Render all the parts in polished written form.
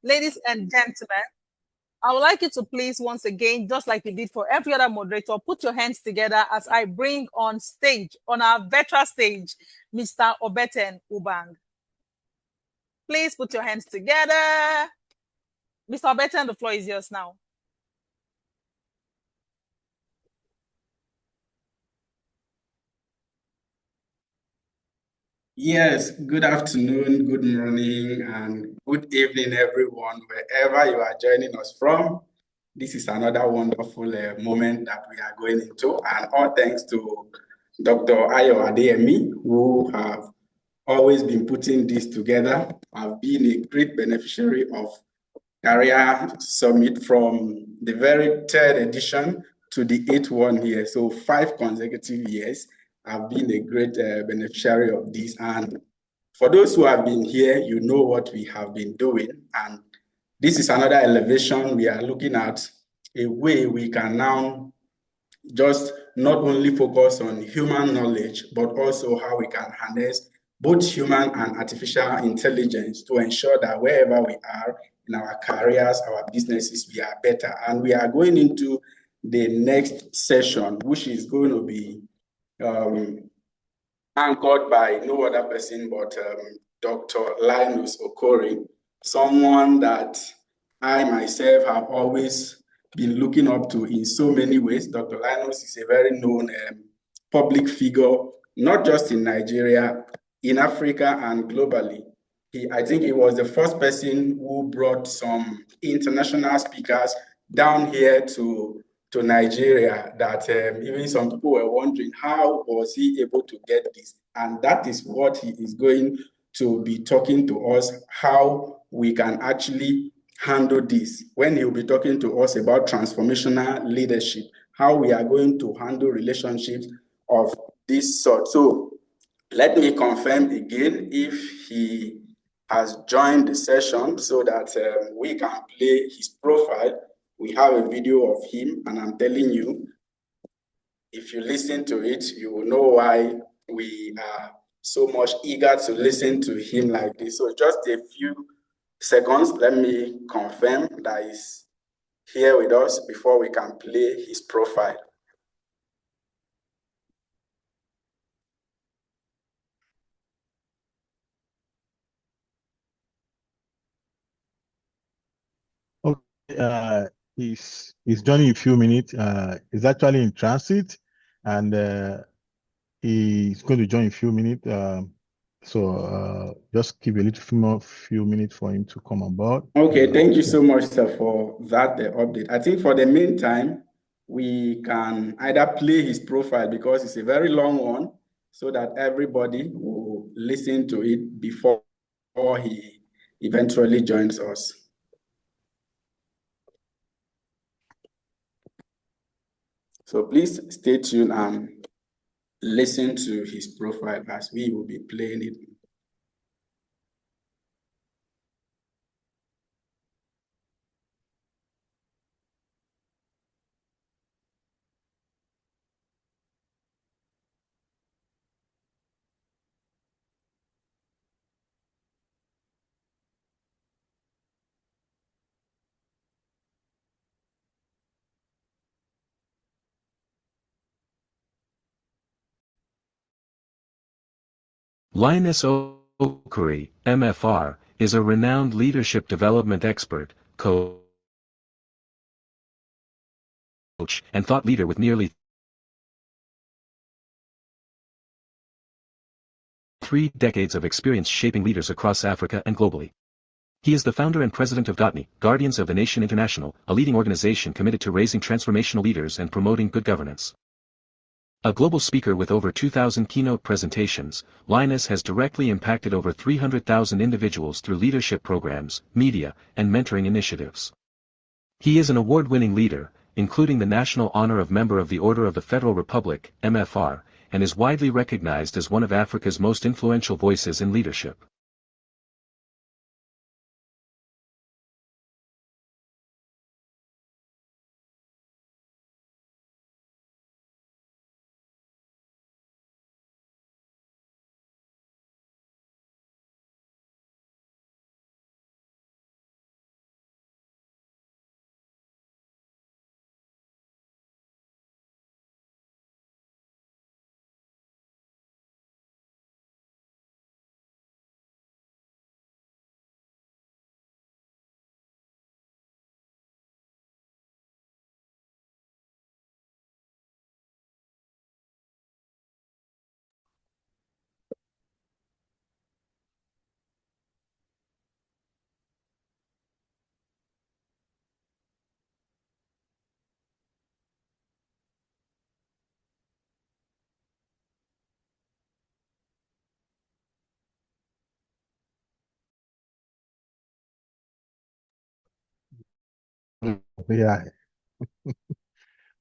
Ladies and gentlemen, I would like you to please, once again, just like you did for every other moderator, put your hands together as I bring on stage, on our virtual stage, Mr. Obeten Ubang. Please put your hands together. Mr. Obeten, the floor is yours now. Yes, good afternoon, good morning, and good evening, everyone, wherever you are joining us from. This is another wonderful moment that we are going into, and all thanks to Dr. Ayo Adeyemi, who have always been putting this together. I've been a great beneficiary of Career Summit from the very third edition to the eighth one here. So 5 consecutive years. I've been a great beneficiary of this. And for those who have been here, you know what we have been doing. And this is another elevation. We are looking at a way we can now just not only focus on human knowledge, but also how we can harness both human and artificial intelligence to ensure that wherever we are in our careers, our businesses, we are better. And we are going into the next session, which is going to be anchored by no other person but Dr. Linus Okori, someone that I myself have always been looking up to in so many ways. Dr. Linus is a very known public figure, not just in Nigeria, in Africa and globally. I think he was the first person who brought some international speakers down here to Nigeria that even some people were wondering how was he able to get this. And that is what he is going to be talking to us, how we can actually handle this when he'll be talking to us about transformational leadership, how we are going to handle relationships of this sort. So let me confirm again if he has joined the session so that we can play his profile. We have a video of him, and I'm telling you, if you listen to it, you will know why we are so much eager to listen to him like this. So just a few seconds, let me confirm that he's here with us before we can play his profile. Okay, he's joining in a few minutes. He's actually in transit, and he's going to join in a few minutes. So just give a little few minutes for him to come on board. Okay, thank you so much, sir, for that update. I think for the meantime, we can either play his profile because it's a very long one, so that everybody will listen to it before he eventually joins us. So please stay tuned and listen to his profile as we will be playing it. Linus Okori, MFR, is a renowned leadership development expert, coach, and thought leader with nearly 3 decades of experience shaping leaders across Africa and globally. He is the founder and president of GOTNI, Guardians of the Nation International, a leading organization committed to raising transformational leaders and promoting good governance. A global speaker with over 2,000 keynote presentations, Linus has directly impacted over 300,000 individuals through leadership programs, media, and mentoring initiatives. He is an award-winning leader, including the National Honor of Member of the Order of the Federal Republic, MFR, and is widely recognized as one of Africa's most influential voices in leadership. Yeah.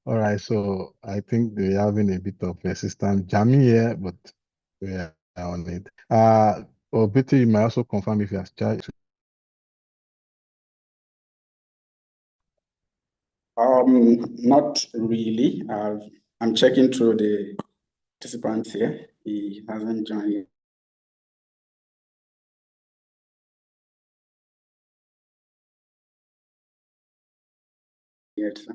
All right. So I think we're having a bit of a system jamming here, but we are on it. Obete, you might also confirm if you have charged. Not really. I'm checking through the participants here. He hasn't joined yet. Sir.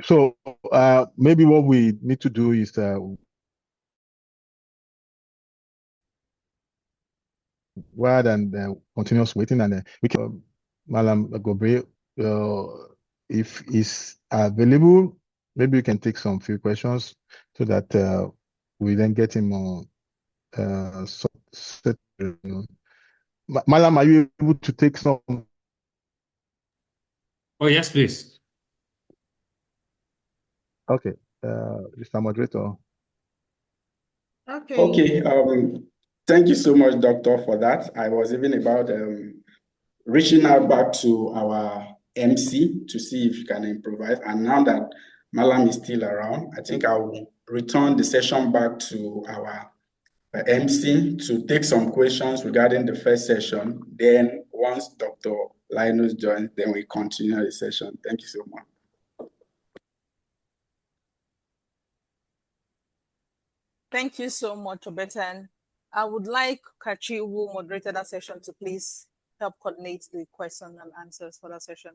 So maybe what we need to do is rather than continuous waiting, and we can Malam Gobre, if he's available, maybe we can take some few questions so that we then get him on. Malam, are you able to take some? Oh, yes, please. Okay, Mr. Moderator. Okay. Okay. Thank you so much, Doctor, for that. I was even about reaching out back to our MC to see if you can improvise. And now that Malam is still around, I think I will return the session back to our MC to take some questions regarding the first session. Then once Dr. Linus joins, then we continue the session. Thank you so much. Thank you so much, Obeten. I would like Kachi, who moderated that session, to please help coordinate the question and answers for that session.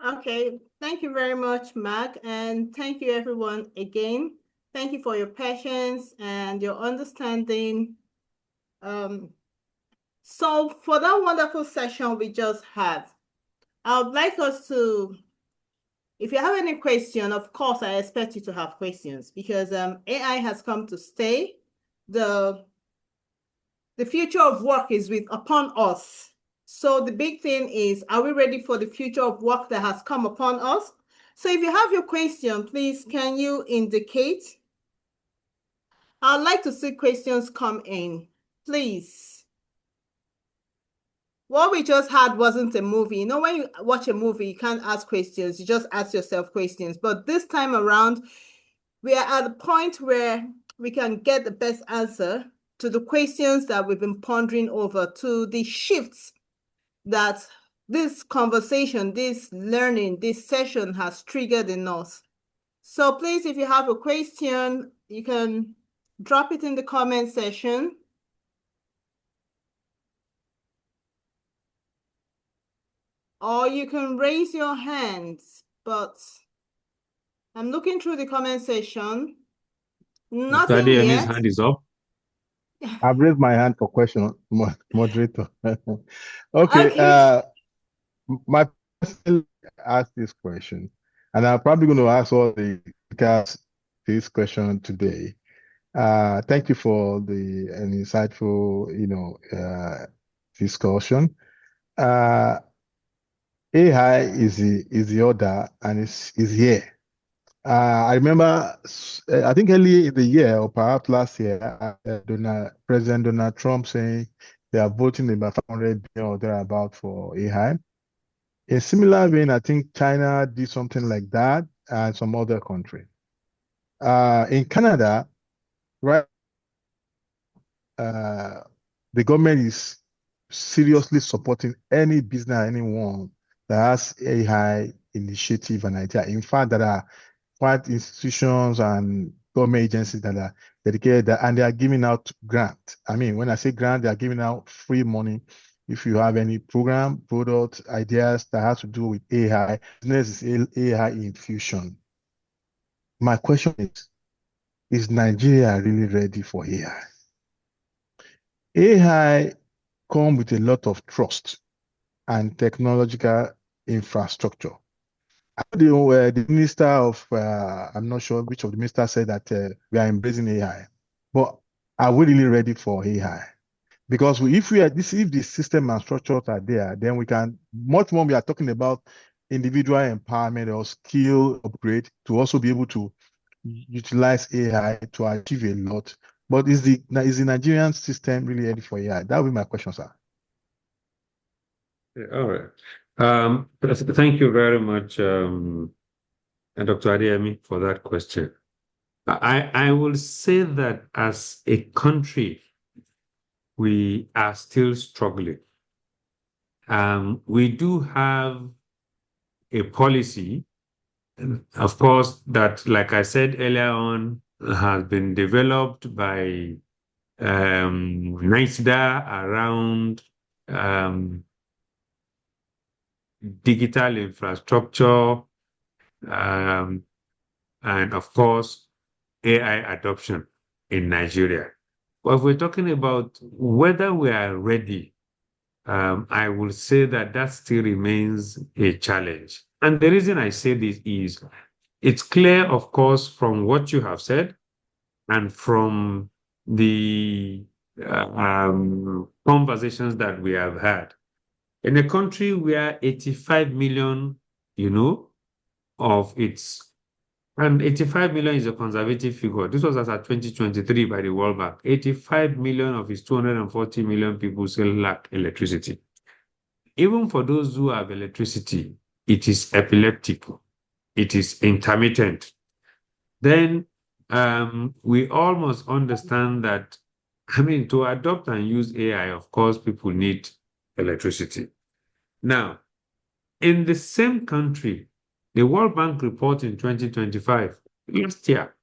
Okay, thank you very much, Mark, and thank you everyone again. Thank you for your patience and your understanding. So for that wonderful session we just had, I would like us to, if you have any question, of course, I expect you to have questions because AI has come to stay. The future of work is upon us. So the big thing is, are we ready for the future of work that has come upon us? So if you have your question, please, can you indicate? I'd like to see questions come in, please. What we just had wasn't a movie. You know, when you watch a movie, you can't ask questions. You just ask yourself questions. But this time around, we are at a point where we can get the best answer to the questions that we've been pondering over, to the shifts that this conversation, this learning, this session has triggered in us. So please, if you have a question, you can drop it in the comment section. Or you can raise your hands, but I'm looking through the comment section. Nothing His yet. hand is up. I've raised my hand for question, moderator. Okay. My person asked this question, and I'm probably going to ask all the speakers this question today. Thank you for an insightful, discussion. AI is the order, and is here. I remember, I think early in the year, or perhaps last year, President Donald Trump saying they are voting about 500 billion or thereabout for AI. In similar vein, I think China did something like that, and some other country. In Canada, right, the government is seriously supporting any business, anyone that has AI initiative and idea. In fact, there are quite institutions and government agencies that are dedicated, and they are giving out grant. I mean, when I say grant, they are giving out free money. If you have any program, product, ideas that has to do with AI, business is AI infusion. My question is Nigeria really ready for AI? AI come with a lot of trust and technological infrastructure. The minister of, I'm not sure which of the ministers said that we are embracing AI, but are we really ready for AI? Because if the system and structures are there, then we can, much more we are talking about individual empowerment or skill upgrade to also be able to utilize AI to achieve a lot. But is the Nigerian system really ready for AI? That would be my question, sir. All right. Thank you very much, Dr. Adeyemi, for that question. I will say that as a country, we are still struggling. We do have a policy, of course, that, like I said earlier on, has been developed by NICDA around digital infrastructure, and of course, AI adoption in Nigeria. But if we're talking about whether we are ready, I will say that still remains a challenge. And the reason I say this is it's clear, of course, from what you have said and from the conversations that we have had. In a country where 85 million, of its, and 85 million is a conservative figure. This was as at 2023 by the World Bank. 85 million of its 240 million people still lack electricity. Even for those who have electricity, it is epileptic. It is intermittent. Then we all must understand that, to adopt and use AI, of course, people need electricity. Now, in the same country, the World Bank report in 2025, last year,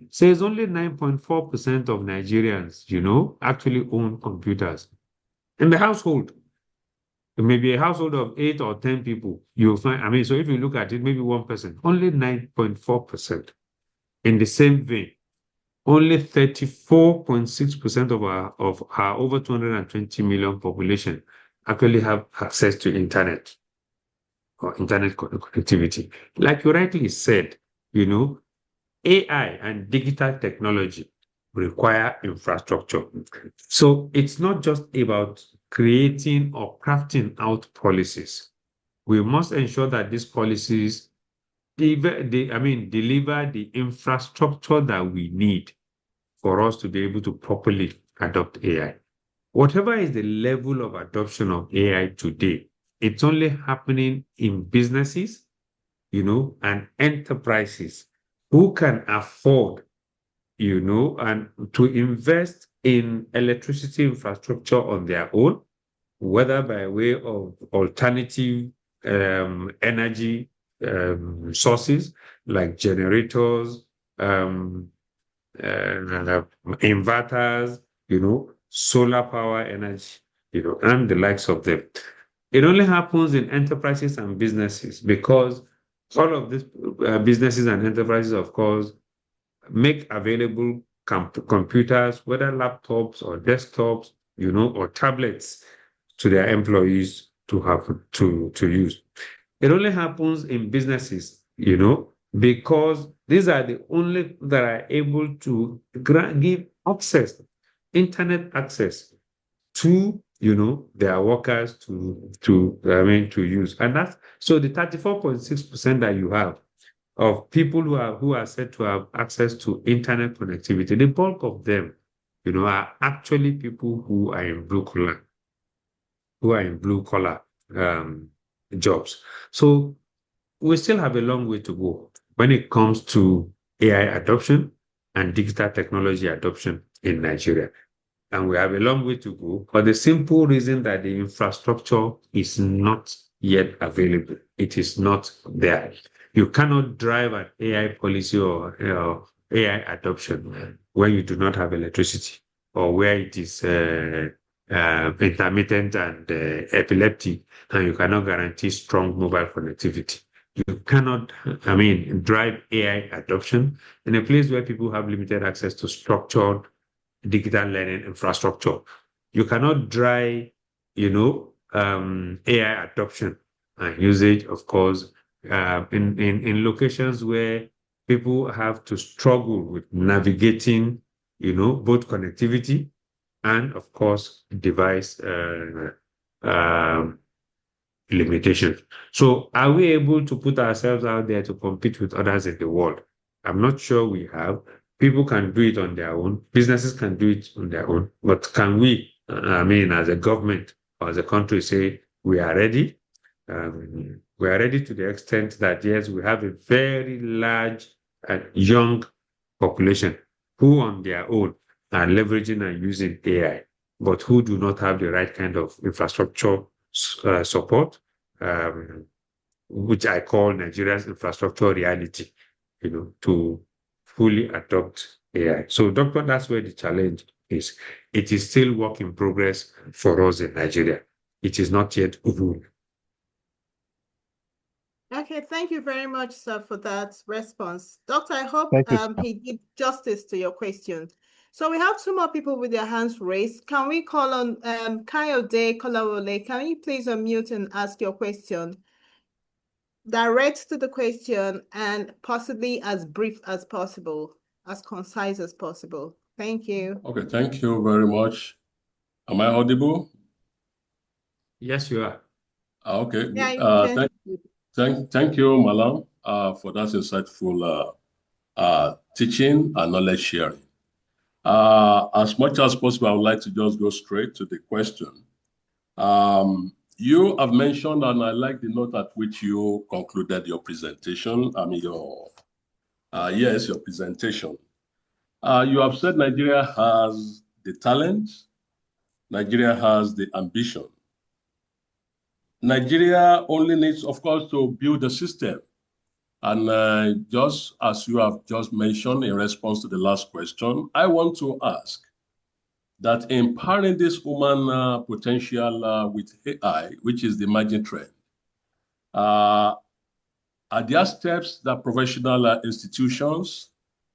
says only 9.4% of Nigerians, actually own computers. In the household, it may be a household of 8 or 10 people, you'll find, so if you look at it, maybe 1%, only 9.4%. In the same vein, only 34.6% of our over 220 million population actually have access to internet or internet connectivity. Like you rightly said, AI and digital technology require infrastructure. So it's not just about creating or crafting out policies. We must ensure that these policies deliver the infrastructure that we need for us to be able to properly adopt AI. Whatever is the level of adoption of AI today, it's only happening in businesses, and enterprises who can afford, and to invest in electricity infrastructure on their own, whether by way of alternative energy sources like generators, inverters, solar power energy, and the likes of them. It only happens in enterprises and businesses because all of these businesses and enterprises, of course, make available computers, whether laptops or desktops, or tablets to their employees to have to use. It only happens in businesses, because these are the only that are able to give access, internet access to, their workers to use. And that's so the 34.6% that you have of people who are said to have access to internet connectivity, the bulk of them, are actually people who are in blue collar jobs. So we still have a long way to go when it comes to AI adoption and digital technology adoption in Nigeria. And we have a long way to go for the simple reason that the infrastructure is not yet available. It is not there. You cannot drive an AI policy or AI adoption when you do not have electricity or where it is intermittent and epileptic, and you cannot guarantee strong mobile connectivity. You cannot, drive AI adoption in a place where people have limited access to structured digital learning infrastructure. You cannot drive, AI adoption and usage, of course, in locations where people have to struggle with navigating, both connectivity and, of course, device limitations. So are we able to put ourselves out there to compete with others in the world? I'm not sure we have. People can do it on their own. Businesses can do it on their own. But can we, as a government or as a country, say we are ready. We are ready to the extent that, yes, we have a very large and young population who on their own are leveraging and using AI, but who do not have the right kind of infrastructure support, which I call Nigeria's infrastructure reality, to fully adopt AI. So, Doctor, that's where the challenge is. It is still work in progress for us in Nigeria. It is not yet ruled. Okay, thank you very much, sir, for that response. Doctor, I hope Thank you, sir. he did justice to your question. So we have two more people with their hands raised. Can we call on Kayode Kolawole? Can you please unmute and ask your question? Direct to the question and possibly as brief as possible, as concise as possible. Thank you. Okay, thank you very much. Am I audible? Yes, you are. Okay. Yeah, you can. Thank you, Malam, for that insightful teaching and knowledge sharing. As much as possible, I would like to just go straight to the question. You have mentioned, and I like the note at which you concluded your presentation. I mean, your presentation. You have said Nigeria has the talent, Nigeria has the ambition. Nigeria only needs, of course, to build a system. And just as you have just mentioned in response to the last question, I want to ask that empowering this human potential with AI, which is the emerging trend, are there steps that professional institutions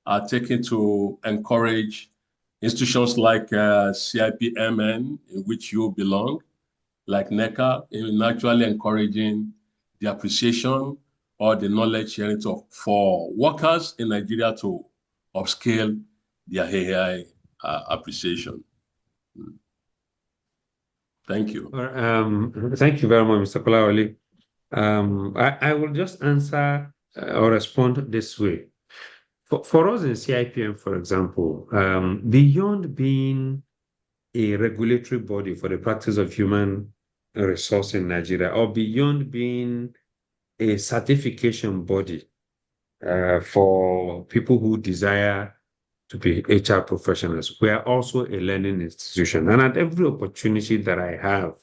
are taking to encourage institutions like CIPMN, in which you belong, like NECA, in actually encouraging the appreciation or the knowledge sharing for workers in Nigeria to upscale their AI appreciation? Thank you. Thank you very much, Mr. Kolawole. I will just answer or respond this way. For us in CIPM, for example, beyond being a regulatory body for the practice of human resource in Nigeria, or beyond being a certification body for people who desire to be HR professionals, we are also a learning institution. And at every opportunity that I have,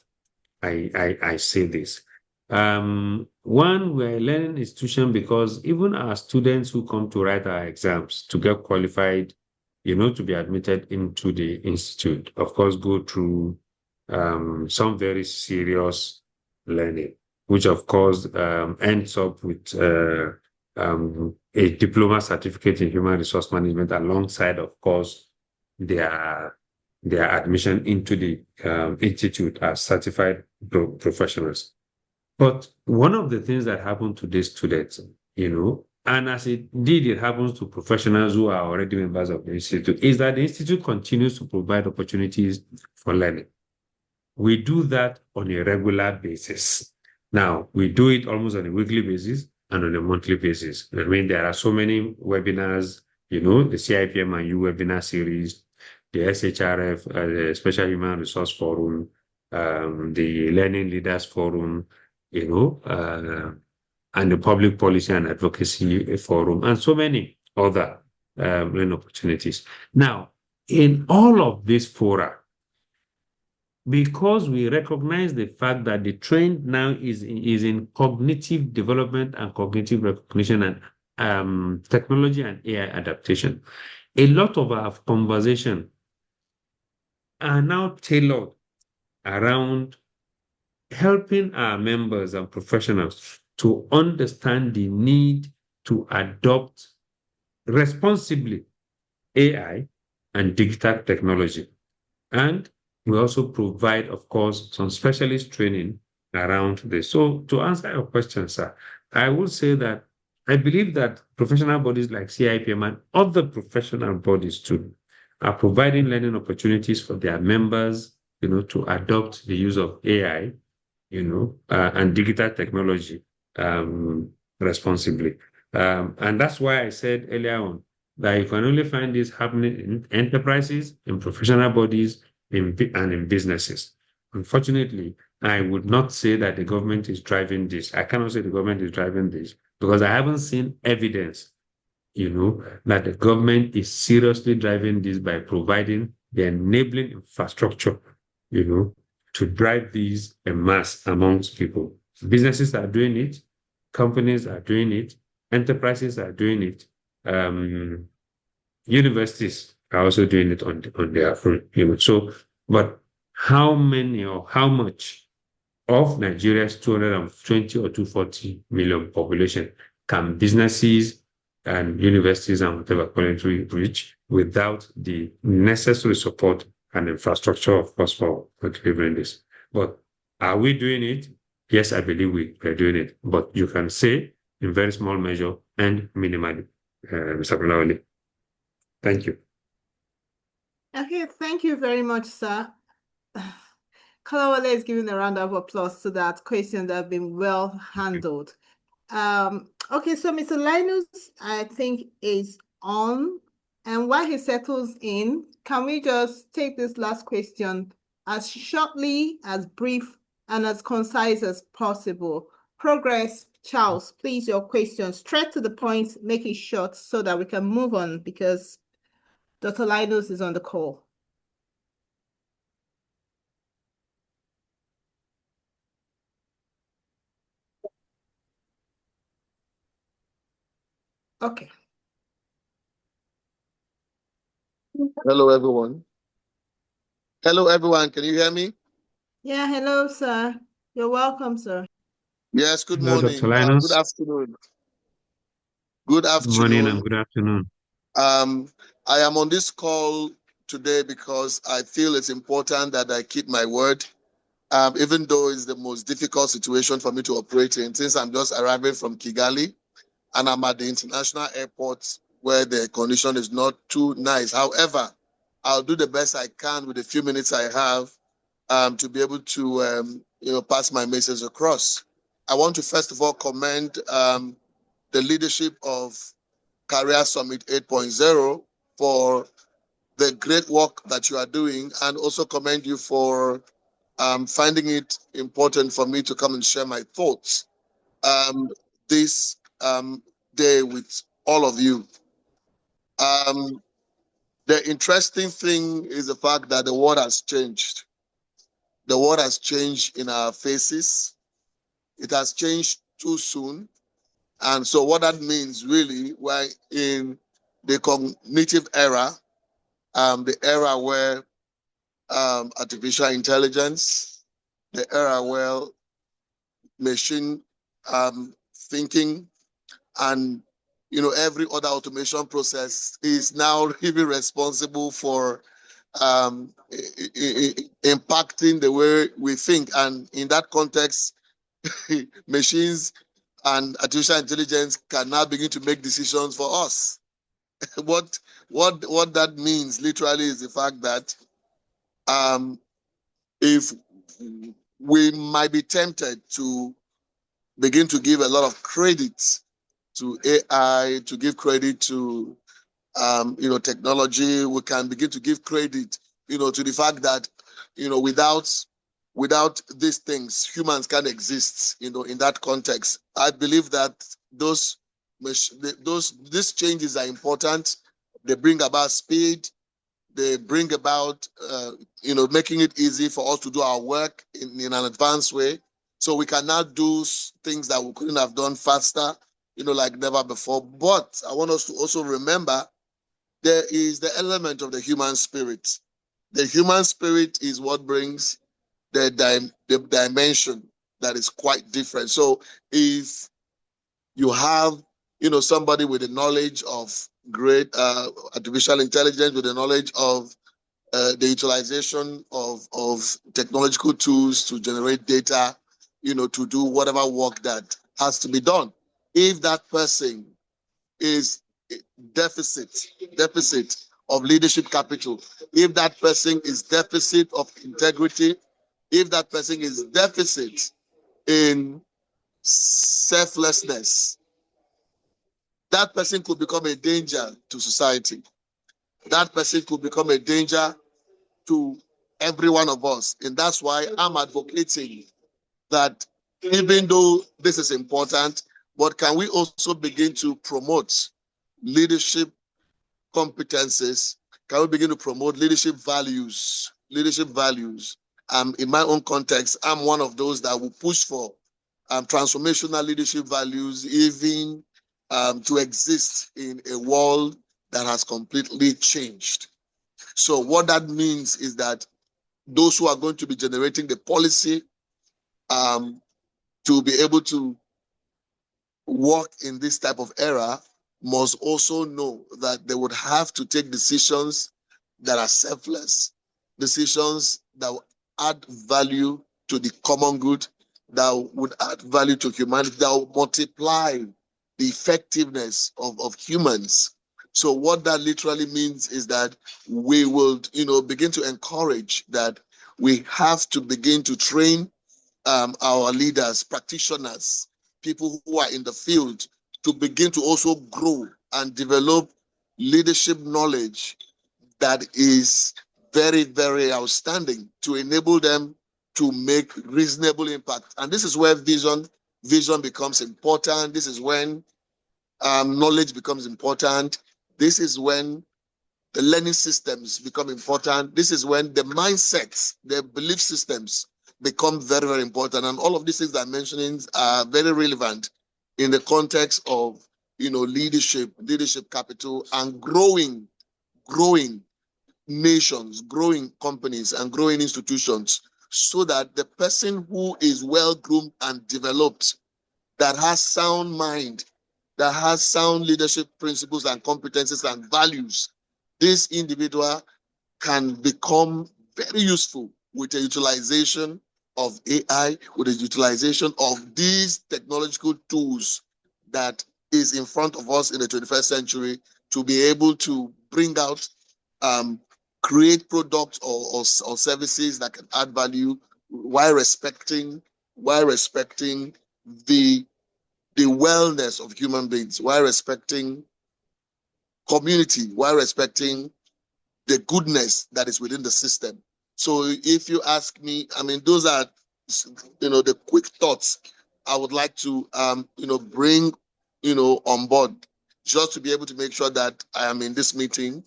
I say this. One, we're a learning institution because even our students who come to write our exams to get qualified, to be admitted into the institute, of course, go through some very serious learning, which of course ends up with a diploma certificate in human resource management alongside, of course, their admission into the institute as certified professionals. But one of the things that happened to these students, and as it happens to professionals who are already members of the institute, is that the institute continues to provide opportunities for learning. We do that on a regular basis. Now, we do it almost on a weekly basis and on a monthly basis. I mean, there are so many webinars, the CIPM and U webinar series, the SHRF, the Special Human Resource Forum, the Learning Leaders Forum, and the Public Policy and Advocacy Forum, and so many other learning opportunities. Now, in all of these fora, because we recognize the fact that the trend now is in cognitive development and cognitive recognition and technology and AI adaptation, a lot of our conversation are now tailored around helping our members and professionals to understand the need to adopt responsibly AI and digital technology. And we also provide, of course, some specialist training around this. So to answer your question, sir, I will say that I believe that professional bodies like CIPM and other professional bodies too are providing learning opportunities for their members, to adopt the use of AI, and digital technology responsibly. And that's why I said earlier on that you can only find this happening in enterprises, in professional bodies, and in businesses. Unfortunately, I would not say that the government is driving this. I cannot say the government is driving this because I haven't seen evidence, that the government is seriously driving this by providing the enabling infrastructure, to drive these en masse amongst people. Businesses are doing it, companies are doing it, enterprises are doing it, universities are also doing it on their own. So, but how many or how much of Nigeria's 220 or 240 million population can businesses and universities and whatever currently reach without the necessary support and infrastructure, of course, for delivering this? But are we doing it? Yes, I believe we are doing it. But you can say in very small measure and minimally, Mr. Kulawale. Thank you. Okay, thank you very much, sir. Kolawole is giving a round of applause to that question that have been well handled. Okay, so Mr. Linus, I think, is on. And while he settles in, can we just take this last question as shortly, as brief, and as concise as possible? Progress, Charles, please, your question, straight to the point, make it short so that we can move on because Dr. Linus is on the call. Okay. Hello, everyone. Hello, everyone. Can you hear me? Yeah, hello, sir. You're welcome, sir. Yes, good Hello, morning. Dr. Linus. Good afternoon. Good afternoon. Good morning and good afternoon. I am on this call today because I feel it's important that I keep my word, even though it's the most difficult situation for me to operate in, since I'm just arriving from Kigali and I'm at the international airport where the condition is not too nice. However, I'll do the best I can with the few minutes I have to be able to pass my message across. I want to first of all commend the leadership of Career Summit 8.0 for the great work that you are doing, and also commend you for finding it important for me to come and share my thoughts this day with all of you. The interesting thing is the fact that the world has changed. The world has changed in our faces. It has changed too soon. And so what that means really, we're in the cognitive era, the era where artificial intelligence, the era where machine thinking and every other automation process is now really responsible for impacting the way we think. And in that context, machines and artificial intelligence can now begin to make decisions for us. What that means literally is the fact that if we might be tempted to begin to give a lot of credit to AI, to give credit to technology, we can begin to give credit to the fact that without these things, humans can't exist, in that context. I believe that these changes are important. They bring about speed. They bring about, making it easy for us to do our work in an advanced way. So we can now do things that we couldn't have done faster, like never before. But I want us to also remember there is the element of the human spirit. The human spirit is what brings the dimension that is quite different. So if you have, somebody with the knowledge of great artificial intelligence, with the knowledge of the utilization of technological tools to generate data, to do whatever work that has to be done. If that person is deficit of leadership capital, if that person is deficit of integrity, if that person is deficit in selflessness, that person could become a danger to society. That person could become a danger to every one of us. And that's why I'm advocating that even though this is important, but can we also begin to promote leadership competences? Can we begin to promote leadership values? Leadership values. In my own context, I'm one of those that will push for transformational leadership values, even to exist in a world that has completely changed. So what that means is that those who are going to be generating the policy to be able to work in this type of era must also know that they would have to take decisions that are selfless, decisions that will add value to the common good, that would add value to humanity, that will multiply the effectiveness of humans. So what that literally means is that we will, begin to encourage that we have to begin to train our leaders, practitioners, people who are in the field, to begin to also grow and develop leadership knowledge that is very, very outstanding to enable them to make reasonable impact. And this is where vision becomes important. This is when knowledge becomes important. This is when the learning systems become important. This is when the mindsets, the belief systems become very, very important. And all of these things I'm mentioning are very relevant in the context of, leadership capital, and growing nations, growing companies, and growing institutions, so that the person who is well-groomed and developed, that has sound mind, that has sound leadership principles and competencies and values, this individual can become very useful with the utilization of AI, with the utilization of these technological tools that is in front of us in the 21st century, to be able to bring out, create products or services that can add value while respecting the wellness of human beings, while respecting community, while respecting the goodness that is within the system. So if you ask me, those are, the quick thoughts I would like to, bring, on board, just to be able to make sure that I am in this meeting.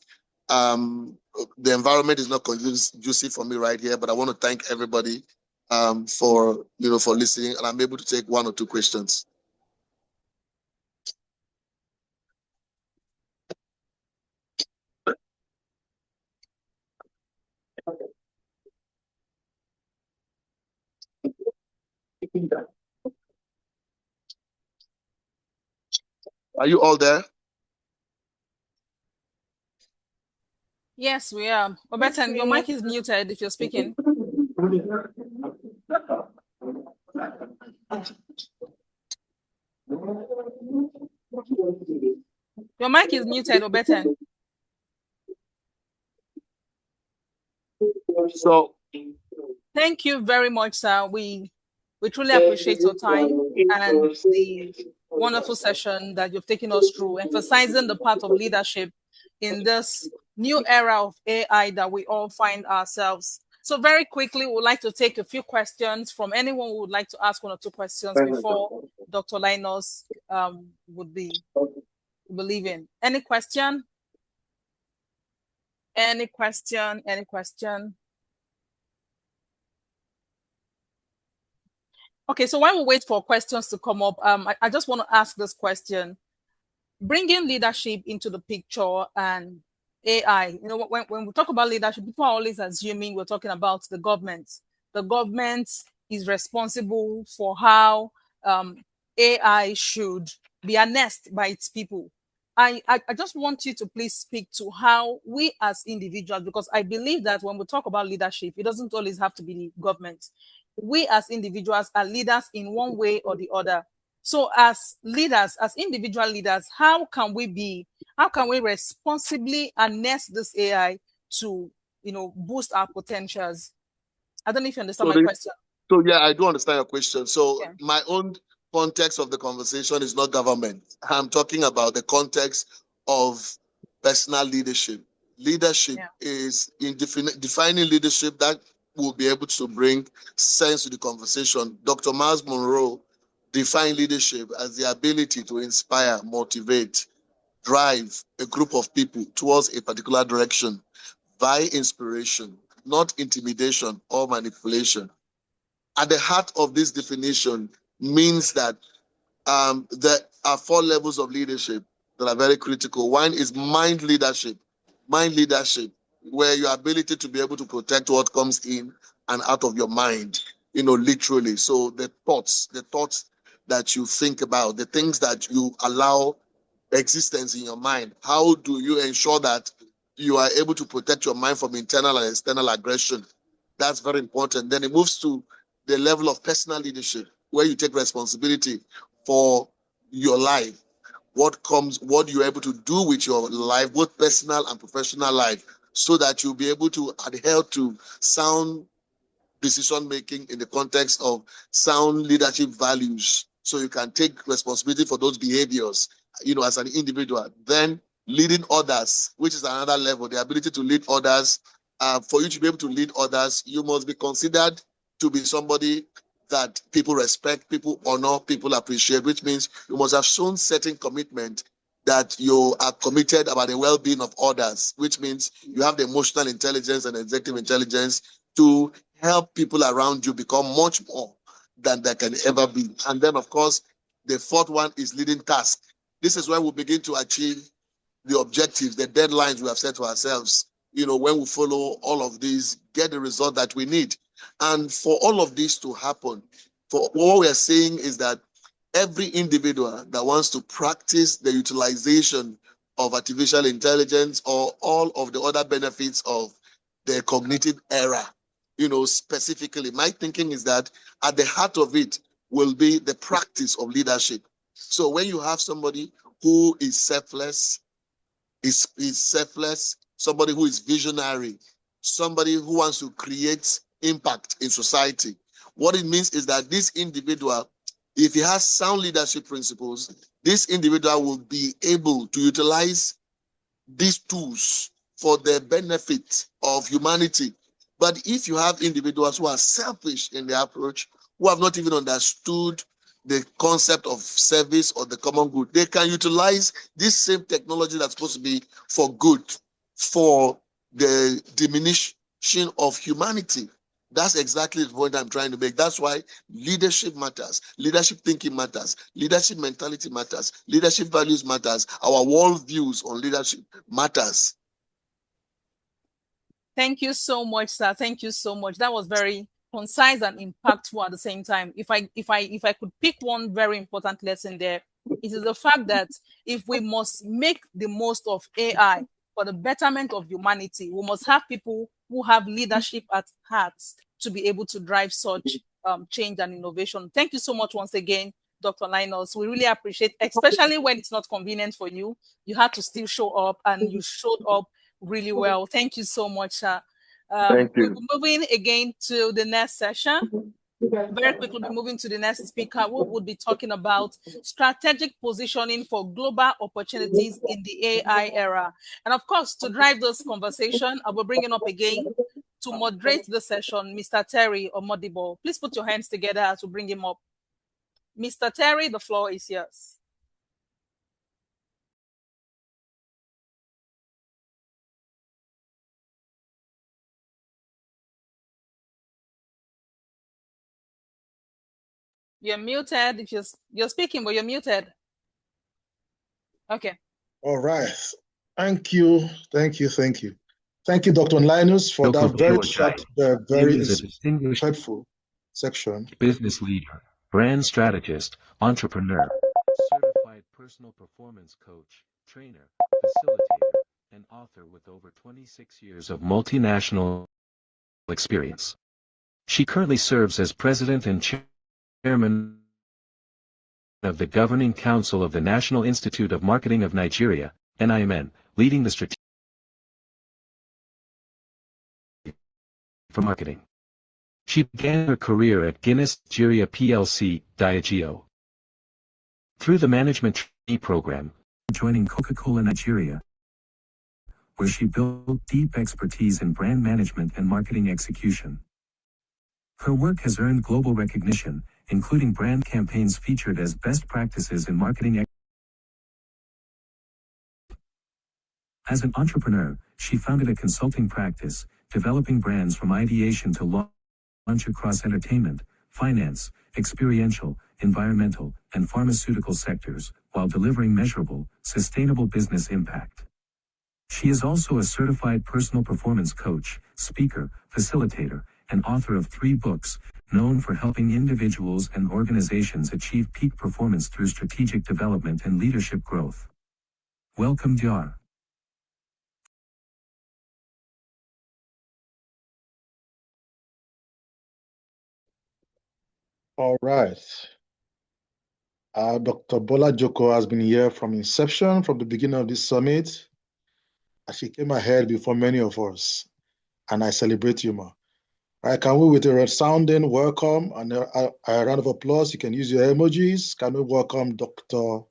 The environment is not conducive for me right here, but I want to thank everybody for listening, and I'm able to take one or two questions. Are you all there? Yes, we are. Obertan, your mic is muted if you're speaking. Your mic is muted, Obertan. So, thank you very much, sir. We truly appreciate your time and the wonderful session that you've taken us through, emphasizing the part of leadership in this new era of AI that we all find ourselves. So very quickly, we would like to take a few questions from anyone who would like to ask one or two questions before Dr. Linus would be leaving. Any question? Any question? Any question? Okay, so while we wait for questions to come up, I just want to ask this question. Bringing leadership into the picture and AI, when we talk about leadership, people are always assuming we're talking about the government. The government is responsible for how AI should be harnessed by its people. I just want you to please speak to how we as individuals, because I believe that when we talk about leadership, it doesn't always have to be the government. We as individuals are leaders in one way or the other. So as leaders, as individual leaders, how can we responsibly harness this AI to, boost our potentials? I don't know if you understand my question. So yeah, I do understand your question. So my own context of the conversation is not government. I'm talking about the context of personal leadership. Leadership is in defining leadership that will be able to bring sense to the conversation. Dr. Miles Monroe defined leadership as the ability to inspire, motivate, drive a group of people towards a particular direction by inspiration, not intimidation or manipulation. At the heart of this definition means that there are 4 levels of leadership that are very critical. One is mind leadership, where your ability to be able to protect what comes in and out of your mind, literally. So the thoughts that you think about, the things that you allow existence in your mind, how do you ensure that you are able to protect your mind from internal and external aggression? That's very important. Then it moves to the level of personal leadership, where you take responsibility for your life. What you're able to do with your life, both personal and professional life, so that you'll be able to adhere to sound decision making in the context of sound leadership values, so you can take responsibility for those behaviors, as an individual. Then leading others, which is another level, the ability to lead others. For you to be able to lead others, you must be considered to be somebody that people respect, people honor, people appreciate, which means you must have shown certain commitment that you are committed about the well-being of others, which means you have the emotional intelligence and executive intelligence to help people around you become much more than they can ever be. And then, of course, the 4th one is leading task. This is where we begin to achieve the objectives, the deadlines we have set to ourselves. When we follow all of these, get the result that we need. And for all of this to happen, for what we are saying is that every individual that wants to practice the utilization of artificial intelligence or all of the other benefits of the cognitive era, specifically, my thinking is that at the heart of it will be the practice of leadership. So when you have somebody who is selfless, somebody who is visionary, somebody who wants to create impact in society, what it means is that this individual, if he has sound leadership principles, this individual will be able to utilize these tools for the benefit of humanity. But if you have individuals who are selfish in their approach, who have not even understood the concept of service or the common good, they can utilize this same technology that's supposed to be for good, for the diminishing of humanity. That's exactly the point I'm trying to make. That's why leadership matters, leadership thinking matters, leadership mentality matters, leadership values matters, our worldviews on leadership matters. Thank you so much, sir. Thank you so much. That was very concise and impactful at the same time. If I could pick one very important lesson there, it is the fact that if we must make the most of AI for the betterment of humanity, we must have people who have leadership at heart to be able to drive such change and innovation. Thank you so much once again, Dr. Linus. We really appreciate, especially when it's not convenient for you. You had to still show up, and you showed up really well. Thank you so much, sir. Thank you. We'll be moving again to the next session. Very quickly, we'll be moving to the next speaker, who will be talking about strategic positioning for global opportunities in the AI era. And of course, to drive this conversation, I will bring it up again to moderate the session, Mr. Terry Omodibo. Please put your hands together as we bring him up. Mr. Terry, the floor is yours. You're muted. If you're speaking, but you're muted. Okay. All right. Thank you, Dr. Linus, for that very short, very insightful section. Business leader, brand strategist, entrepreneur, certified personal performance coach, trainer, facilitator, and author with over 26 years of multinational experience. She currently serves as president and chairman of the Governing Council of the National Institute of Marketing of Nigeria, NIMN, leading the strategic for marketing. She began her career at Guinness Nigeria plc, Diageo. Through the management trainee program, joining Coca-Cola Nigeria, where she built deep expertise in brand management and marketing execution. Her work has earned global recognition, including brand campaigns featured as best practices in marketing. As an entrepreneur, she founded a consulting practice, developing brands from ideation to launch across entertainment, finance, experiential, environmental, and pharmaceutical sectors, while delivering measurable, sustainable business impact. She is also a certified personal performance coach, speaker, facilitator, and author of 3 books, known for helping individuals and organizations achieve peak performance through strategic development and leadership growth. Welcome, Diar. All right. Dr. Bola Joko has been here from inception, from the beginning of this summit. She came ahead before many of us, and I celebrate you, ma. All right, can we, with a resounding welcome and a round of applause, you can use your emojis. Can we welcome Dr.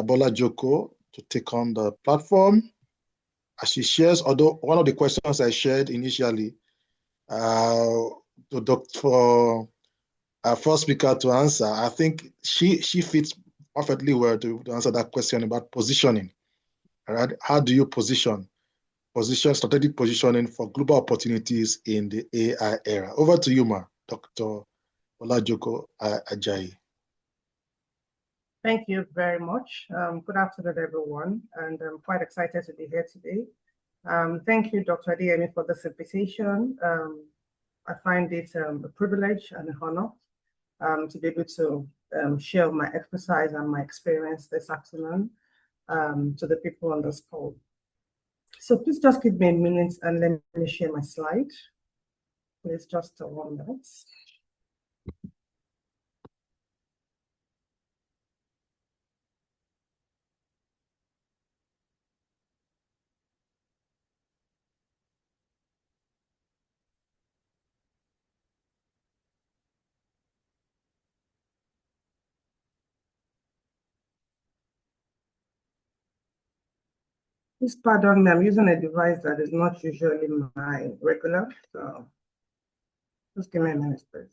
Bola Joko to take on the platform as she shares, although one of the questions I shared initially, for our first speaker to answer, I think she fits perfectly well to answer that question about positioning. All right, how do you position strategic positioning for global opportunities in the AI era? Over to you, ma, Dr. Olajoko Ajayi. Thank you very much. Good afternoon, everyone, and I'm quite excited to be here today. Thank you, Dr. Adeyemi, for this invitation. I find it a privilege and an honor to be able to share my expertise and my experience this afternoon to the people on this call. So please just give me a minute and let me share my slide. Please just 1 minute. Please pardon me, I'm using a device that is not usually my regular, so just give me a minute, please.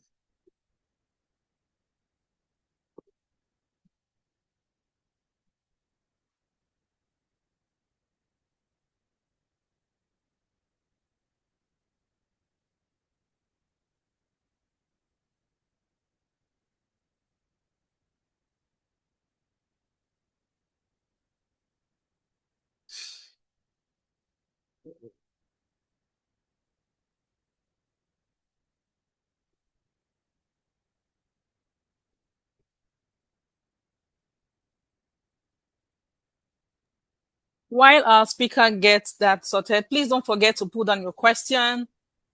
While our speaker gets that sorted, please don't forget to put down your question.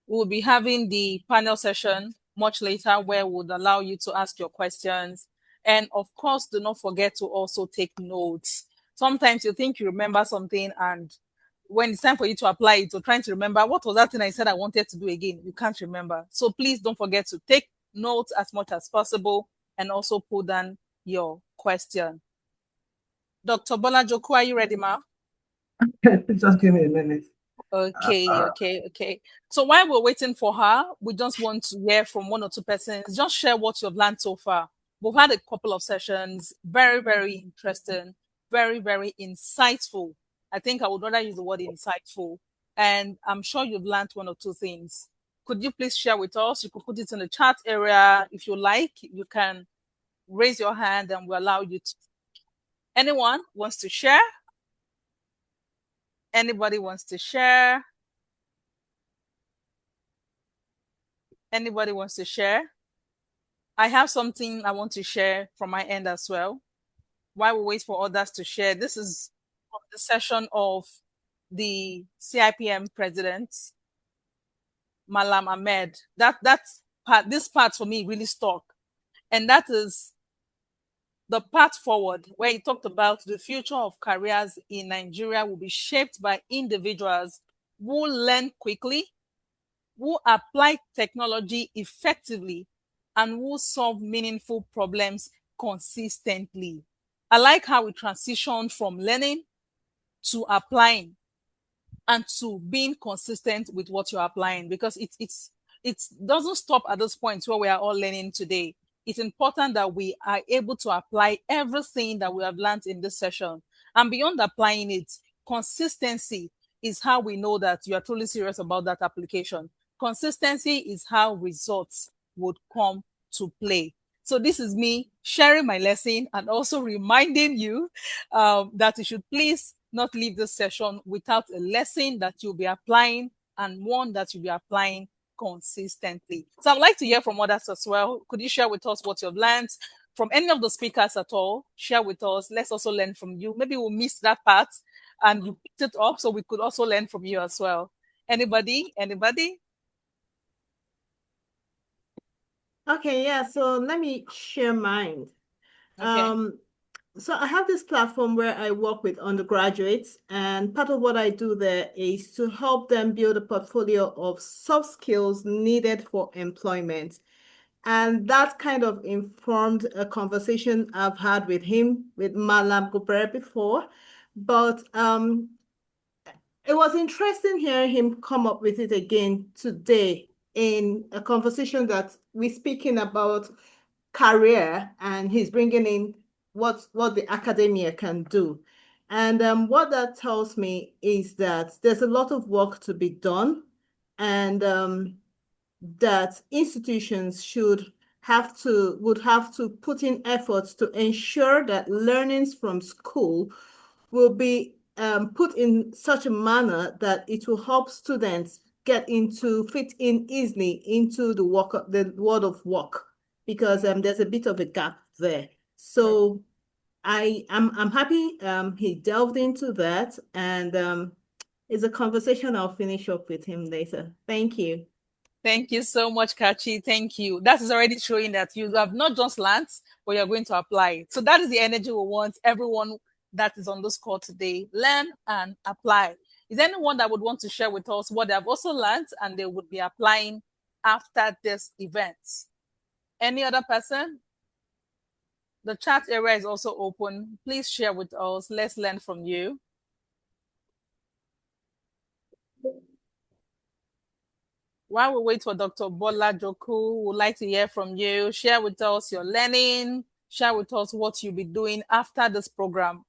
We'll be having the panel session much later where we'll allow you to ask your questions. And of course, do not forget to also take notes. Sometimes you think you remember something, and when it's time for you to apply it, you're trying to remember what was that thing I said I wanted to do again. You can't remember. So please don't forget to take notes as much as possible and also put down your question. Dr. Bola Joko, are you ready, ma? Just give me a minute. Okay. So while we're waiting for her, we just want to hear from 1 or 2 persons. Just share what you've learned so far. We've had a couple of sessions, very, very interesting, very, very insightful. I think I would rather use the word insightful. And I'm sure you've learned 1 or 2 things. Could you please share with us? You could put it in the chat area. If you like, you can raise your hand and we'll allow you to. Anyone wants to share? Anybody wants to share? Anybody wants to share? I have something I want to share from my end as well. While we wait for others to share, this is from the session of the CIPM president, Malam Ahmed. This part for me really stuck. And that is the path forward, where he talked about the future of careers in Nigeria will be shaped by individuals who learn quickly, who apply technology effectively, and who solve meaningful problems consistently. I like how we transitioned from learning to applying. and to being consistent with what you're applying, because it doesn't stop at this point where we are all learning today. It's important that we are able to apply everything that we have learned in this session. And beyond applying it, consistency is how we know that you are truly serious about that application. Consistency is how results would come to play. So this is me sharing my lesson and also reminding you that you should please not leave this session without a lesson that you'll be applying, and one that you'll be applying consistently. So I'd like to hear from others as well. Could you share with us what you've learned from any of the speakers at all? Share with us. Let's also learn from you. Maybe we'll miss that part and you picked it up, so we could also learn from you as well. Anybody? Okay, yeah, so let me share mine. Okay. So I have this platform where I work with undergraduates, and part of what I do there is to help them build a portfolio of soft skills needed for employment. And that kind of informed a conversation I've had with Malam Gupere before. But it was interesting hearing him come up with it again today in a conversation that we're speaking about career, and he's bringing in what the academia can do. And what that tells me is that there's a lot of work to be done, and that institutions would have to put in efforts to ensure that learnings from school will be put in such a manner that it will help students fit in easily into the world of work, because there's a bit of a gap there. So I'm happy he delved into that, and it's a conversation I'll finish up with him later. Thank you. Thank you so much, Kachi. Thank you. That is already showing that you have not just learned, but you're going to apply it. So that is the energy we want everyone that is on this call today. Learn and apply. Is there anyone that would want to share with us what they have also learned and they would be applying after this event? Any other person? The chat area is also open. Please share with us. Let's learn from you. While we wait for Dr. Bola Joku, we'd like to hear from you. Share with us your learning. Share with us what you'll be doing after this program.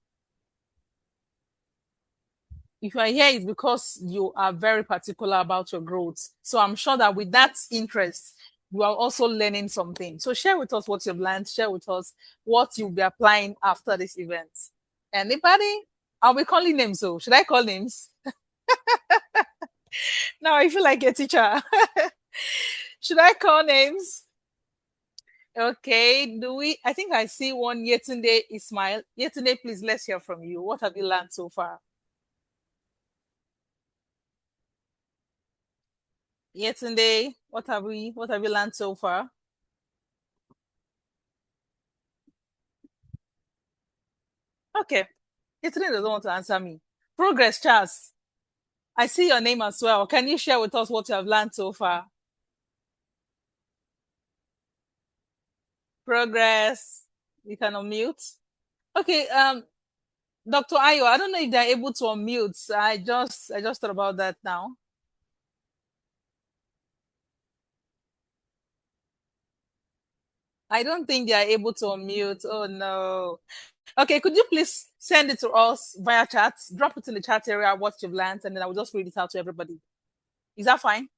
If you are here, it's because you are very particular about your growth. So I'm sure that with that interest, you are also learning something. So share with us what you've learned. Share with us what you'll be applying after this event. Anybody? I'll be calling names. So should I call names? Now I feel like a teacher. Should I call names? Okay, I think I see one, Yetunde Ismail. Yetunde, please, let's hear from you. What have you learned so far? Yetunde, what have you learned so far? Okay, Yetunde doesn't want to answer me. Progress, Charles. I see your name as well. Can you share with us what you have learned so far? Progress. You can unmute. Okay, Dr. Ayo, I don't know if they're able to unmute. I just thought about that now. I don't think they are able to unmute. Oh no. Okay, could you please send it to us via chat? Drop it in the chat area what you've learned, and then I will just read it out to everybody. Is that fine?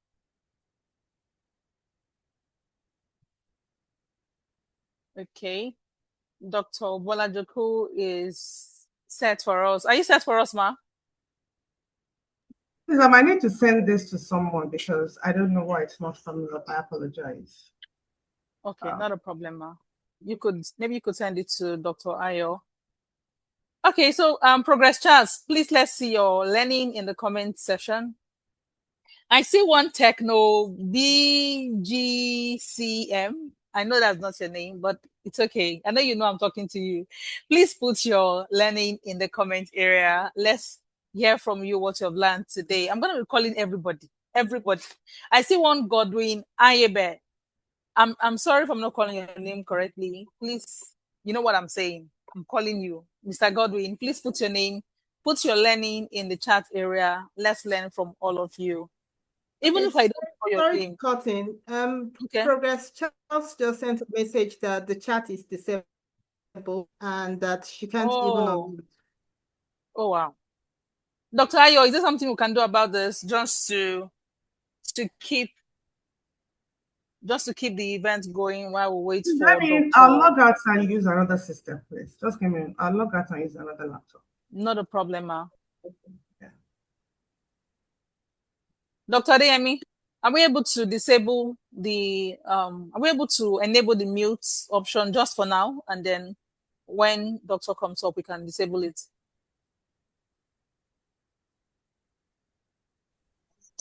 Okay. Dr. Bola Joku is set for us. Are you set for us, Ma? Please, I might need to send this to someone because I don't know why it's not coming up. I apologize. Okay, not a problem, Ma. Maybe you could send it to Dr. Ayo. Okay, so Progress Charles, please let's see your learning in the comment section. I see one Techno BGCM. I know that's not your name, but it's okay. I know you know I'm talking to you. Please put your learning in the comment area. Let's hear from you what you've learned today. I'm going to be calling everybody. I see one Godwin Ayebe. I'm sorry if I'm not calling your name correctly. Please, you know what I'm saying. I'm calling you. Mr. Godwin, please put your name put your learning in the chat area. Let's learn from all of you. Even if I don't know your Sorry name. to cut in. Okay. Progress Charles just sent a message that the chat is disabled and that she can't even unmute. Oh wow. Dr. Ayo, is there something we can do about this just to keep the event going while we wait for Dr. I'll log out and use another system, please. Just give me. I'll log out and use another laptop. Not a problem, ma. Yeah. Dr. Adeyemi, are we able to disable the are we able to enable the mute option just for now, and then when Doctor comes up we can disable it?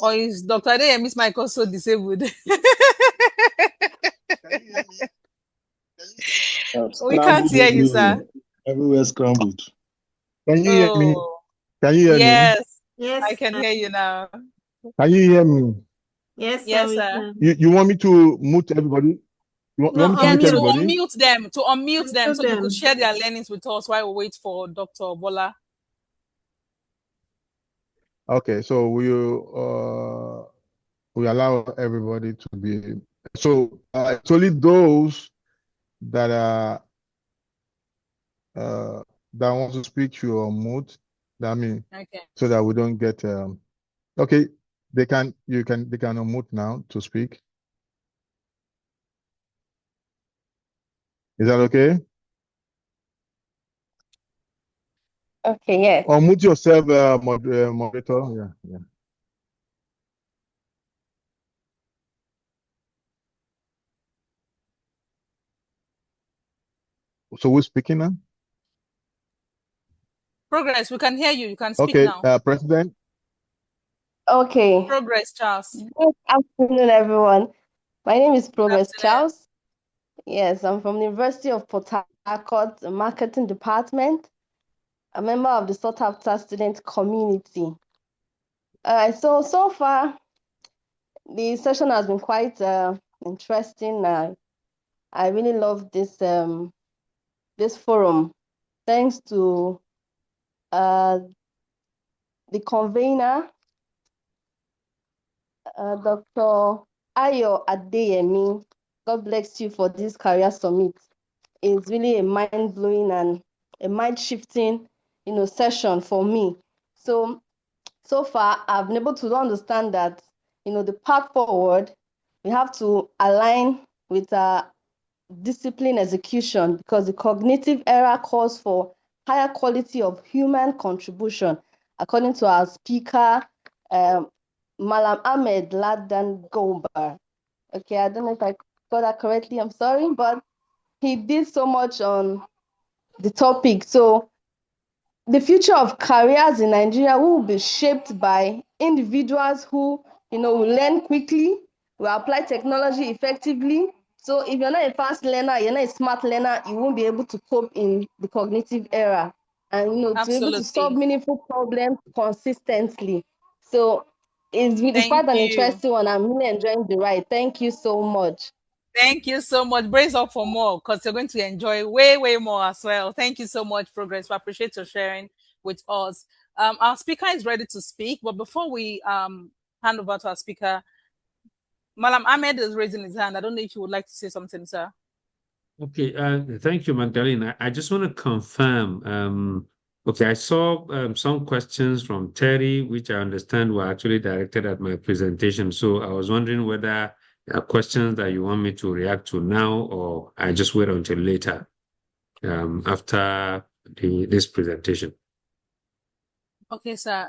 Or is Dr. Adeyemi's mic also disabled? We can't hear you, sir. Everywhere scrambled. Can you hear me? Can you hear me? Yes, I can hear you now. Can you hear me? Yes, sir. You want me to mute everybody? You want me to mute everybody? To unmute them so they could share their learnings with us while we wait for Dr. Bola. Okay, so we allow everybody to be. So it's only those that are that want to speak to unmute. I mean, okay. So that we don't get. Okay, they can unmute now to speak. Is that okay? Okay, yeah. Unmute yourself, moderator. Yeah. So who's speaking now? Progress, we can hear you. You can speak now. Okay, President. Okay. Progress Charles. Good afternoon, everyone. My name is Progress Charles. Yes, I'm from the University of Port Harcourt, the Marketing Department, a member of the sought-after student community. So far, the session has been quite interesting. I really love this this forum. Thanks to the convener, Dr. Ayo Adeyemi. God bless you for this career summit. It's really a mind-blowing and a mind-shifting, session for me. So far, I've been able to understand that, the path forward, we have to align with discipline execution, because the cognitive era calls for higher quality of human contribution, according to our speaker, Malam Ahmed Ladan Gobar. Okay, I don't know if I got that correctly, I'm sorry, but he did so much on the topic. So the future of careers in Nigeria will be shaped by individuals who, will learn quickly, will apply technology effectively. So if you're not a fast learner, you're not a smart learner, you won't be able to cope in the cognitive era and, to be able to solve meaningful problems consistently. So it's quite an interesting one. I'm really enjoying the ride. Thank you so much. Thank you so much. Brace up for more, because you're going to enjoy way more as well. Thank you so much, Progress. We appreciate your sharing with us. Our speaker is ready to speak, but before we hand over to our speaker, Malam Ahmed is raising his hand. I don't know if you would like to say something, sir. Okay, thank you, Magdalene. I just want to confirm. Okay, I saw some questions from Terry, which I understand were actually directed at my presentation. So I was wondering whether there are questions that you want me to react to now, or I just wait until later, after this presentation. Okay, sir.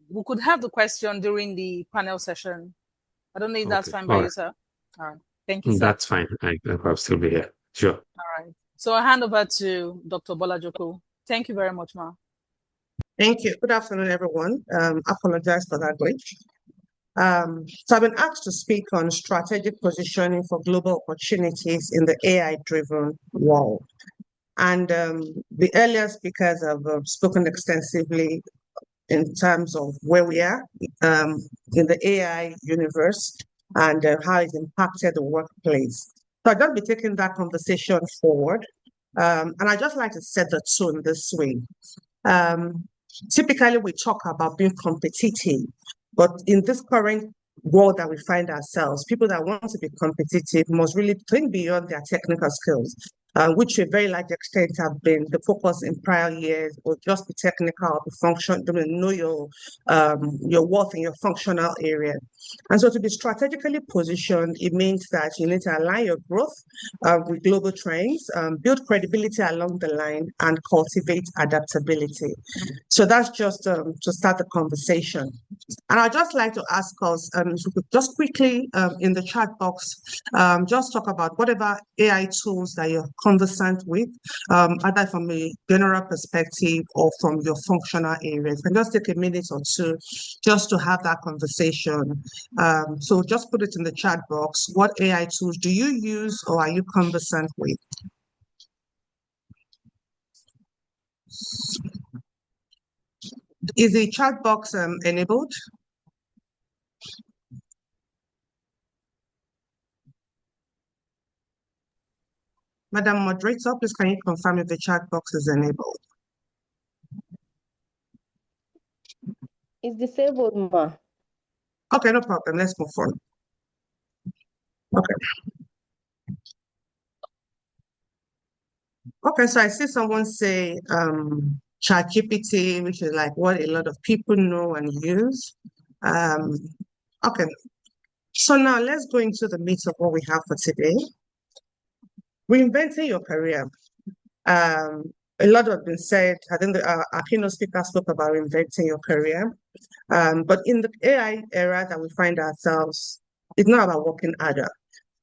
We could have the question during the panel session. I don't know if that's fine by you, sir. All right. Thank you, sir. That's fine. I'll still be here. Sure. All right. So I hand over to Dr. Bola Joko. Thank you very much, ma. Thank you. Good afternoon, everyone. I apologize for that glitch. So I've been asked to speak on strategic positioning for global opportunities in the AI-driven world. And the earlier speakers have spoken extensively in terms of where we are in the AI universe and how it's impacted the workplace. So I'll just be taking that conversation forward. And I'd just like to set the tone this way. typically we talk about being competitive, but in this current world that we find ourselves, people that want to be competitive must really think beyond their technical skills, which to a very large extent have been the focus in prior years, or just be technical, be function, know your worth in your functional area. And so to be strategically positioned, it means that you need to align your growth with global trends, build credibility along the line, and cultivate adaptability. So that's just to start the conversation. And I'd just like to ask us, if we could just quickly in the chat box, just talk about whatever AI tools that you're conversant with, either from a general perspective or from your functional areas. And just take a minute or two just to have that conversation. So just put it in the chat box. What AI tools do you use or are you conversant with? Is the chat box enabled? Madam Moderator, please can you confirm if the chat box is enabled? It's disabled, ma. Okay, no problem. Let's move on. Okay. Okay, so I see someone say ChatGPT, which is like what a lot of people know and use. Okay, so now let's go into the meat of what we have for today. Reinventing your career. A lot has been said. I think our keynote speaker spoke about reinventing your career. But in the AI era that we find ourselves, it's not about working harder.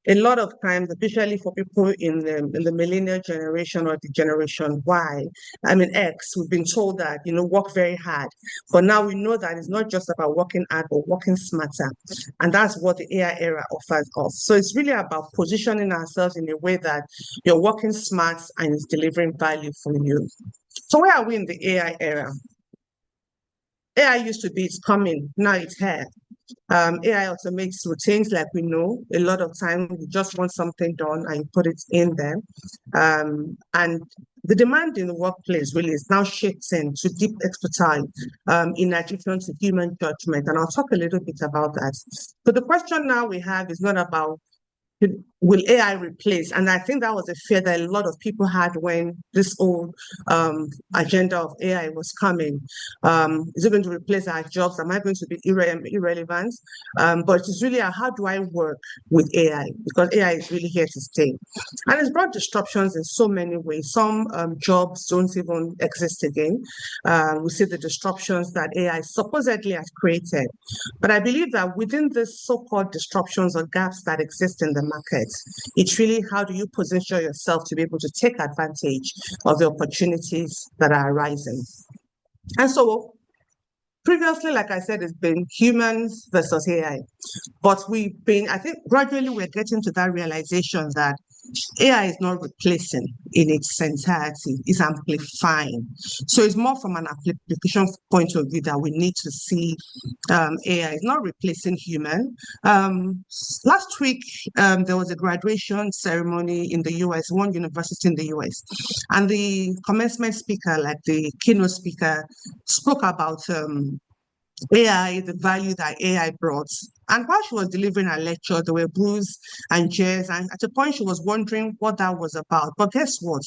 A lot of times, especially for people in the millennial generation or the generation Y, I mean X, we've been told that, work very hard. But now we know that it's not just about working hard, but working smarter. And that's what the AI era offers us. So it's really about positioning ourselves in a way that you're working smart and it's delivering value for you. So where are we in the AI era? AI used to be, it's coming, now it's here. AI automates routines, like we know. A lot of time you just want something done and you put it in there. And the demand in the workplace really is now shifting to deep expertise in addition to human judgment. And I'll talk a little bit about that. So the question now we have is not about will AI replace? And I think that was a fear that a lot of people had when this old agenda of AI was coming. Is it going to replace our jobs? Am I going to be irrelevant? But it's really how do I work with AI? Because AI is really here to stay. And it's brought disruptions in so many ways. Some jobs don't even exist again. We see the disruptions that AI supposedly has created. But I believe that within this so-called disruptions or gaps that exist in the market, it's really how do you position yourself to be able to take advantage of the opportunities that are arising. And so previously, like I said, it's been humans versus AI. But I think gradually we're getting to that realization that AI is not replacing in its entirety, it's amplifying. So it's more from an application point of view that we need to see AI is not replacing human. Last week, there was a graduation ceremony in the US, one university in the US, and the commencement speaker, like the keynote speaker, spoke about AI, the value that AI brought. And while she was delivering her lecture, there were boos and jeers. And at a point, she was wondering what that was about. But guess what?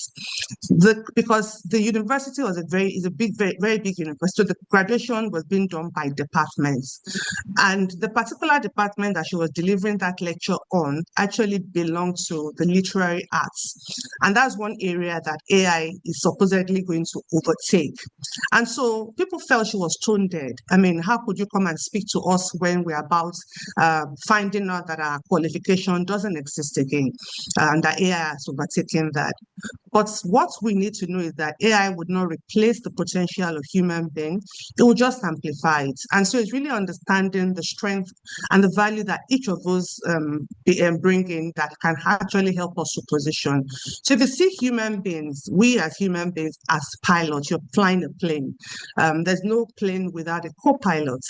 Because the university was is a big, very, very big university. So the graduation was being done by departments. And the particular department that she was delivering that lecture on actually belonged to the literary arts. And that's one area that AI is supposedly going to overtake. And so people felt she was tone dead. I mean, how could you come and speak to us when we're about finding out that our qualification doesn't exist again and that AI has overtaken that? But what we need to know is that AI would not replace the potential of human beings. It will just amplify it. And so it's really understanding the strength and the value that each of us bring in that can actually help us to position. So if you see human beings, we as human beings as pilots, you're flying a plane. There's no plane without a co-pilot.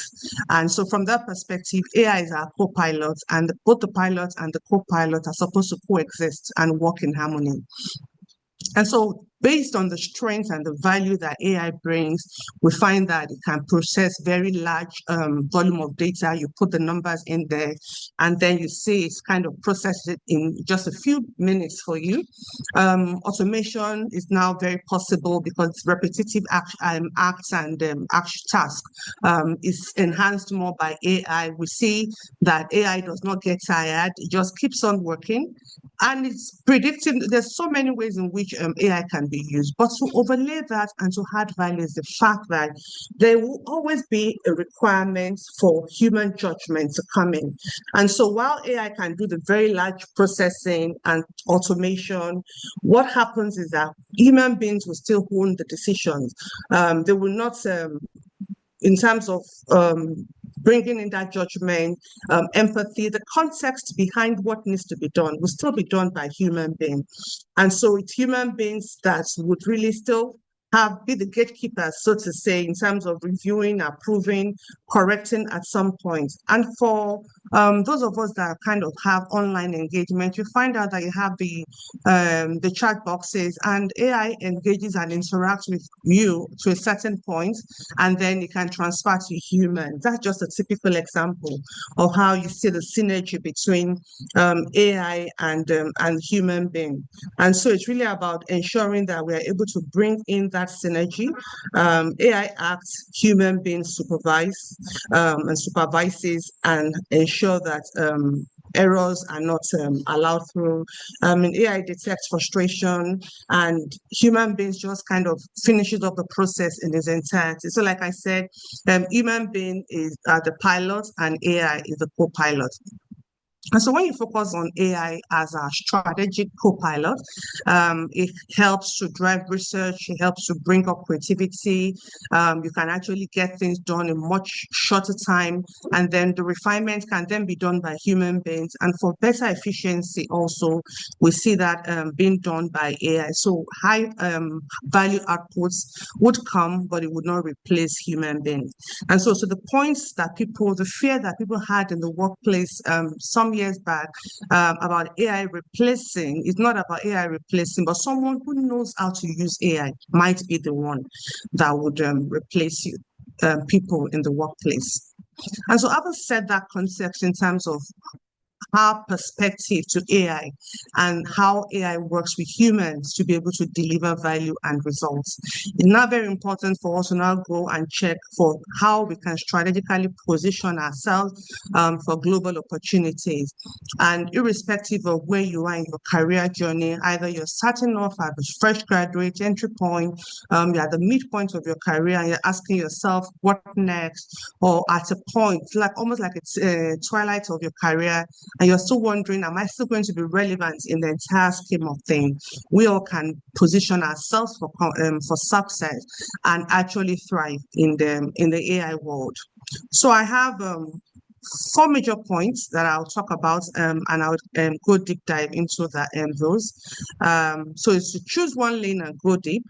And so from that perspective, AI is our co-pilot, and both the pilot and the co-pilot are supposed to coexist and work in harmony. And so based on the strength and the value that AI brings, we find that it can process very large volume of data. You put the numbers in there, and then you see it's kind of processed it in just a few minutes for you. Automation is now very possible because repetitive acts and tasks is enhanced more by AI. We see that AI does not get tired; it just keeps on working, and it's predicting. There's so many ways in which AI can be used, but to overlay that and to add value is the fact that there will always be a requirement for human judgment to come in. And so while AI can do the very large processing and automation, what happens is that human beings will still own the decisions. They will not, in terms of bringing in that judgment, empathy, the context behind what needs to be done will still be done by human beings. And so it's human beings that would really still be the gatekeepers, so to say, in terms of reviewing, approving, correcting at some point. And for those of us that kind of have online engagement, you find out that you have the chat boxes, and AI engages and interacts with you to a certain point, and then it can transfer to humans. That's just a typical example of how you see the synergy between AI and human being. And so it's really about ensuring that we are able to bring in that synergy. AI acts, human beings supervise and supervises and ensure that errors are not allowed through. AI detects frustration, and human beings just kind of finishes up the process in its entirety. So like I said, human being is the pilot and AI is the co-pilot. And so when you focus on AI as a strategic co-pilot, it helps to drive research, it helps to bring up creativity. You can actually get things done in much shorter time, and then the refinement can then be done by human beings. And for better efficiency also, we see that being done by AI. So high value outputs would come, but it would not replace human beings. And so the points that the fear that people had in the workplace some years back about AI replacing, it's not about AI replacing, but someone who knows how to use AI might be the one that would replace people in the workplace. And so having said that concept in terms of our perspective to AI and how AI works with humans to be able to deliver value and results. It's now very important for us to now go and check for how we can strategically position ourselves for global opportunities. And irrespective of where you are in your career journey, either you're starting off as a fresh graduate, entry point, you're at the midpoint of your career and you're asking yourself what next, or at a point, like almost like it's twilight of your career, and you're still wondering, am I still going to be relevant in the entire scheme of things? We all can position ourselves for success and actually thrive in the AI world. So I have 4 major points that I'll talk about, and I'll go deep dive into those. So it's to choose one lane and go deep,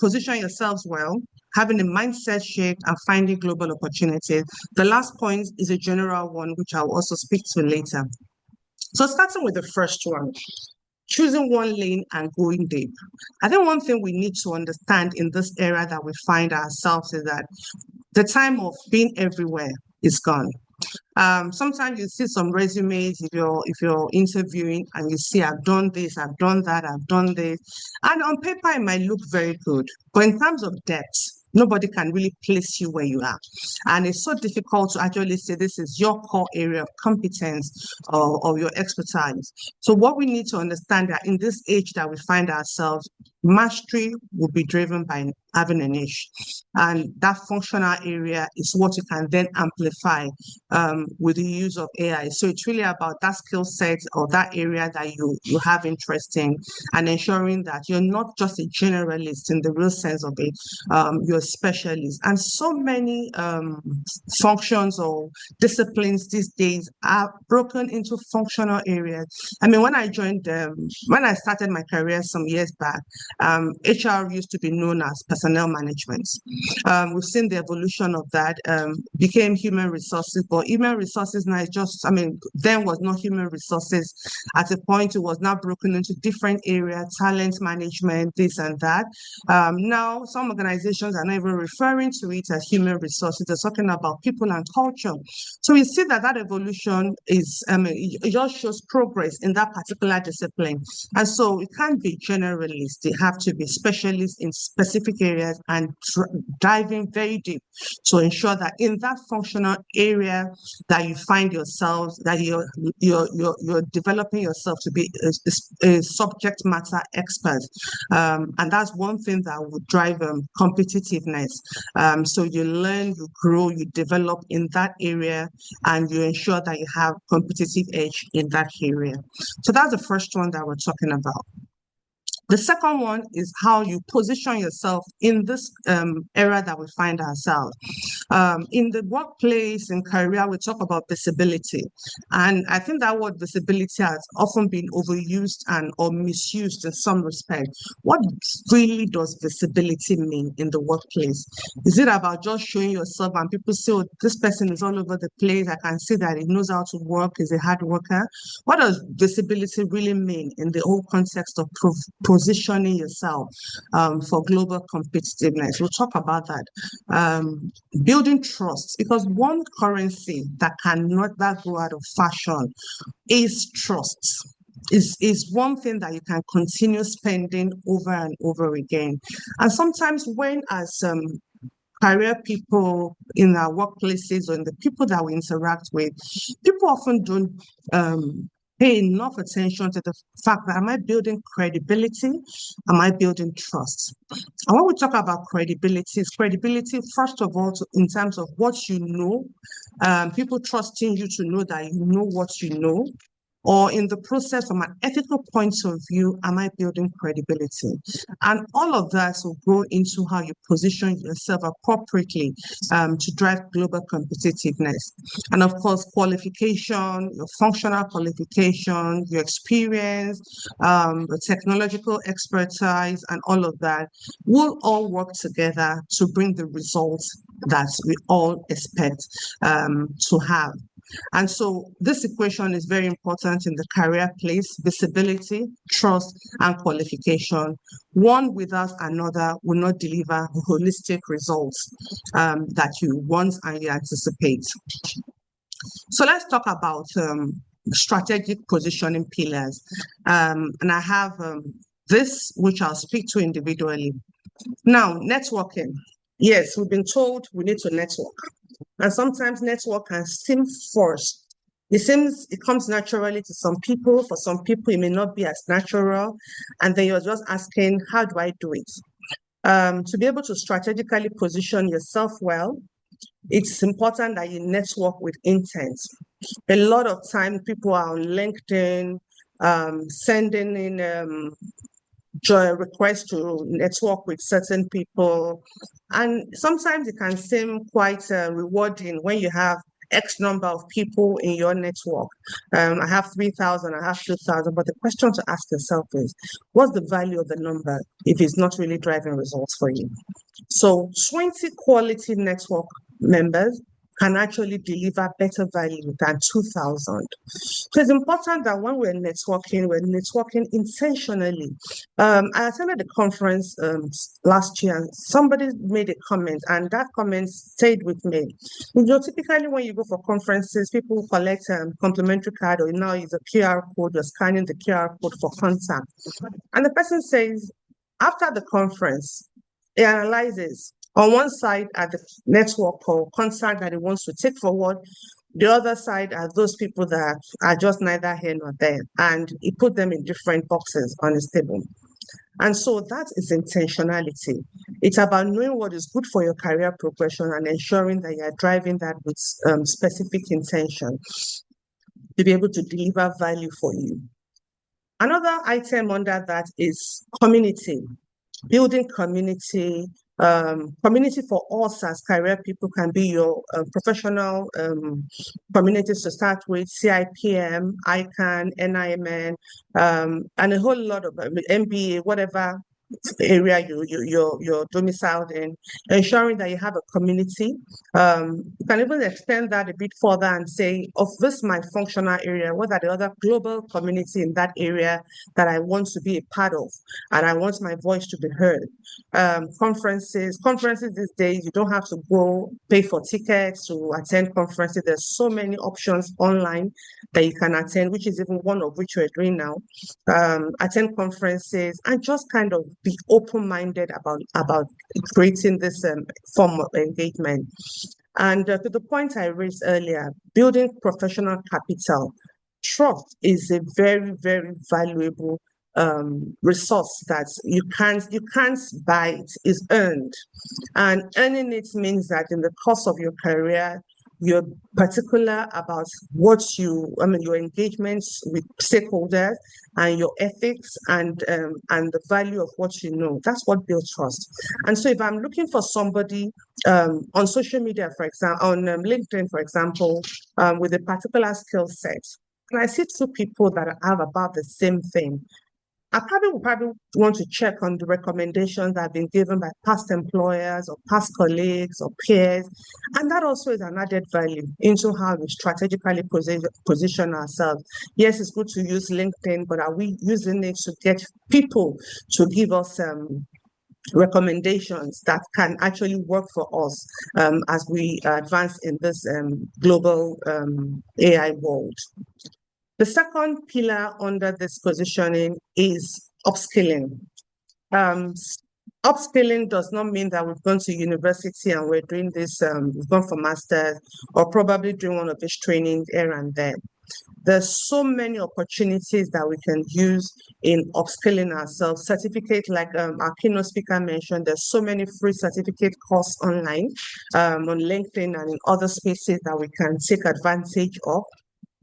position yourselves well, having a mindset shift, and finding global opportunities. The last point is a general one, which I'll also speak to later. So starting with the first one, choosing one lane and going deep. I think one thing we need to understand in this era that we find ourselves is that the time of being everywhere is gone. Sometimes you see some resumes if you're interviewing and you see, I've done this, I've done that, I've done this. And on paper, it might look very good. But in terms of depth, nobody can really place you where you are. And it's so difficult to actually say this is your core area of competence or your expertise. So what we need to understand that in this age that we find ourselves, mastery will be driven by having a niche. And that functional area is what you can then amplify with the use of AI. So it's really about that skill set or that area that you have interest in, and ensuring that you're not just a generalist in the real sense of it, you're a specialist. And so many functions or disciplines these days are broken into functional areas. I mean, when I started my career some years back, HR used to be known as personnel management. We've seen the evolution of that, became human resources, but human resources now is just, then was not human resources. At a point, it was now broken into different areas, talent management, this and that. Now, some organizations are not even referring to it as human resources. They're talking about people and culture. So we see that evolution is, it just shows progress in that particular discipline. And so it can't be generalists. They have to be specialists in specific areas and diving very deep to ensure that in that functional area that you find yourselves, that you're developing yourself to be a subject matter expert. And that's one thing that would drive competitiveness. So you learn, you grow, you develop in that area, and you ensure that you have competitive edge in that area. So that's the first one that we're talking about. The second one is how you position yourself in this era that we find ourselves. In the workplace, in career, we talk about visibility. And I think that word visibility has often been overused or misused in some respect. What really does visibility mean in the workplace? Is it about just showing yourself and people say, oh, this person is all over the place, I can see that he knows how to work, is a hard worker? What does visibility really mean in the whole context of positioning yourself for global competitiveness? We'll talk about that. Building trust, because one currency that cannot go out of fashion is trust. Is one thing that you can continue spending over and over again. And sometimes when as career people in our workplaces or in the people that we interact with, people often don't pay enough attention to the fact that, am I building credibility? Am I building trust? And when we talk about credibility, it's credibility, first of all, in terms of what you know, people trusting you to know that you know what you know, or in the process from an ethical point of view, am I building credibility? And all of that will go into how you position yourself appropriately to drive global competitiveness. And of course, qualification, your functional qualification, your experience, the technological expertise, and all of that will all work together to bring the results that we all expect to have. And so this equation is very important in the career place: visibility, trust, and qualification. One without another will not deliver holistic results that you want and you anticipate. So let's talk about strategic positioning pillars. And I have this, which I'll speak to individually. Now, networking. Yes, we've been told we need to network. And sometimes network can seem forced. It comes naturally to some people. For some people, it may not be as natural. And then you're just asking, how do I do it? To be able to strategically position yourself well, it's important that you network with intent. A lot of time, people are on LinkedIn, sending in requests to network with certain people. And sometimes it can seem quite rewarding when you have X number of people in your network. I have 3,000, I have 2,000, but the question to ask yourself is, what's the value of the number if it's not really driving results for you? So 20 quality network members can actually deliver better value than 2,000. So it's important that when we're networking intentionally. I attended a conference last year, and somebody made a comment, and that comment stayed with me. Typically when you go for conferences, people collect a complimentary card, or now use a QR code, you're scanning the QR code for contact. And the person says, after the conference, he analyzes. On one side are the network or contact that he wants to take forward. The other side are those people that are just neither here nor there. And he put them in different boxes on his table. And so that is intentionality. It's about knowing what is good for your career progression and ensuring that you are driving that with specific intention to be able to deliver value for you. Another item under that is community. Building community. Community for us as career people can be your professional communities to start with: CIPM, ICANN, NIMN, and a whole lot of MBA, whatever area you're domiciled in, ensuring that you have a community. You can even extend that a bit further and say, of this my functional area, what are the other global community in that area that I want to be a part of, and I want my voice to be heard. Conferences these days, you don't have to go pay for tickets to attend conferences. There's so many options online that you can attend, which is even one of which we're doing now. Attend conferences and just kind of be open-minded about creating this form of engagement. And to the point I raised earlier, building professional capital, trust is a very, very valuable resource that you can't buy. It is earned, and earning it means that in the course of your career, you're particular about your engagements with stakeholders and your ethics and the value of what you know. That's what builds trust. And so if I'm looking for somebody on social media, for example, on LinkedIn, for example, with a particular skill set, and I see two people that have about the same thing, I probably want to check on the recommendations that have been given by past employers or past colleagues or peers. And that also is an added value into how we strategically position ourselves. Yes, it's good to use LinkedIn, but are we using it to get people to give us recommendations that can actually work for us as we advance in this global AI world? The second pillar under this positioning is upskilling. Upskilling does not mean that we've gone to university and we're doing this, we've gone for masters or probably doing one of these trainings here and there. There's so many opportunities that we can use in upskilling ourselves. Certificate, like our keynote speaker mentioned, there's so many free certificate courses online on LinkedIn and in other spaces that we can take advantage of.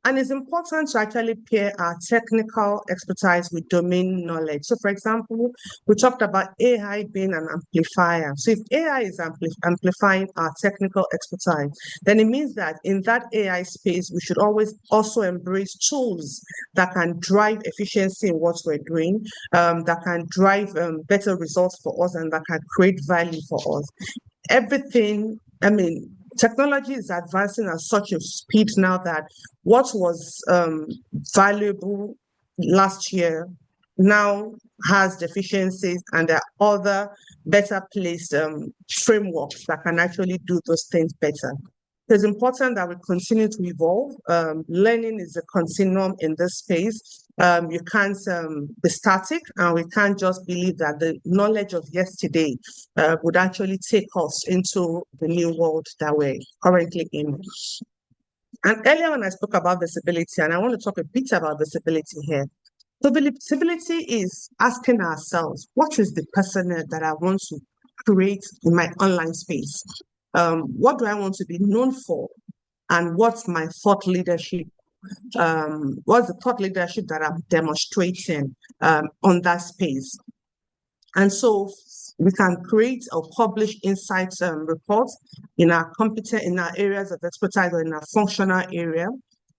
And it's important to actually pair our technical expertise with domain knowledge. So for example, we talked about AI being an amplifier. So if AI is amplifying our technical expertise, then it means that in that AI space, we should always also embrace tools that can drive efficiency in what we're doing, that can drive better results for us and that can create value for us. Everything, technology is advancing at such a speed now that what was valuable last year now has deficiencies, and there are other better placed frameworks that can actually do those things better. It's important that we continue to evolve. Learning is a continuum in this space. You can't be static, and we can't just believe that the knowledge of yesterday would actually take us into the new world that we're currently in. And earlier when I spoke about visibility, and I want to talk a bit about visibility here. So visibility is asking ourselves, what is the persona that I want to create in my online space? What do I want to be known for? And what's my thought leadership? What's the thought leadership that I'm demonstrating on that space? And so we can create or publish insights reports in our areas of expertise or in our functional area.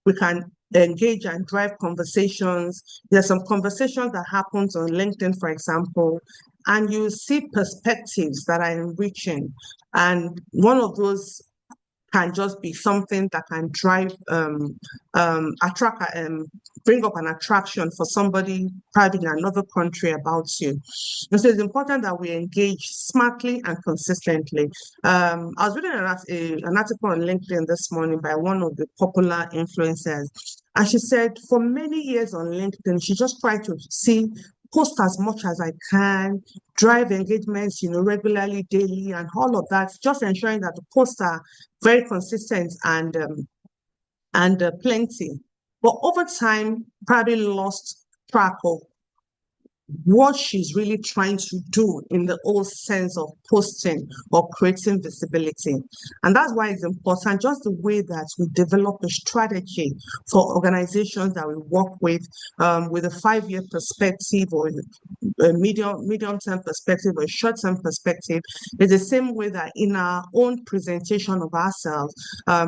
We can engage and drive conversations. There's some conversations that happens on LinkedIn, for example, and you see perspectives that are enriching. And one of those can just be something that can drive, bring up an attraction for somebody probably in another country about you. And so it's important that we engage smartly and consistently. I was reading an article on LinkedIn this morning by one of the popular influencers, and she said for many years on LinkedIn, she just tried to post as much as I can, drive engagements, regularly, daily, and all of that, just ensuring that the posts are very consistent and plenty. But over time, probably lost track of what she's really trying to do in the whole sense of posting or creating visibility. And that's why it's important, just the way that we develop a strategy for organizations that we work with a 5-year perspective or a medium-term perspective or a short-term perspective. It's the same way that in our own presentation of ourselves,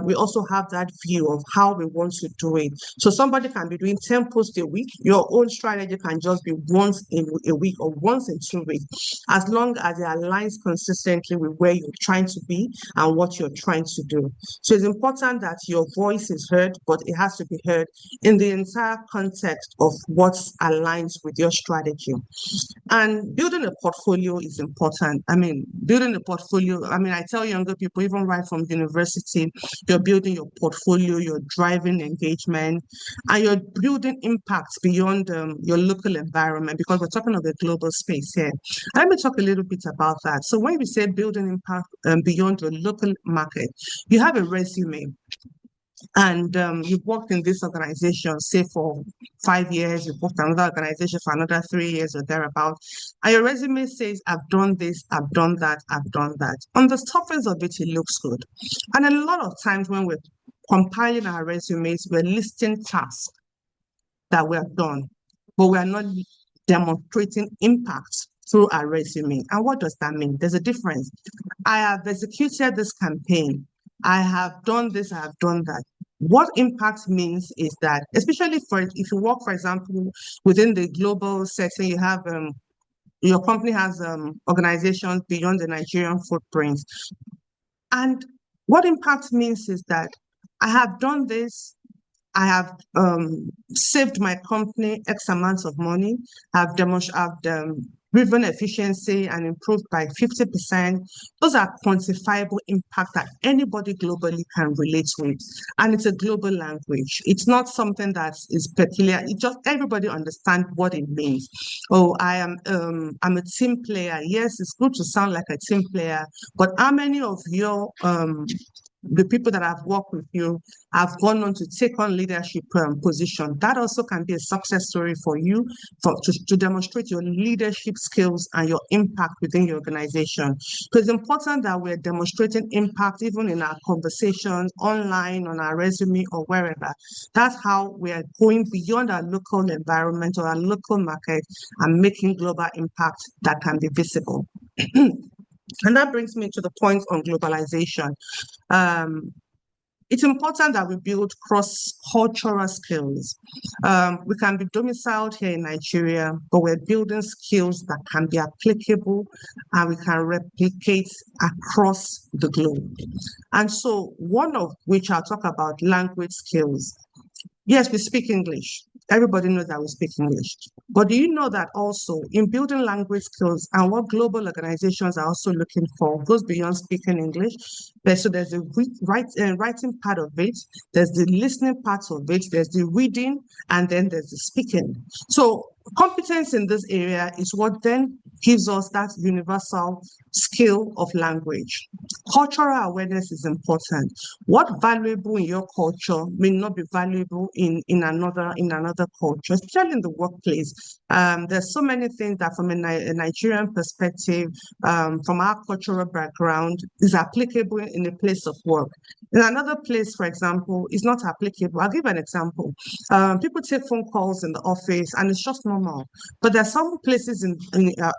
we also have that view of how we want to do it. So somebody can be doing 10 posts a week. Your own strategy can just be once in a week or once in 2 weeks, as long as it aligns consistently with where you're trying to be and what you're trying to do. So it's important that your voice is heard, but it has to be heard in the entire context of what aligns with your strategy. And building a portfolio is important. I mean, building a portfolio, I tell younger people, even right from university, you're building your portfolio, you're driving engagement, and you're building impact beyond your local environment, because we're talking of a global space here. Let me talk a little bit about that. So when we say building impact beyond your local market, you have a resume. And you've worked in this organization, say for 5 years, you've worked in another organization for another 3 years or thereabout, and your resume says, I've done this, I've done that, I've done that. On the surface of it, it looks good. And a lot of times when we're compiling our resumes, we're listing tasks that we have done, but we are not demonstrating impact through our resume. And what does that mean? There's a difference. I have executed this campaign. I have done this, I have done that. What impact means is that, especially if you work, for example, within the global setting, you have your company has organizations beyond the Nigerian footprint. And what impact means is that I have done this, I have saved my company X amount of money, I've driven efficiency and improved by 50%. Those are quantifiable impact that anybody globally can relate with. And it's a global language. It's not something that is peculiar. It just, everybody understands what it means. Oh, I'm a team player. Yes, it's good to sound like a team player, but how many of your the people that have worked with you have gone on to take on leadership position? That also can be a success story for you to demonstrate your leadership skills and your impact within your organization. So it's important that we're demonstrating impact even in our conversations, online, on our resume, or wherever. That's how we're going beyond our local environment or our local market and making global impact that can be visible. And that brings me to the point on globalization. It's important that we build cross-cultural skills. We can be domiciled here in Nigeria, but we're building skills that can be applicable and we can replicate across the globe. And so one of which I'll talk about language skills. Yes, we speak English. Everybody knows that we speak English. But do you know that also in building language skills and what global organizations are also looking for goes beyond speaking English? So there's the writing part of it, there's the listening part of it, there's the reading, and then there's the speaking. So competence in this area is what then gives us that universal skill of language. Cultural awareness is important. What valuable in your culture may not be valuable in another culture, especially in the workplace. There's so many things that from a Nigerian perspective, from our cultural background, is applicable in a place of work. In another place, for example, is not applicable. I'll give an example. People take phone calls in the office and it's just normal. But there are some places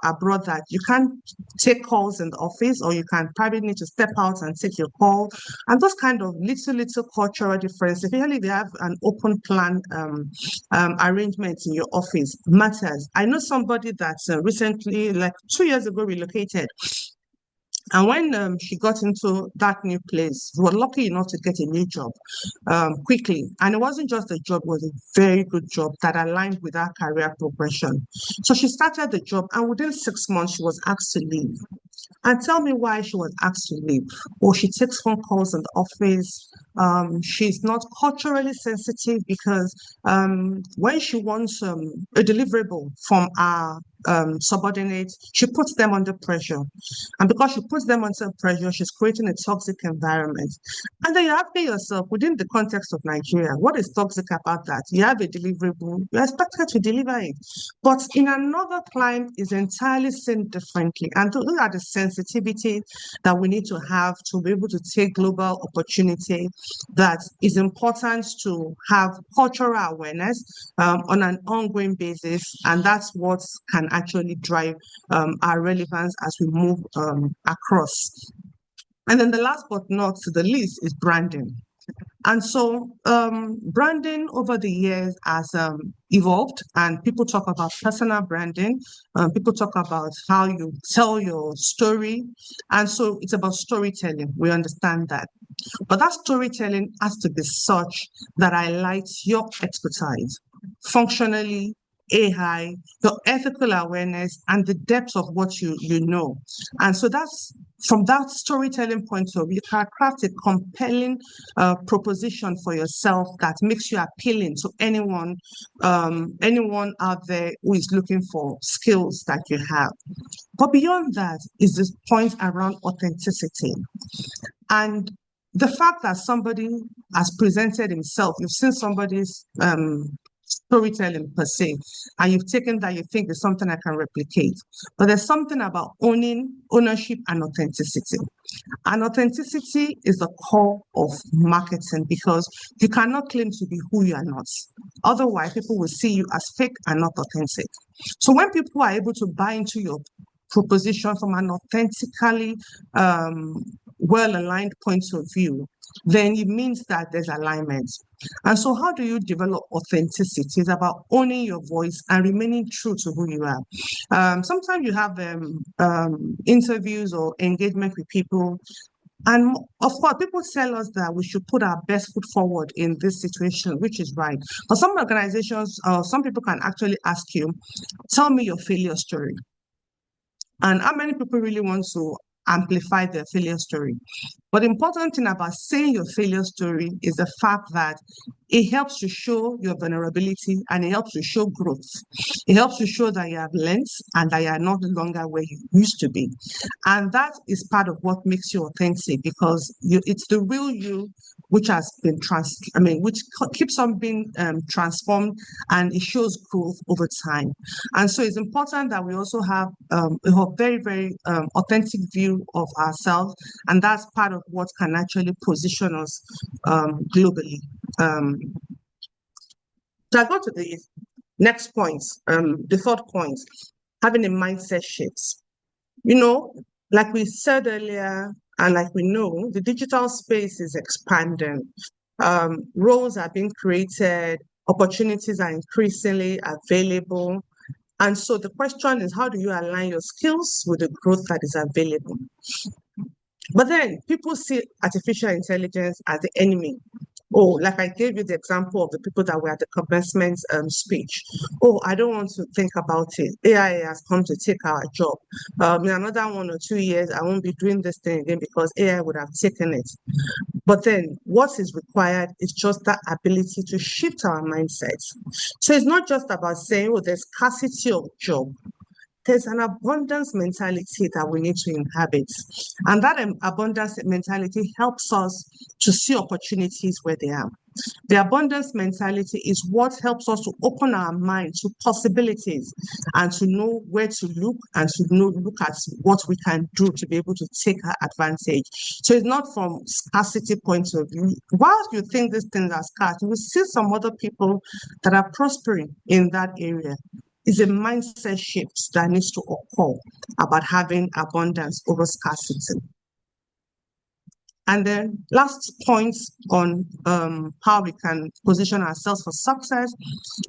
abroad that you can't take calls in the office, or you can probably need to step out and take your call. And those kind of little cultural differences, especially if you have an open plan arrangement in your office, matters. I know somebody that recently, like 2 years ago, relocated. And when she got into that new place, we were lucky enough to get a new job quickly. And it wasn't just a job, it was a very good job that aligned with her career progression. So she started the job, and within 6 months, she was asked to leave. And tell me why she was asked to leave. Or she takes phone calls in the office. She's not culturally sensitive because when she wants a deliverable from our subordinates, she puts them under pressure. And because she puts them under pressure, she's creating a toxic environment. And then you ask yourself, within the context of Nigeria, what is toxic about that? You have a deliverable, you're expected to deliver it. But in another client is entirely seen differently. And those are the sensitivities that we need to have to be able to take global opportunity. That is important to have cultural awareness on an ongoing basis. And that's what can actually drive our relevance as we move across. And then the last but not the least is branding. And so branding over the years has evolved, and people talk about personal branding. People talk about how you tell your story. And so it's about storytelling. We understand that. But that storytelling has to be such that highlights your expertise, functionally, AI, your ethical awareness, and the depth of what you know. And so that's from that storytelling point of view, you can craft a compelling proposition for yourself that makes you appealing to anyone out there who is looking for skills that you have. But beyond that is this point around authenticity. And the fact that somebody has presented himself, you've seen somebody's storytelling per se, and you've taken that, you think is something I can replicate. But there's something about ownership and authenticity. And authenticity is the core of marketing, because you cannot claim to be who you are not. Otherwise, people will see you as fake and not authentic. So when people are able to buy into your proposition from an authentically well-aligned point of view, then it means that there's alignment. And so how do you develop authenticity? It's about owning your voice and remaining true to who you are. Sometimes you have interviews or engagement with people, and of course, people tell us that we should put our best foot forward in this situation, which is right. But some organizations, some people can actually ask you, tell me your failure story. And how many people really want to amplify their failure story? But the important thing about saying your failure story is the fact that it helps to show your vulnerability, and it helps to show growth. It helps to show that you have learned and that you are not longer where you used to be. And that is part of what makes you authentic, because it's the real you which has been which keeps on being transformed, and it shows growth over time. And so it's important that we also have a very, very authentic view of ourselves, and that's part of what can actually position us globally. So I go to the next point, the third point, having a mindset shift. You know, like we said earlier, and like we know, the digital space is expanding. Roles are being created, opportunities are increasingly available. And so the question is, how do you align your skills with the growth that is available? But then people see artificial intelligence as the enemy. Oh, like I gave you the example of the people that were at the commencement speech. Oh, I don't want to think about it. AI has come to take our job. In another 1 or 2 years, I won't be doing this thing again because AI would have taken it. But then what is required is just that ability to shift our mindset. So it's not just about saying, oh, there's scarcity of job. There's an abundance mentality that we need to inhabit. And that abundance mentality helps us to see opportunities where they are. The abundance mentality is what helps us to open our mind to possibilities and to know where to look and to look at what we can do to be able to take advantage. So it's not from scarcity point of view. While you think these things are scarce, you will see some other people that are prospering in that area. Is a mindset shift that needs to occur about having abundance over scarcity. And then last point on how we can position ourselves for success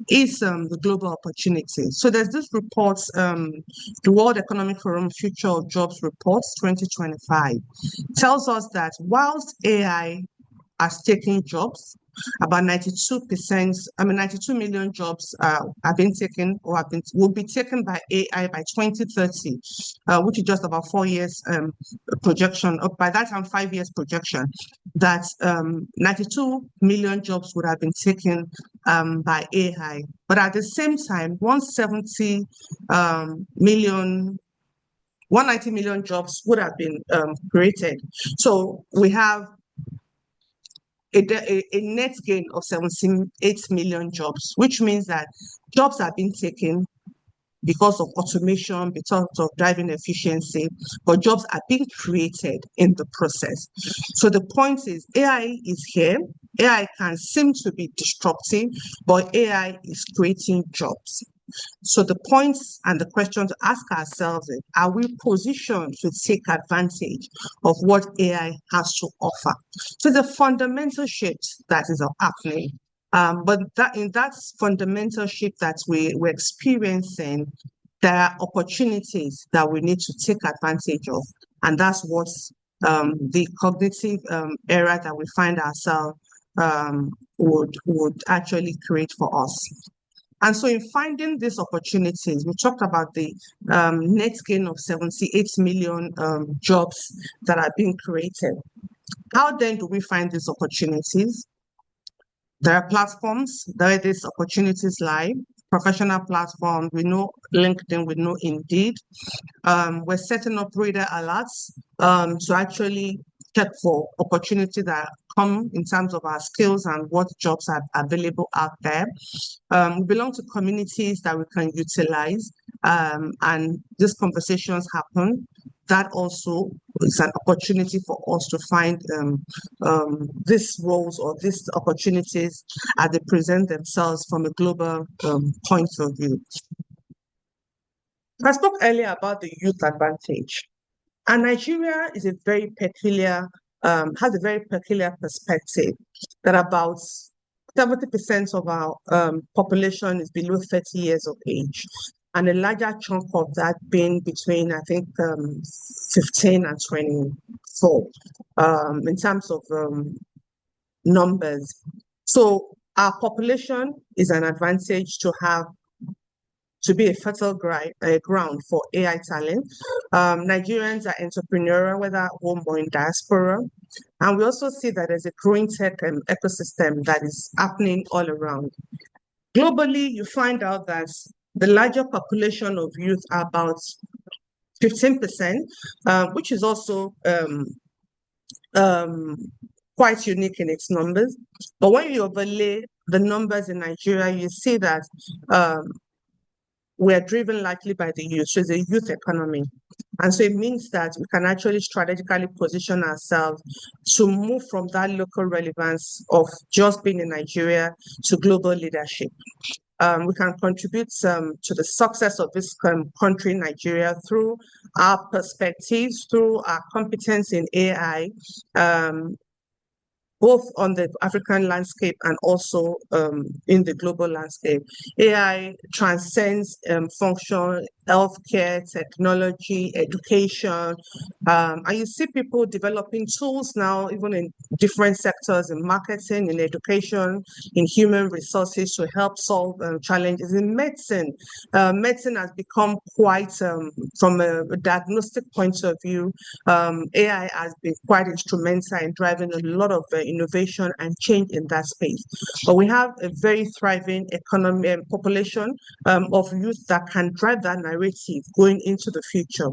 is the global opportunity. So there's this report, the World Economic Forum Future of Jobs Report 2025, tells us that whilst AI has taken jobs, about 92%, 92 million jobs have been taken or will be taken by AI by 2030, which is just about 4 years projection. By that time, 5 years projection, that 92 million jobs would have been taken by AI. But at the same time, 190 million jobs would have been created. So we have a net gain of 78 million jobs, which means that jobs are being taken because of automation, because of driving efficiency, but jobs are being created in the process. So the point is, AI is here. AI can seem to be disruptive, but AI is creating jobs. So the points and the question to ask ourselves is, are we positioned to take advantage of what AI has to offer? So the fundamental shift that is happening, but in that fundamental shift that we're experiencing, there are opportunities that we need to take advantage of. And that's what the cognitive era that we find ourselves would actually create for us. And so in finding these opportunities, we talked about the net gain of 78 million jobs that are being created. How then do we find these opportunities? There are platforms where these opportunities lie, professional platforms. We know LinkedIn, we know Indeed. We're setting up reader alerts to actually check for opportunities that come in terms of our skills and what jobs are available out there. We belong to communities that we can utilize, and these conversations happen. That also is an opportunity for us to find these roles or these opportunities as they present themselves from a global point of view. I spoke earlier about the youth advantage, and Nigeria is a very peculiar, has a very peculiar perspective that about 70% of our population is below 30 years of age, and a larger chunk of that being between, I think, 15 and 24 in terms of numbers. So our population is an advantage to be a fertile ground for AI talent. Nigerians are entrepreneurial, whether at home or in diaspora. And we also see that there's a growing tech ecosystem that is happening all around. Globally, you find out that the larger population of youth are about 15%, which is also quite unique in its numbers. But when you overlay the numbers in Nigeria, you see that we are driven largely by the youth. So it's a youth economy. And so it means that we can actually strategically position ourselves to move from that local relevance of just being in Nigeria to global leadership. We can contribute to the success of this country, Nigeria, through our perspectives, through our competence in AI, both on the African landscape and also in the global landscape. AI transcends function, healthcare, technology, education, and you see people developing tools now, even in different sectors, in marketing, in education, in human resources to help solve challenges. In medicine, medicine has become quite, from a diagnostic point of view, AI has been quite instrumental in driving a lot of innovation and change in that space. But we have a very thriving economy and population of youth that can drive that narrative going into the future.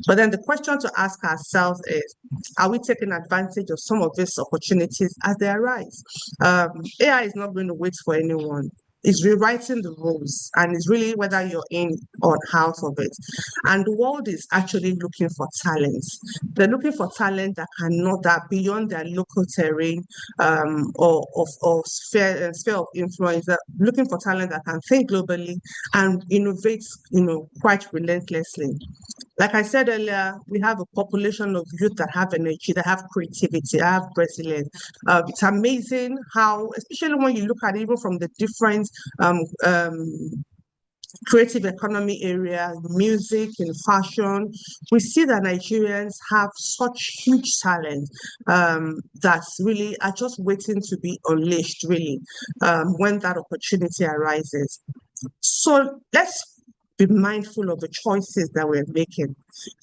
But then the question to ask ourselves is, are we taking advantage of some of these opportunities as they arise? AI is not going to wait for anyone. It's rewriting the rules, and it's really whether you're in or out of it. And the world is actually looking for talents. They're looking for talent that cannot, that beyond their local terrain or sphere of influence. They're looking for talent that can think globally and innovate, quite relentlessly. Like I said earlier, we have a population of youth that have energy, that have creativity, that have resilience. It's amazing how, especially when you look at it even from the different creative economy area, music, in fashion, we see that Nigerians have such huge talent that's really are just waiting to be unleashed, really, when that opportunity arises. So let's be mindful of the choices that we're making.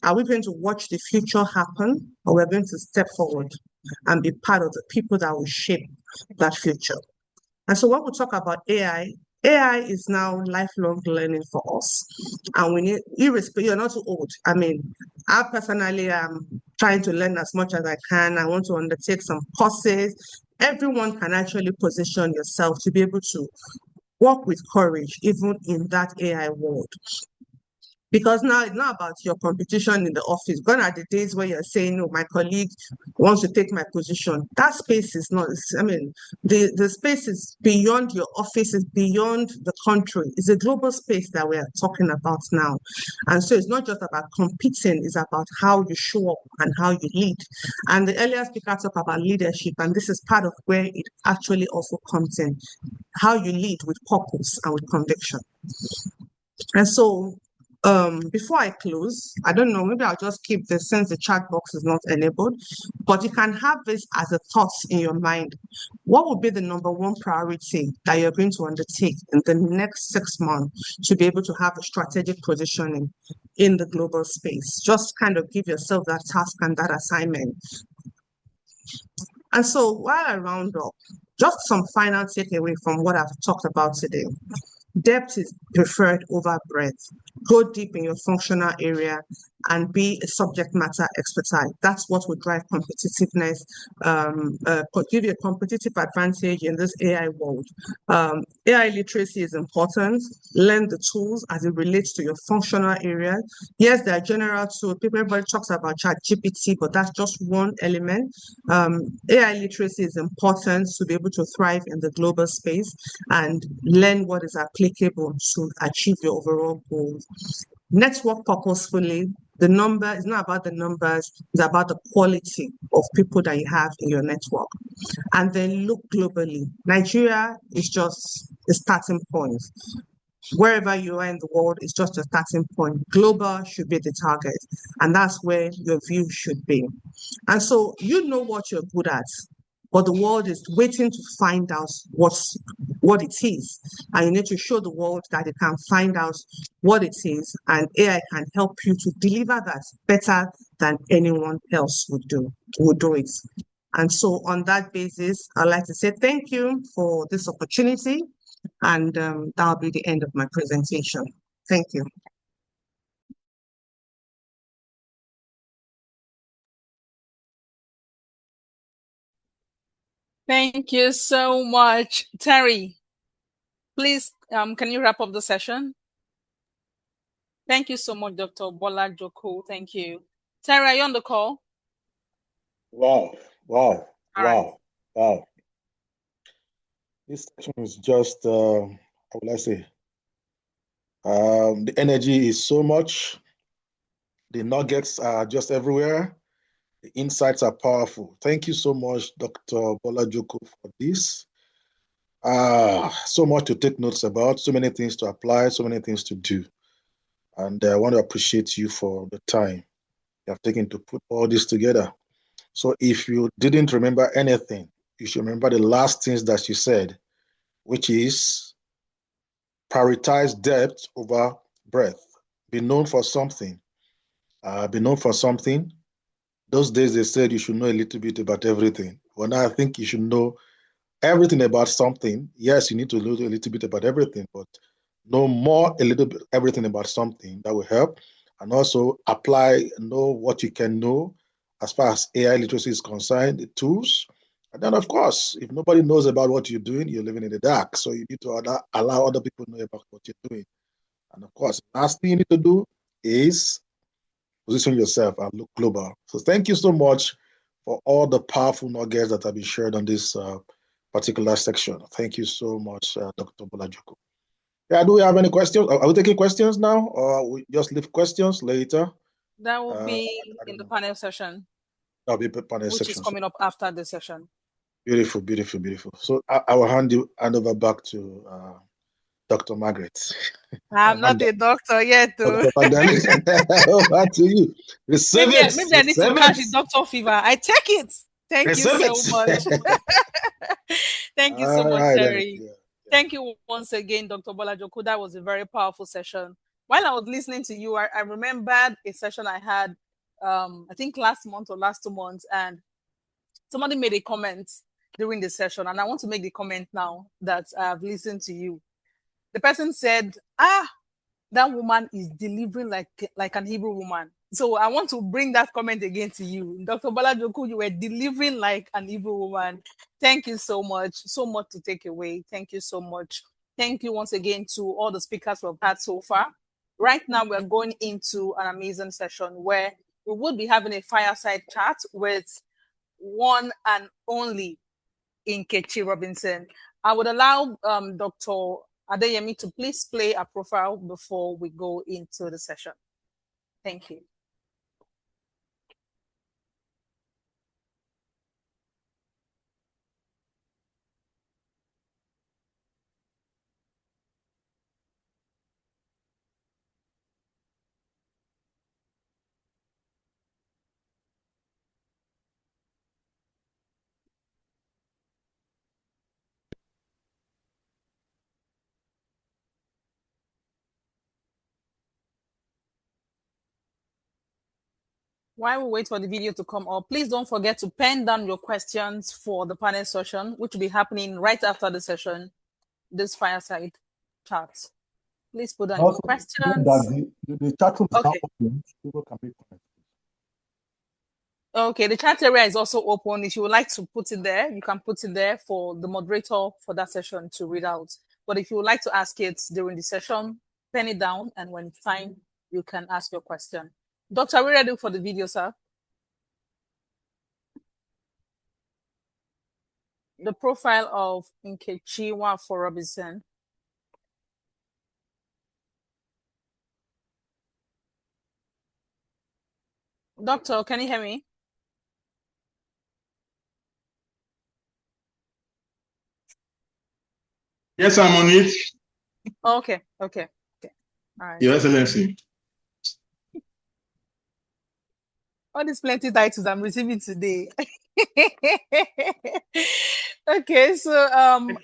Are we going to watch the future happen, or we're going to step forward and be part of the people that will shape that future? And so when we talk about AI is now lifelong learning for us. And we need, you're not too old. I mean, I personally am trying to learn as much as I can. I want to undertake some courses. Everyone can actually position yourself to be able to work with courage, even in that AI world. Because now it's not about your competition in the office. Gone are the days where you're saying, no, my colleague wants to take my position. That space is not, I mean, the space is beyond your office, is beyond the country. It's a global space that we're talking about now. And so it's not just about competing, it's about how you show up and how you lead. And the earlier speaker talked about leadership, and this is part of where it actually also comes in, how you lead with purpose and with conviction. And so before I close, I don't know, maybe I'll just keep this since the chat box is not enabled, but you can have this as a thought in your mind. What would be the number one priority that you're going to undertake in the next 6 months to be able to have a strategic positioning in the global space? Just kind of give yourself that task and that assignment. And so while I round up, just some final takeaway from what I've talked about today. Depth is preferred over breadth. Go deep in your functional area and be a subject matter expert. That's what will drive competitiveness, give you a competitive advantage in this AI world. AI literacy is important. Learn the tools as it relates to your functional area. Yes, there are general tools. Everybody talks about ChatGPT, but that's just one element. AI literacy is important to be able to thrive in the global space and learn what is applicable to achieve your overall goals. Network purposefully. The number is not about the numbers, it's about the quality of people that you have in your network. And then look globally. Nigeria is just a starting point. Wherever you are in the world, it's just a starting point. Global should be the target, and that's where your view should be. And so you know what you're good at, but the world is waiting to find out what it is. And you need to show the world that it can find out what it is, and AI can help you to deliver that better than anyone else would do it. And so on that basis, I'd like to say thank you for this opportunity, and that'll be the end of my presentation. Thank you. Thank you so much. Terry, please, can you wrap up the session? Thank you so much, Dr. Bola Joko. Thank you. Terry, are you on the call? Wow. Right. This section is just, how will I say? The energy is so much. The nuggets are just everywhere. The insights are powerful. Thank you so much, Dr. Bola Joko, for this. So much to take notes about, so many things to apply, so many things to do. And I want to appreciate you for the time you have taken to put all this together. So if you didn't remember anything, you should remember the last things that you said, which is prioritize depth over breadth. Be known for something. Those days they said you should know a little bit about everything. Well, now I think you should know everything about something. Yes, you need to know a little bit about everything, but know a little bit, everything about something that will help. And also know what you can know as far as AI literacy is concerned, the tools. And then, of course, if nobody knows about what you're doing, you're living in the dark. So you need to allow other people to know about what you're doing. And of course, the last thing you need to do is position yourself and look global. So thank you so much for all the powerful nuggets that have been shared on this particular section. Thank you so much, Dr. Bola Joko. Yeah, do we have any questions? Are we taking questions now, or we just leave questions later? That will be in the panel session. That'll be the panel which section. is coming up after the session. Beautiful. So I will hand over back to Dr. Margaret. I'm not a doctor yet, though. Dr. Over to you. Maybe I need to catch the doctor fever. I take it. Thank you so much. Thank you so much, Terry. Yeah. Thank you once again, Dr. Bola Joko. That was a very powerful session. While I was listening to you, I remembered a session I had, I think last month or last 2 months, and somebody made a comment during the session, and I want to make the comment now that I've listened to you. The person said, that woman is delivering like an Hebrew woman. So I want to bring that comment again to you. Dr. Bola Joko, you were delivering like an Hebrew woman. Thank you so much. So much to take away. Thank you so much. Thank you once again to all the speakers we've had so far. right now we're going into an amazing session where we would be having a fireside chat with one and only Nkechi Robinson. I would allow Dr. Adeyemi to please play a profile before we go into the session. Thank you. While we wait for the video to come up, please don't forget to pen down your questions for the panel session, which will be happening right after the session, this fireside chat. Please put down your questions. The chat room is Okay. now open. People can make comments. Okay, the chat area is also open. If you would like to put it there, you can put it there for the moderator for that session to read out. But if you would like to ask it during the session, pen it down, and when it's time, you can ask your question. Doctor, are we ready for the video, sir? The profile of Nkechi Nwafor Robinson. Doctor, can you hear me? Yes, I'm on it. Okay. All right. Your Excellency. All these plenty titles I'm receiving today. Okay, so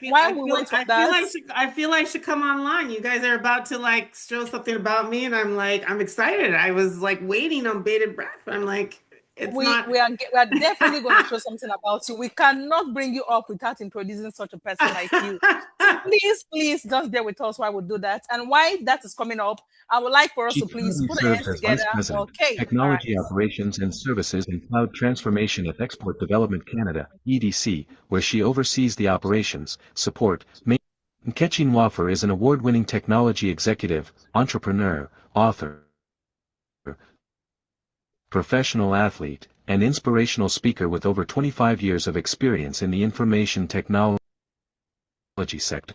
while we wait for that, I feel I should come online. You guys are about to like show something about me, and I'm excited. I was like waiting on bated breath. I'm like, we are definitely going to show something about you. We cannot bring you up without introducing such a person like you. So please just bear with us while we do that. And while that is coming up, I would like for us to please put our hands together. Vice President, Technology Operations and Services and Cloud Transformation at Export Development Canada, EDC, where she oversees the operations, support, Nkechi Nwafor is an award-winning technology executive, entrepreneur, author, professional athlete, and inspirational speaker with over 25 years of experience in the information technology sector.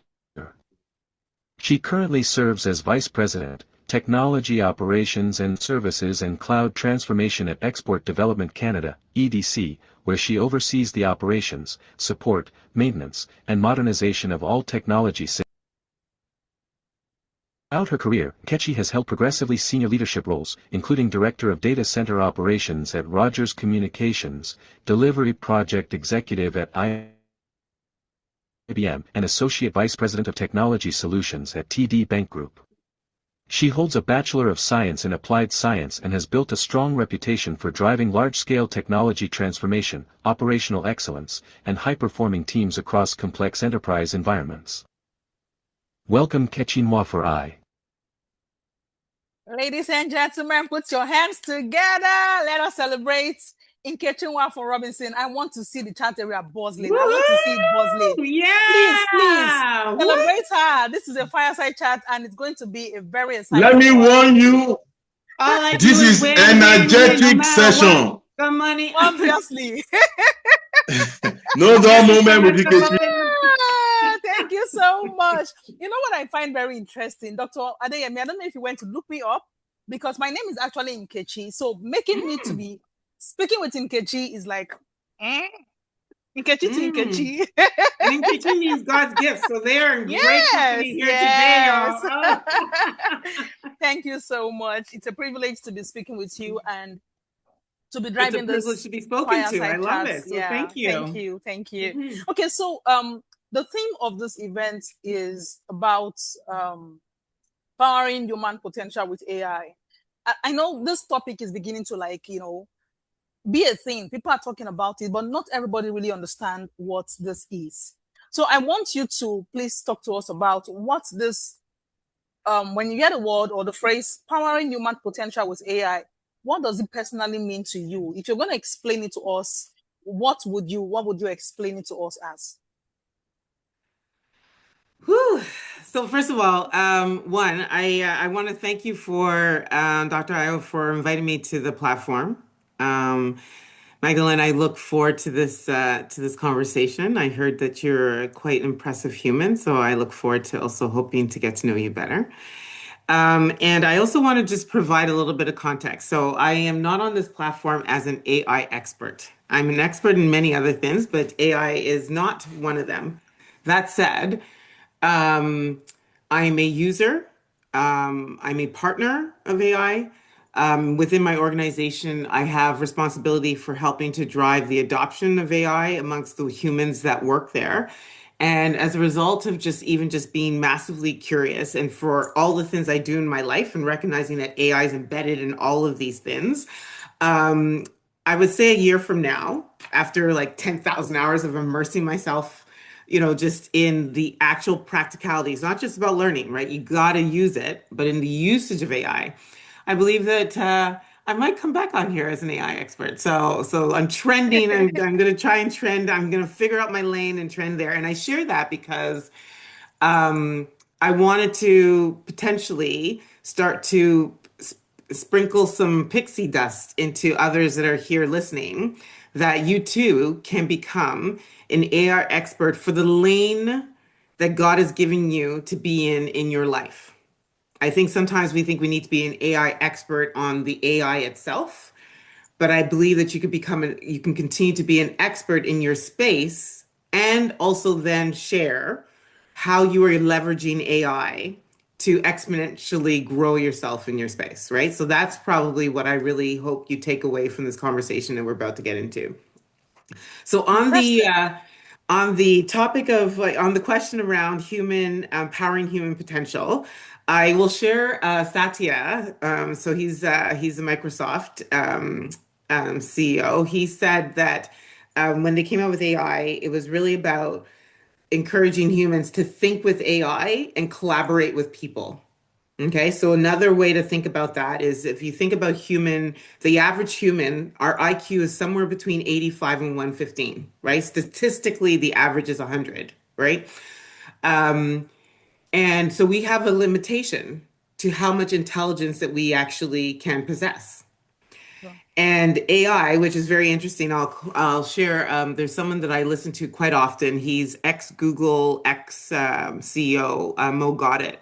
She currently serves as Vice President, Technology Operations and Services and Cloud Transformation at Export Development Canada, EDC, where she oversees the operations, support, maintenance, and modernization of all technology systems. Throughout her career, Nkechi has held progressively senior leadership roles, including Director of Data Center Operations at Rogers Communications, Delivery Project Executive at IBM, and Associate Vice President of Technology Solutions at TD Bank Group. She holds a Bachelor of Science in Applied Science and has built a strong reputation for driving large-scale technology transformation, operational excellence, and high-performing teams across complex enterprise environments. Welcome Nkechi Nwafor I. Ladies and gentlemen, put your hands together. Let us celebrate Nkechi Nwafor Robinson. I want to see the chat area buzzing. I want to see it buzzing. Yeah. Please celebrate her. This is a fireside chat, and it's going to be a very exciting. Let me warn you. This is energetic session. The money, obviously. No dull moment with Nkechi. Thank you so much. You know what I find very interesting, Dr. Adeyemi, I don't know if you went to look me up, because my name is actually Nkechi. So making me to be speaking with Nkechi is like, Nkechi to Nkechi. And Nkechi means God's gift. So they are great company here today, y'all. Oh. Thank you so much. It's a privilege to be speaking with you and to be driving this. It's a privilege to be spoken to. I love it. So thank you. Thank you. Okay, so the theme of this event is about powering human potential with AI. I know this topic is beginning to be a thing. People are talking about it, but not everybody really understands what this is. So I want you to please talk to us about what this, when you hear the word or the phrase powering human potential with AI, what does it personally mean to you? If you're going to explain it to us, what would you explain it to us as? Whew. So first of all, I want to thank you for Dr. Ayo for inviting me to the platform. Magdalene, I look forward to this conversation. I heard that you're a quite impressive human, so I look forward to also hoping to get to know you better. And I also want to just provide a little bit of context. So I am not on this platform as an AI expert. I'm an expert in many other things, but AI is not one of them. That said, I'm a user. I'm a partner of AI. Within my organization, I have responsibility for helping to drive the adoption of AI amongst the humans that work there. And as a result of just being massively curious and for all the things I do in my life and recognizing that AI is embedded in all of these things, I would say a year from now, after like 10,000 hours of immersing myself, just in the actual practicalities, not just about learning, right? You got to use it, but in the usage of AI, I believe that I might come back on here as an AI expert. So I'm trending. I'm going to try and trend. I'm going to figure out my lane and trend there. And I share that because I wanted to potentially start to sprinkle some pixie dust into others that are here listening, that you too can become an AI expert for the lane that God is giving you to be in your life. I think sometimes we think we need to be an AI expert on the AI itself, but I believe that you can continue to be an expert in your space and also then share how you are leveraging AI to exponentially grow yourself in your space, right? So that's probably what I really hope you take away from this conversation that we're about to get into. So on the topic of on the question around powering human potential, I will share Satya. So he's a Microsoft CEO. He said that when they came out with AI, it was really about encouraging humans to think with AI and collaborate with people. Okay, so another way to think about that is if you think about the average human, our IQ is somewhere between 85 and 115, right? Statistically, the average is 100, right? And so we have a limitation to how much intelligence that we actually can possess. And AI, which is very interesting, I'll share. There's someone that I listen to quite often. He's ex-Google, CEO, Mo Gaudet.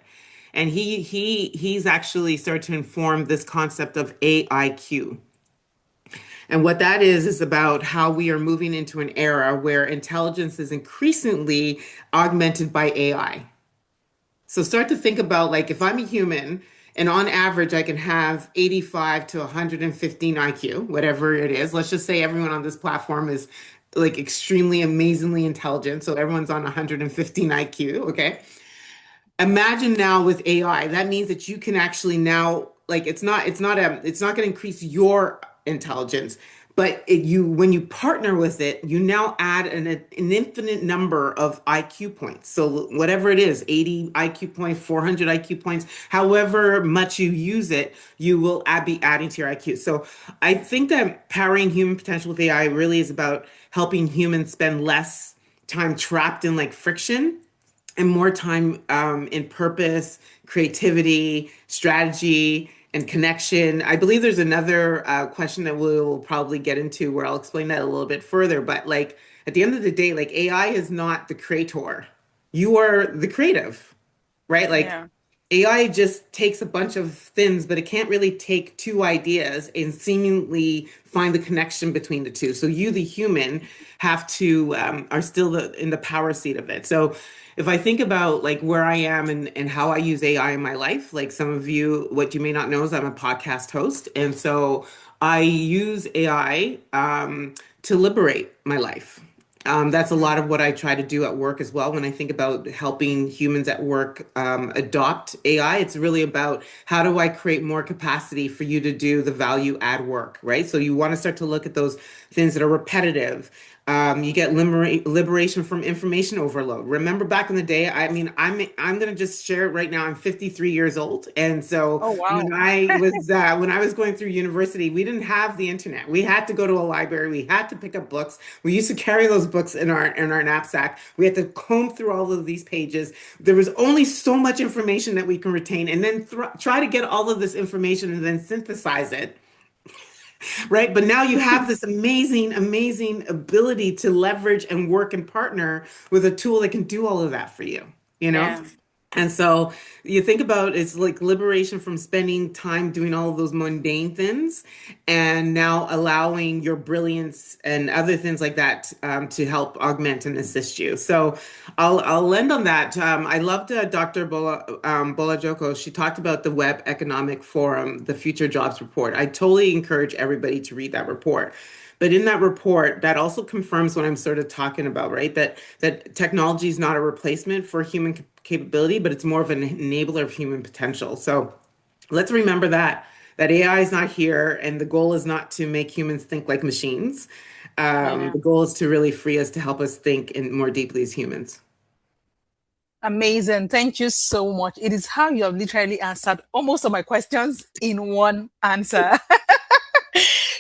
And he's actually started to inform this concept of AIQ. And what that is about how we are moving into an era where intelligence is increasingly augmented by AI. So start to think about like if I'm a human and on average I can have 85 to 115 IQ, whatever it is. Let's just say everyone on this platform is like extremely amazingly intelligent. So everyone's on 115 IQ, okay? Imagine now with AI, that means that you can actually now, like it's not going to increase your intelligence, but when you partner with it, you now add an infinite number of IQ points. So whatever it is, 80 IQ points, 400 IQ points, however much you use it, you will be adding to your IQ. So I think that powering human potential with AI really is about helping humans spend less time trapped in like friction and more time in purpose, creativity, strategy, and connection. I believe there's another question that we'll probably get into where I'll explain that a little bit further. But like at the end of the day, like AI is not the creator. You are the creative, right? Like AI just takes a bunch of things, but it can't really take two ideas and seemingly find the connection between the two. So you, the human, have to are still in the power seat of it. So if I think about like where I am and how I use AI in my life, like some of you, what you may not know is I'm a podcast host. And so I use AI to liberate my life. That's a lot of what I try to do at work as well. When I think about helping humans at work adopt AI, it's really about how do I create more capacity for you to do the value add work, right? So you want to start to look at those things that are repetitive, You get liberation from information overload. Remember back in the day, I mean, I'm gonna just share it right now. I'm 53 years old, and so Oh, wow. when I was going through university, we didn't have the internet. We had to go to a library. We had to pick up books. We used to carry those books in our knapsack. We had to comb through all of these pages. There was only so much information that we can retain, and then try to get all of this information and then synthesize it. Right. But now you have this amazing, amazing ability to leverage and work and partner with a tool that can do all of that for you, you know? Yeah. And so you think about it's like liberation from spending time doing all of those mundane things and now allowing your brilliance and other things like that to help augment and assist you. So I'll end on that. I loved Dr. Bolajoko. She talked about the Web Economic Forum, the Future Jobs Report. I totally encourage everybody to read that report. But in that report, that also confirms what I'm sort of talking about, right? That technology is not a replacement for human capability, but it's more of an enabler of human potential. So let's remember that AI is not here, and the goal is not to make humans think like machines. The goal is to really free us to help us think more deeply as humans. Amazing. Thank you so much. It is how you have literally answered almost all my questions in one answer.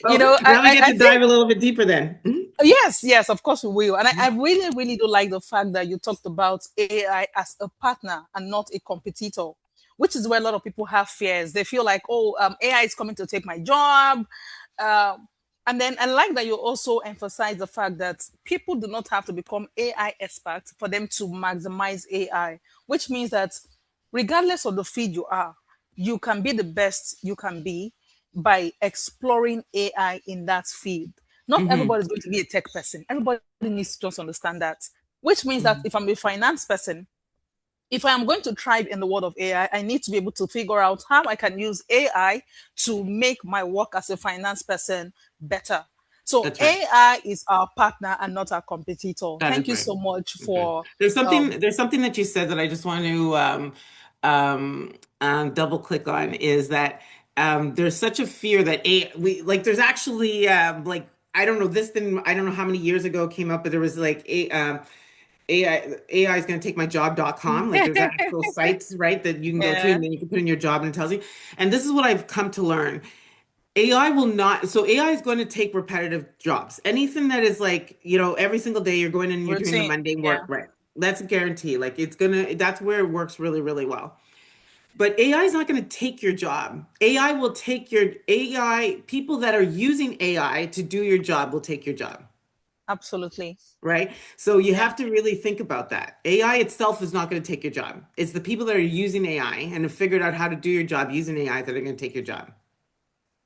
Now we get to dive a little bit deeper then. Yes, of course we will. And I really, really do like the fact that you talked about AI as a partner and not a competitor, which is where a lot of people have fears. They feel like, AI is coming to take my job. And then I like that you also emphasize the fact that people do not have to become AI experts for them to maximize AI, which means that regardless of the field you are, you can be the best you can be by exploring AI in that field. Not everybody is going to be a tech person. Everybody needs to just understand that, which means that if I'm a finance person, if I'm going to thrive in the world of AI, I need to be able to figure out how I can use AI to make my work as a finance person better. So AI is our partner and not our competitor. Thank you so much for. There's something that you said that I just want to double click on is that there's such a fear that there's actually I don't know how many years ago it came up, but there was like AI is going to take my job.com. Like there's actual sites, right, that you can go to and then you can put in your job and it tells you. And this is what I've come to learn. AI is going to take repetitive jobs. Anything that is like, every single day you're going in and you're doing the mundane work, right? That's a guarantee. Like that's where it works really, really well. But AI is not going to take your job. AI will take people that are using AI to do your job will take your job. Absolutely. Right? So you have to really think about that. AI itself is not going to take your job. It's the people that are using AI and have figured out how to do your job using AI that are going to take your job.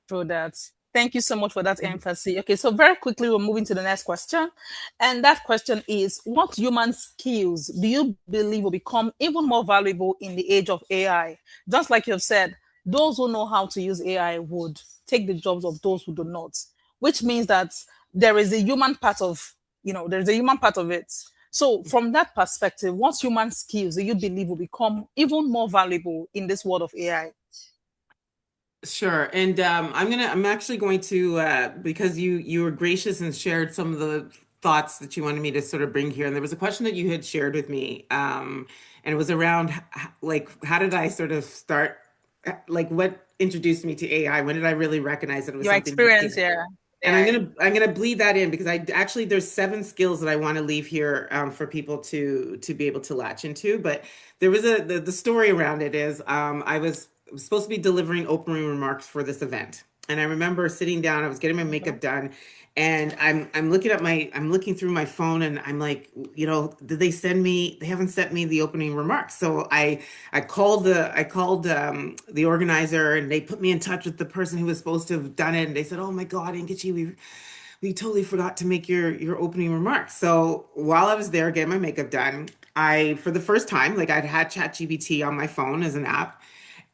True that. Thank you so much for that emphasis. Okay, so very quickly, we're moving to the next question. And that question is, what human skills do you believe will become even more valuable in the age of AI? Just like you've said, those who know how to use AI would take the jobs of those who do not, which means that there is a human part of, there's a human part of it. So from that perspective, what human skills do you believe will become even more valuable in this world of AI? Sure. And I'm actually going to, because you were gracious and shared some of the thoughts that you wanted me to sort of bring here. And there was a question that you had shared with me. And it was around how did I sort of start, what introduced me to AI? When did I really recognize that it was your something experience, And I'm gonna bleed that in because there's 7 skills that I want to leave here for people to be able to latch into. But there was the story around it is I was supposed to be delivering opening remarks for this event, and I remember sitting down. I was getting my makeup done, and I'm looking through my phone, and I'm like, did they send me? They haven't sent me the opening remarks. So I called the organizer, and they put me in touch with the person who was supposed to have done it, and they said, "Oh my God, Nkechi, we totally forgot to make your opening remarks." So while I was there getting my makeup done, for the first time, I'd had ChatGPT on my phone as an app.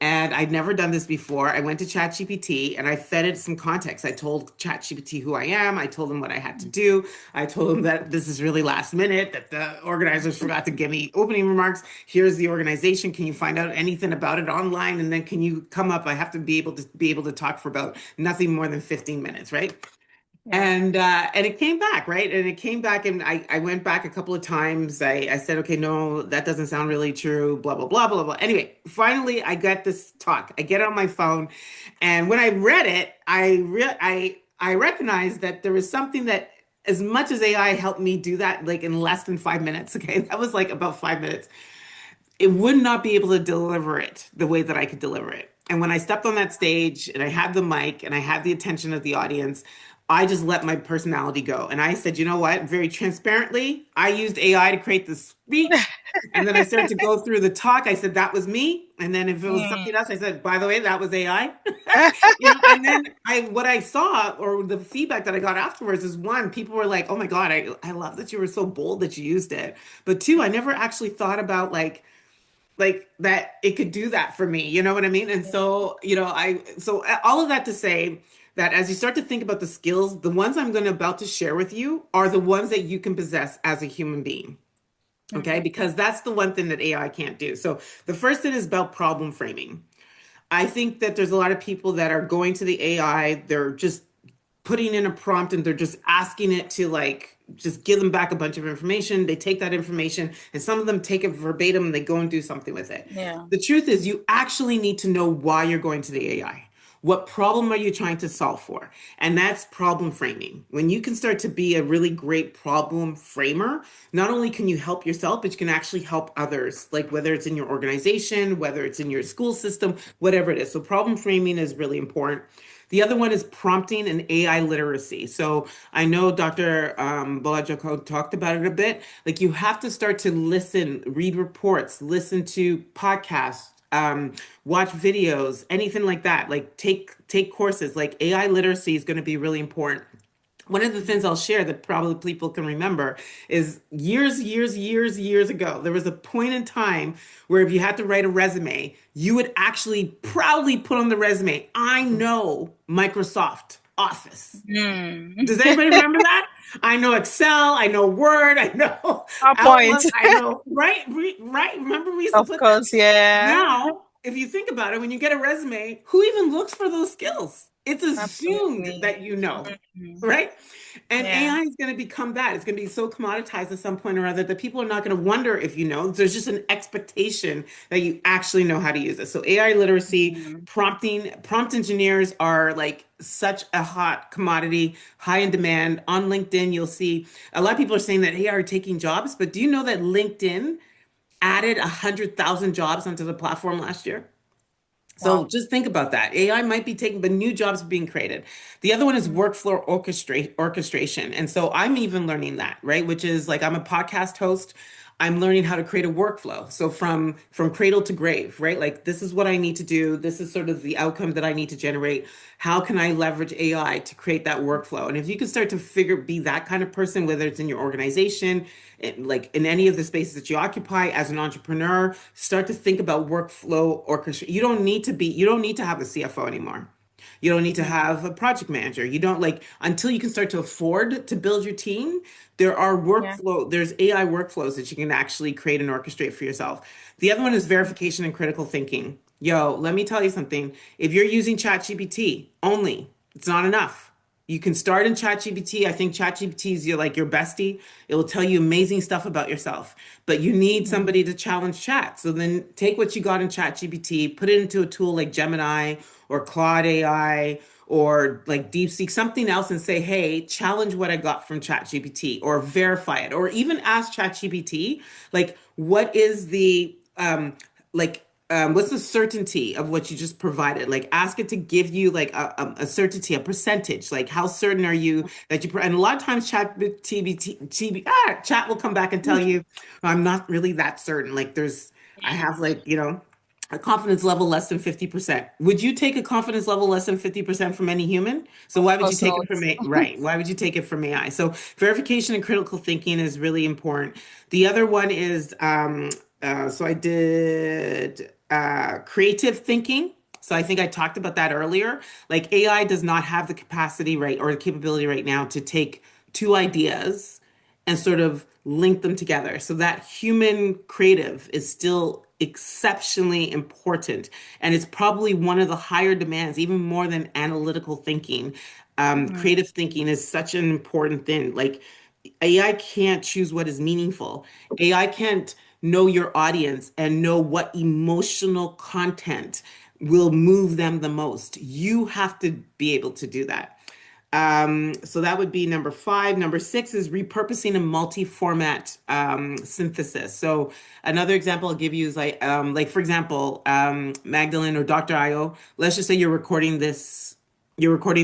And I'd never done this before. I went to ChatGPT and I fed it some context. I told ChatGPT who I am. I told him what I had to do. I told him that this is really last minute, that the organizers forgot to give me opening remarks. Here's the organization. Can you find out anything about it online? And then can you come up? I have to be able to talk for about nothing more than 15 minutes, right? And it came back, right? And it came back, and I went back a couple of times. I said, okay, no, that doesn't sound really true, blah, blah, blah, blah, blah. Anyway, finally I got this talk. I get it on my phone, and when I read it, I recognized that there was something that, as much as AI helped me do that like in less than 5 minutes, okay, that was like about 5 minutes, it would not be able to deliver it the way that I could deliver it. And when I stepped on that stage and I had the mic and I had the attention of the audience, I just let my personality go. And I said, you know what? Very transparently, I used AI to create the speech. And then I started to go through the talk. I said, that was me. And then if it was something else, I said, by the way, that was AI. And then what I saw, or the feedback that I got afterwards, is one, people were like, oh my God, I love that you were so bold that you used it. But two, I never actually thought about like that it could do that for me. You know what I mean? And so, so all of that to say that as you start to think about the skills, the ones I'm about to share with you are the ones that you can possess as a human being. Okay? Because that's the one thing that AI can't do. So the first thing is about problem framing. I think that there's a lot of people that are going to the AI, they're just putting in a prompt and they're just asking it to like just give them back a bunch of information. They take that information, and some of them take it verbatim and they go and do something with it. Yeah. The truth is, you actually need to know why you're going to the AI. What problem are you trying to solve for? And that's problem framing. When you can start to be a really great problem framer, not only can you help yourself, but you can actually help others, like whether it's in your organization, whether it's in your school system, whatever it is. So problem framing is really important. The other one is prompting and AI literacy. So I know Dr. Bolajako talked about it a bit. Like, you have to start to listen, read reports, listen to podcasts, watch videos, anything like that. Like take courses. Like, AI literacy is going to be really important. One of the things I'll share that probably people can remember is years ago, there was a point in time where if you had to write a resume, you would actually proudly put on the resume, I know Microsoft Office. Does anybody remember that? I know Excel, I know Word, I know Outlook, I know, right? Remember we used to put that? Yeah. Now, if you think about it, when you get a resume, who even looks for those skills? It's assumed that you know, right? And AI is going to become that. It's going to be so commoditized at some point or other that people are not going to wonder if you know. There's just an expectation that you actually know how to use it. So AI literacy, prompting, prompt engineers are like such a hot commodity, high in demand. On LinkedIn, you'll see a lot of people are saying that AI are taking jobs, but do you know that LinkedIn added 100,000 jobs onto the platform last year? So just think about that. AI might be taking, but new jobs are being created. The other one is workflow orchestration. And so I'm even learning that, right? Which is like, I'm a podcast host. I'm learning how to create a workflow. So from cradle to grave, right? Like, this is what I need to do. This is sort of the outcome that I need to generate. How can I leverage AI to create that workflow? And if you can start to be that kind of person, whether it's in your organization, like in any of the spaces that you occupy as an entrepreneur, start to think about workflow orchestration. You don't need to have a CFO anymore. You don't need to have a project manager. You don't until you can start to afford to build your team. There's AI workflows that you can actually create and orchestrate for yourself. The other one is verification and critical thinking. Let me tell you something. If you're using ChatGPT only, it's not enough. You can start in ChatGPT. I think ChatGPT is your bestie. It will tell you amazing stuff about yourself, but you need somebody to challenge Chat. So then take what you got in ChatGPT, put it into a tool like Gemini or Claude AI or like DeepSeek, something else, and say, hey, challenge what I got from ChatGPT, or verify it, or even ask ChatGPT, what is the, what's the certainty of what you just provided? Like, ask it to give you a certainty, a percentage. Like, how certain are you that you? And a lot of times, Chat will come back and tell you, I'm not really that certain. I have a confidence level less than 50%. Would you take a confidence level less than 50% from any human? So why would you take it from AI? Right? Why would you take it from AI? So verification and critical thinking is really important. The other one is so I did creative thinking. So I think I talked about that earlier. Like, AI does not have the capacity, right, or the capability right now to take two ideas and sort of link them together. So that human creative is still exceptionally important. And it's probably one of the higher demands, even more than analytical thinking. Creative thinking is such an important thing. Like AI can't choose what is meaningful. AI can't know your audience and know what emotional content will move them the most. You have to be able to do that. So that would be number 5. Number 6 is repurposing a multi-format synthesis. So another example I'll give you is like for example, Magdalene or Dr. Ayo, let's just say you're recording this this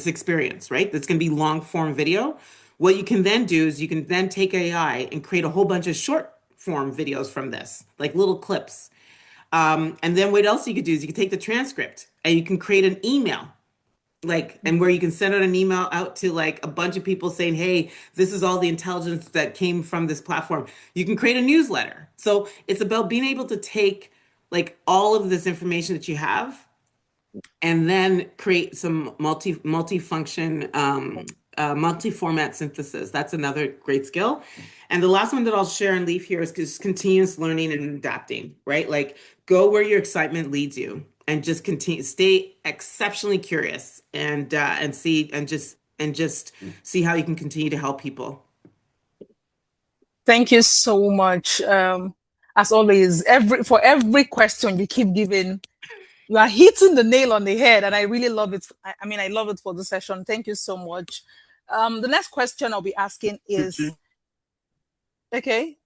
experience, right? That's going to be long form video. What you can then do is you can then take AI and create a whole bunch of short form videos from this, like little clips. And then what else you could do is you could take the transcript and you can create an email, and where you can send out an email out to like a bunch of people saying, hey, this is all the intelligence that came from this platform. You can create a newsletter. So it's about being able to take like all of this information that you have and then create some multi-function, multi-format synthesis. That's another great skill. And the last one that I'll share and leave here is just continuous learning and adapting, right? Like go where your excitement leads you and just stay exceptionally curious and just see how you can continue to help people. Thank you so much. As always, for every question you keep giving, you are hitting the nail on the head, and I really love it. I love it for the session. Thank you so much. The next question I'll be asking is, okay.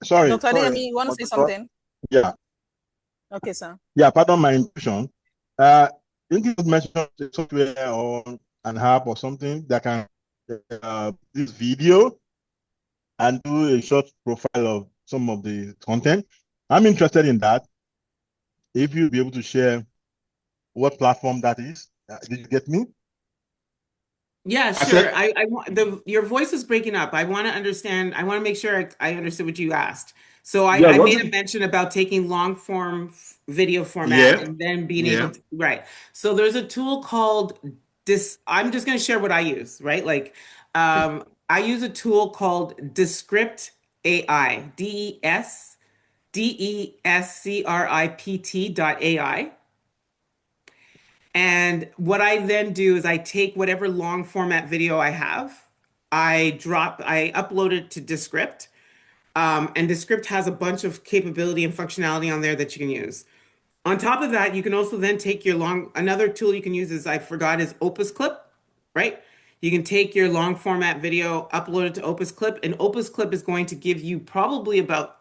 Sorry, Dr. Adeyemi, you want to say something? Yeah. Okay, sir. Yeah, pardon my intrusion. You could mention the software or an app or something that can this video and do a short profile of some of the content. I'm interested in that. If you'll be able to share what platform that is. Did you get me? Yeah, sure. Your voice is breaking up. I want to understand. I want to make sure I understood what you asked. So I made a mention about taking long form video format and then being able to, right. So there's a tool called I'm just going to share what I use, right? Like, I use a tool called Descript AI, DESCRIPT.ai. And what I then do is I take whatever long format video I have, I upload it to Descript. And Descript has a bunch of capability and functionality on there that you can use. On top of that, you can also then take another tool you can use is Opus Clip, right? You can take your long format video, upload it to Opus Clip, and Opus Clip is going to give you probably about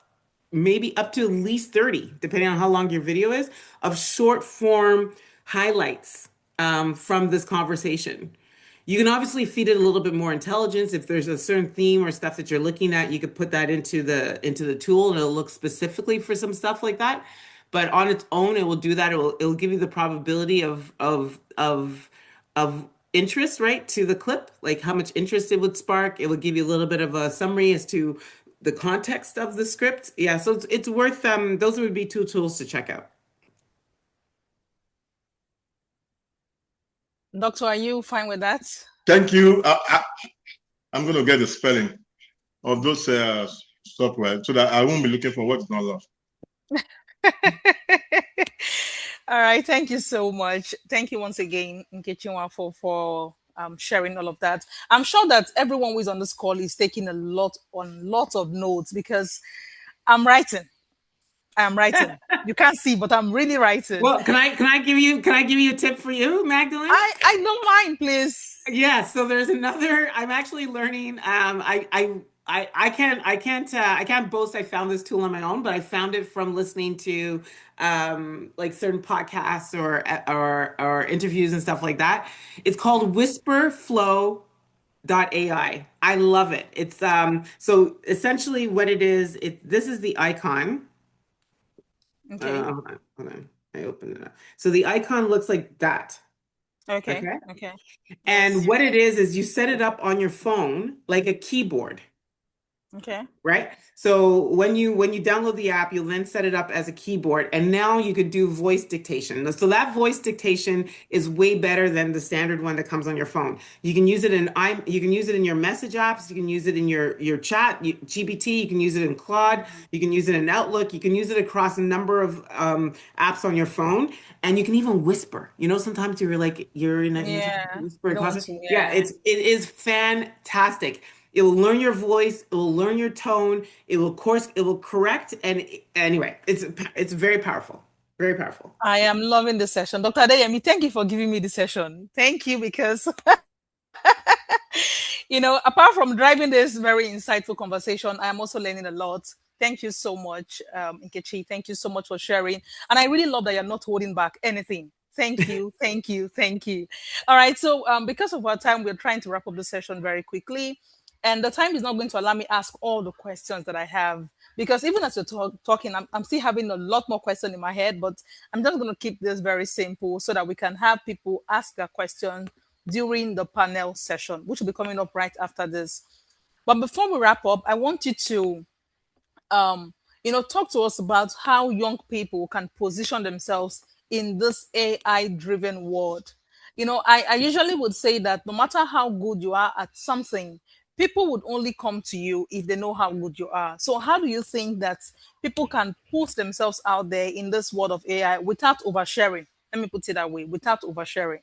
maybe up to at least 30, depending on how long your video is, of short form highlights from this conversation. You can obviously feed it a little bit more intelligence. If there's a certain theme or stuff that you're looking at, you could put that into the tool and it'll look specifically for some stuff like that. But on its own, it will do that. It'll give you the probability of interest, right, to the clip, like how much interest it would spark. It will give you a little bit of a summary as to the context of the script. Yeah, so it's worth those would be 2 tools to check out. Doctor, are you fine with that? Thank you. I'm going to get the spelling of those software so that I won't be looking for what's not lost. All right. Thank you so much. Thank you once again, Nkechi for sharing all of that. I'm sure that everyone who is on this call is taking a lot of notes because I'm writing. You can't see, but I'm really writing. Well, can I give you a tip for you, Magdalene? I don't mind, please. Yeah. So there's another. I'm actually learning. I can't boast I found this tool on my own, but I found it from listening to like certain podcasts or interviews and stuff like that. It's called WhisperFlow.ai. I love it. It's so essentially what it is. This is the icon. Okay. Hold on. I opened it up. So the icon looks like that. Okay. And what it is you set it up on your phone like a keyboard. Okay. Right? So when you download the app, you'll then set it up as a keyboard, and now you could do voice dictation. So that voice dictation is way better than the standard one that comes on your phone. You can use it in your message apps, you can use it in your chat, GPT, you can use it in Claude, you can use it in Outlook, you can use it across a number of apps on your phone, and you can even whisper. You know, sometimes you're in a Yeah. whispering Don't want closet. to, Yeah, yeah. it is fantastic. It will learn your voice. It will learn your tone. It will correct. And anyway, it's very powerful. Very powerful. I am loving this session. Dr. Adeyemi, thank you for giving me this session. Thank you, because apart from driving this very insightful conversation, I am also learning a lot. Thank you so much, Nkechi. Thank you so much for sharing. And I really love that you're not holding back anything. Thank you, thank you, thank you. All right, so because of our time, we're trying to wrap up the session very quickly. And the time is not going to allow me ask all the questions that I have, because even as you're talking, I'm still having a lot more questions in my head, but I'm just going to keep this very simple so that we can have people ask their questions during the panel session, which will be coming up right after this. But before we wrap up, I want you to talk to us about how young people can position themselves in this AI-driven world. I usually would say that no matter how good you are at something, people would only come to you if they know how good you are. So how do you think that people can push themselves out there in this world of AI without oversharing? Let me put it that way, without oversharing.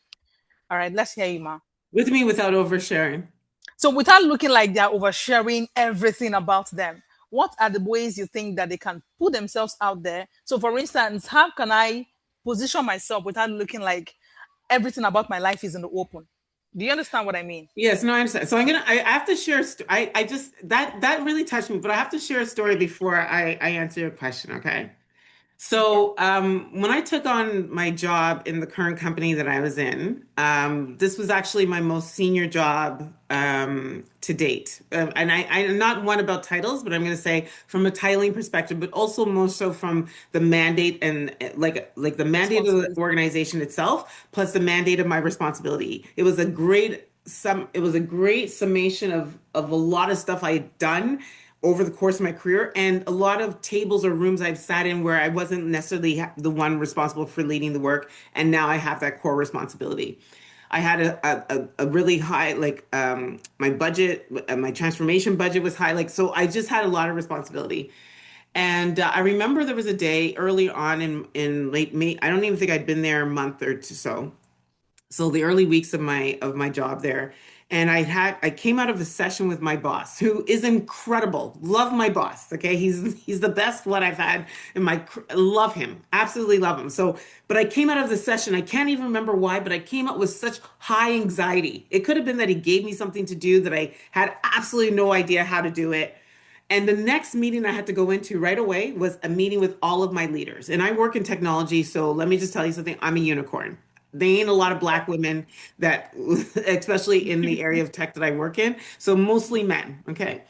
All right, let's hear you, Ma. With me, without oversharing. So without looking like they're oversharing everything about them, what are the ways you think that they can put themselves out there? So for instance, how can I position myself without looking like everything about my life is in the open? Do you understand what I mean? Yes, no, I understand. So I have to share, I just, that really touched me, but I have to share a story before I answer your question, okay? So when I took on my job in the current company that I was in, this was actually my most senior job to date. And I'm not one about titles, but I'm going to say from a titling perspective, but also more so from the mandate and like the mandate of the organization itself, plus the mandate of my responsibility. It was a great summation of a lot of stuff I had done over the course of my career, and a lot of tables or rooms I've sat in where I wasn't necessarily the one responsible for leading the work, and now I have that core responsibility. I had a really high, my budget, my transformation budget was high, so I just had a lot of responsibility. And I remember there was a day early on in late May. I don't even think I'd been there a month or so. So the early weeks of my job there. And I came out of a session with my boss, who is incredible. Love my boss. Okay. He's the best one I've had love him. Absolutely love him. So, but I came out of the session. I can't even remember why, but I came out with such high anxiety. It could have been that he gave me something to do that I had absolutely no idea how to do it. And the next meeting I had to go into right away was a meeting with all of my leaders. And I work in technology. So let me just tell you something. I'm a unicorn. There ain't a lot of Black women that, especially in the area of tech that I work in. So mostly men. Okay.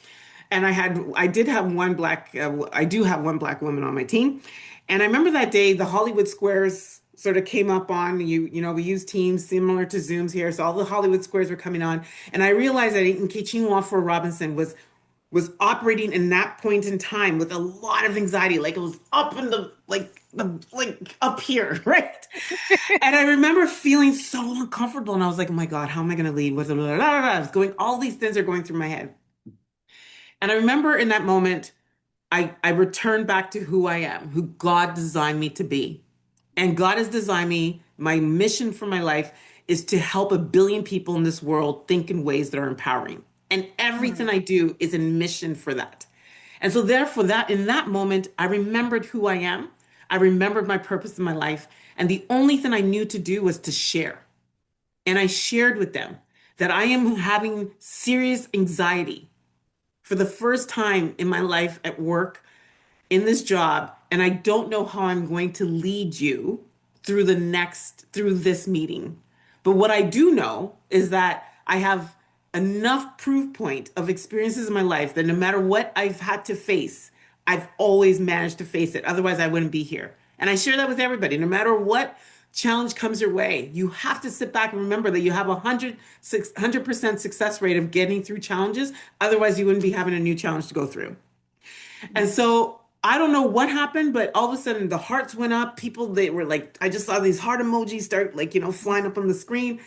And I do have one Black woman on my team. And I remember that day, the Hollywood Squares sort of came up on, we use Teams similar to Zooms here. So all the Hollywood Squares were coming on. And I realized that Nkechi Robinson was operating in that point in time with a lot of anxiety. Like it was up in the up here, right? And I remember feeling so uncomfortable, and I was like, "Oh my God, how am I going to lead?" All these things are going through my head. And I remember in that moment, I returned back to who I am, who God designed me to be, and God has designed me. My mission for my life is to help 1 billion people in this world think in ways that are empowering. And everything I do is in mission for that. And so therefore in that moment, I remembered who I am. I remembered my purpose in my life. And the only thing I knew to do was to share. And I shared with them that I am having serious anxiety for the first time in my life at work, in this job. And I don't know how I'm going to lead you through this meeting. But what I do know is that I have enough proof point of experiences in my life that no matter what I've had to face, I've always managed to face it. Otherwise, I wouldn't be here. And I share that with everybody. No matter what challenge comes your way, you have to sit back and remember that you have 100% success rate of getting through challenges. Otherwise, you wouldn't be having a new challenge to go through. And so I don't know what happened, but all of a sudden the hearts went up. People, they were like, I just saw these heart emojis start like, flying up on the screen.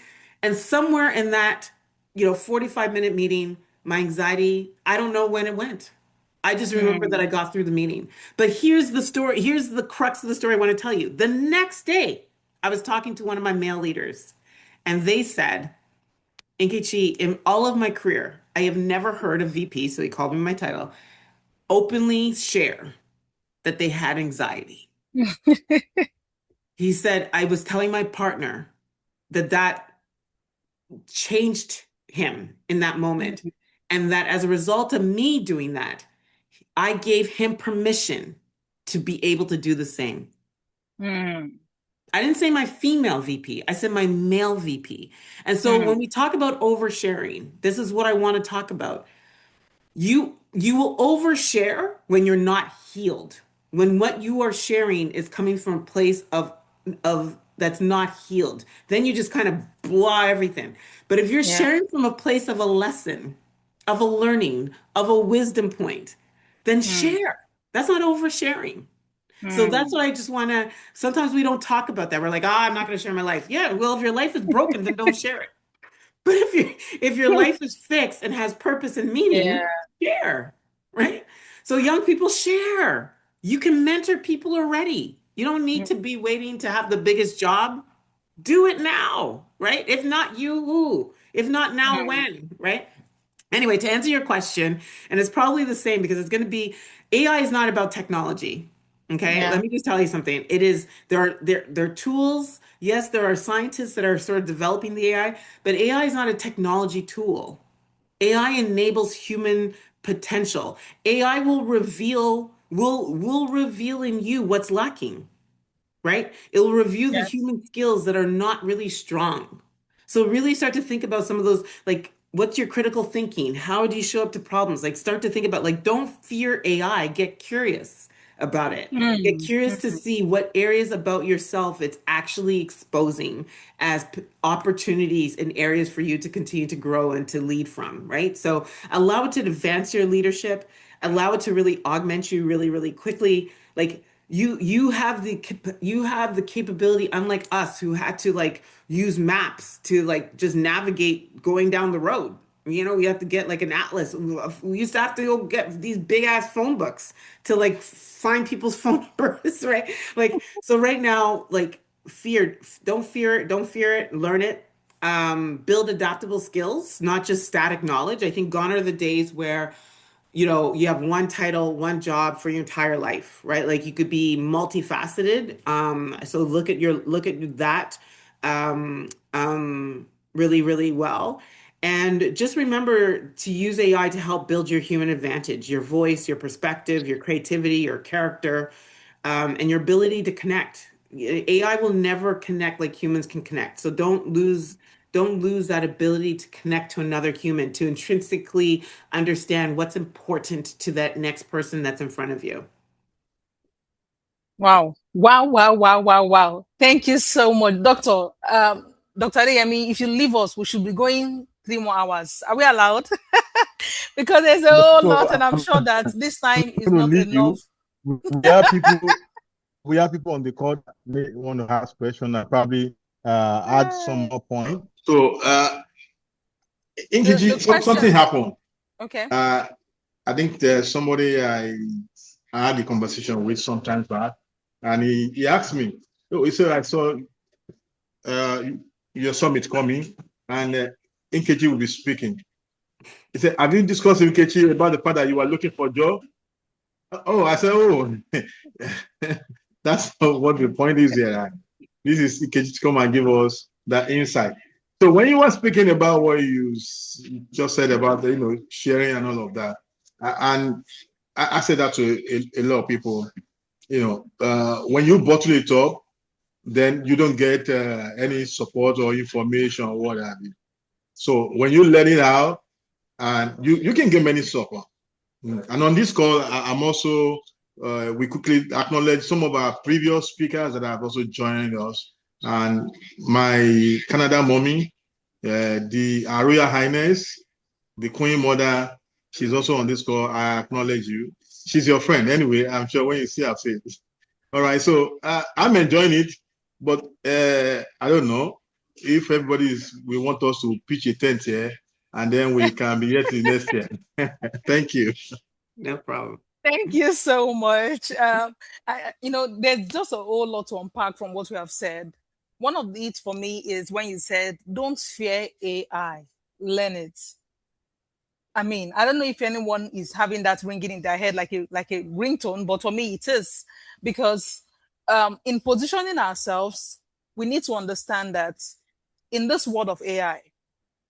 And somewhere in that, 45-minute meeting, my anxiety, I don't know when it went. I just remember that I got through the meeting. But here's the story. Here's the crux of the story I want to tell you. The next day, I was talking to one of my male leaders, and they said, Nkechi, in all of my career, I have never heard a VP, so he called me my title, openly share that they had anxiety. He said, I was telling my partner that changed him in that moment. And that as a result of me doing that, I gave him permission to be able to do the same. I didn't say my female VP. I said my male VP. And so when we talk about oversharing, this is what I want to talk about. You will overshare when you're not healed. When what you are sharing is coming from a place of that's not healed, then you just kind of blah everything. But if you're sharing from a place of a lesson, of a learning, of a wisdom point, then share. That's not oversharing. So that's what I just want to, sometimes we don't talk about that. We're like, I'm not going to share my life. Yeah, well, if your life is broken, then don't share it. But if your life is fixed and has purpose and meaning, share, right? So young people, share. You can mentor people already. You don't need to be waiting to have the biggest job. Do it now, right? If not you, who? If not now, when, right? Anyway, to answer your question, and it's probably the same because it's going to be, AI is not about technology. Okay, let me just tell you something. It is, there are tools. Yes, there are scientists that are sort of developing the AI, but AI is not a technology tool. AI enables human potential. AI will reveal in you what's lacking, right? It will reveal the human skills that are not really strong. So really start to think about some of those, like, what's your critical thinking? How do you show up to problems? Like, start to think about, like, don't fear AI, get curious about it. Get curious to see what areas about yourself it's actually exposing as opportunities and areas for you to continue to grow and to lead from, right? So allow it to advance your leadership, allow it to really augment you really, really quickly. Like, you have the capability, unlike us who had to like use maps to like just navigate going down the road. You have to get like an atlas. We used to have to go get these big ass phone books to like find people's phone numbers, right? Like, so right now, like, don't fear it, learn it, build adaptable skills, not just static knowledge. I think gone are the days where you have one title, one job for your entire life, right? Like, you could be multifaceted. So look at that really, really well. And just remember to use AI to help build your human advantage, your voice, your perspective, your creativity, your character, and your ability to connect. AI will never connect like humans can connect. So don't lose that ability to connect to another human, to intrinsically understand what's important to that next person that's in front of you. Wow. Thank you so much, Doctor. Dr. Adeyemi, if you leave us, we should be going 3 more hours. Are we allowed? Because there's a whole lot, and I'm sure that this time is not enough. We have people on the call that may want to ask questions and probably add some more points. So, Nkechi, something happened. Okay. I think there's somebody I had a conversation with some time back, and he asked me. He said, I saw your summit coming, and Nkechi will be speaking. He said, have you discussed with Nkechi about the fact that you are looking for a job? Oh, I said, oh, that's what the point is here. This is Nkechi to come and give us that insight. So when you were speaking about what you just said about the, sharing and all of that, and I said that to a lot of people, when you bottle it up, then you don't get any support or information or what have you. So when you let it out, and you can get many support. And on this call, I'm also, we quickly acknowledge some of our previous speakers that have also joined us. and my Canada mommy, Our Royal Highness, the Queen Mother. She's also on this call. I acknowledge you. She's your friend anyway. I'm sure when you see her face. All right, so I'm enjoying it, but I don't know if we want us to pitch a tent here, and then we can be here till next year. Thank you. No problem. Thank you so much. There's just a whole lot to unpack from what we have said. One of it for me is when you said, don't fear AI, learn it. I mean, I don't know if anyone is having that ringing in their head like a ringtone, but for me it is, because in positioning ourselves, we need to understand that in this world of AI,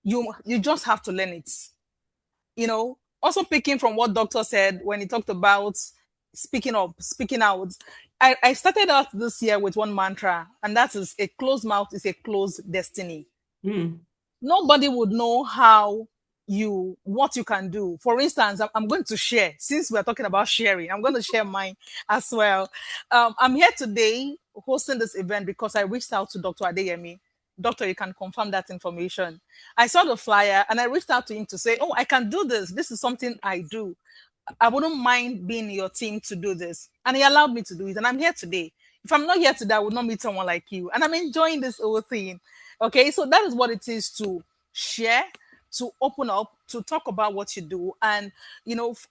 you just have to learn it. Also picking from what Doctor said when he talked about speaking up, speaking out. I started out this year with one mantra, and that is, a closed mouth is a closed destiny. Nobody would know what you can do. For instance, I'm going to share, since we're talking about sharing, I'm going to share mine as well. I'm here today hosting this event because I reached out to Dr. Adeyemi. Doctor, you can confirm that information. I saw the flyer and I reached out to him to say, I can do this. This is something I do. I wouldn't mind being in your team to do this. And he allowed me to do it. And I'm here today. If I'm not here today, I would not meet someone like you. And I'm enjoying this whole thing. Okay, so that is what it is to share, to open up, to talk about what you do. And,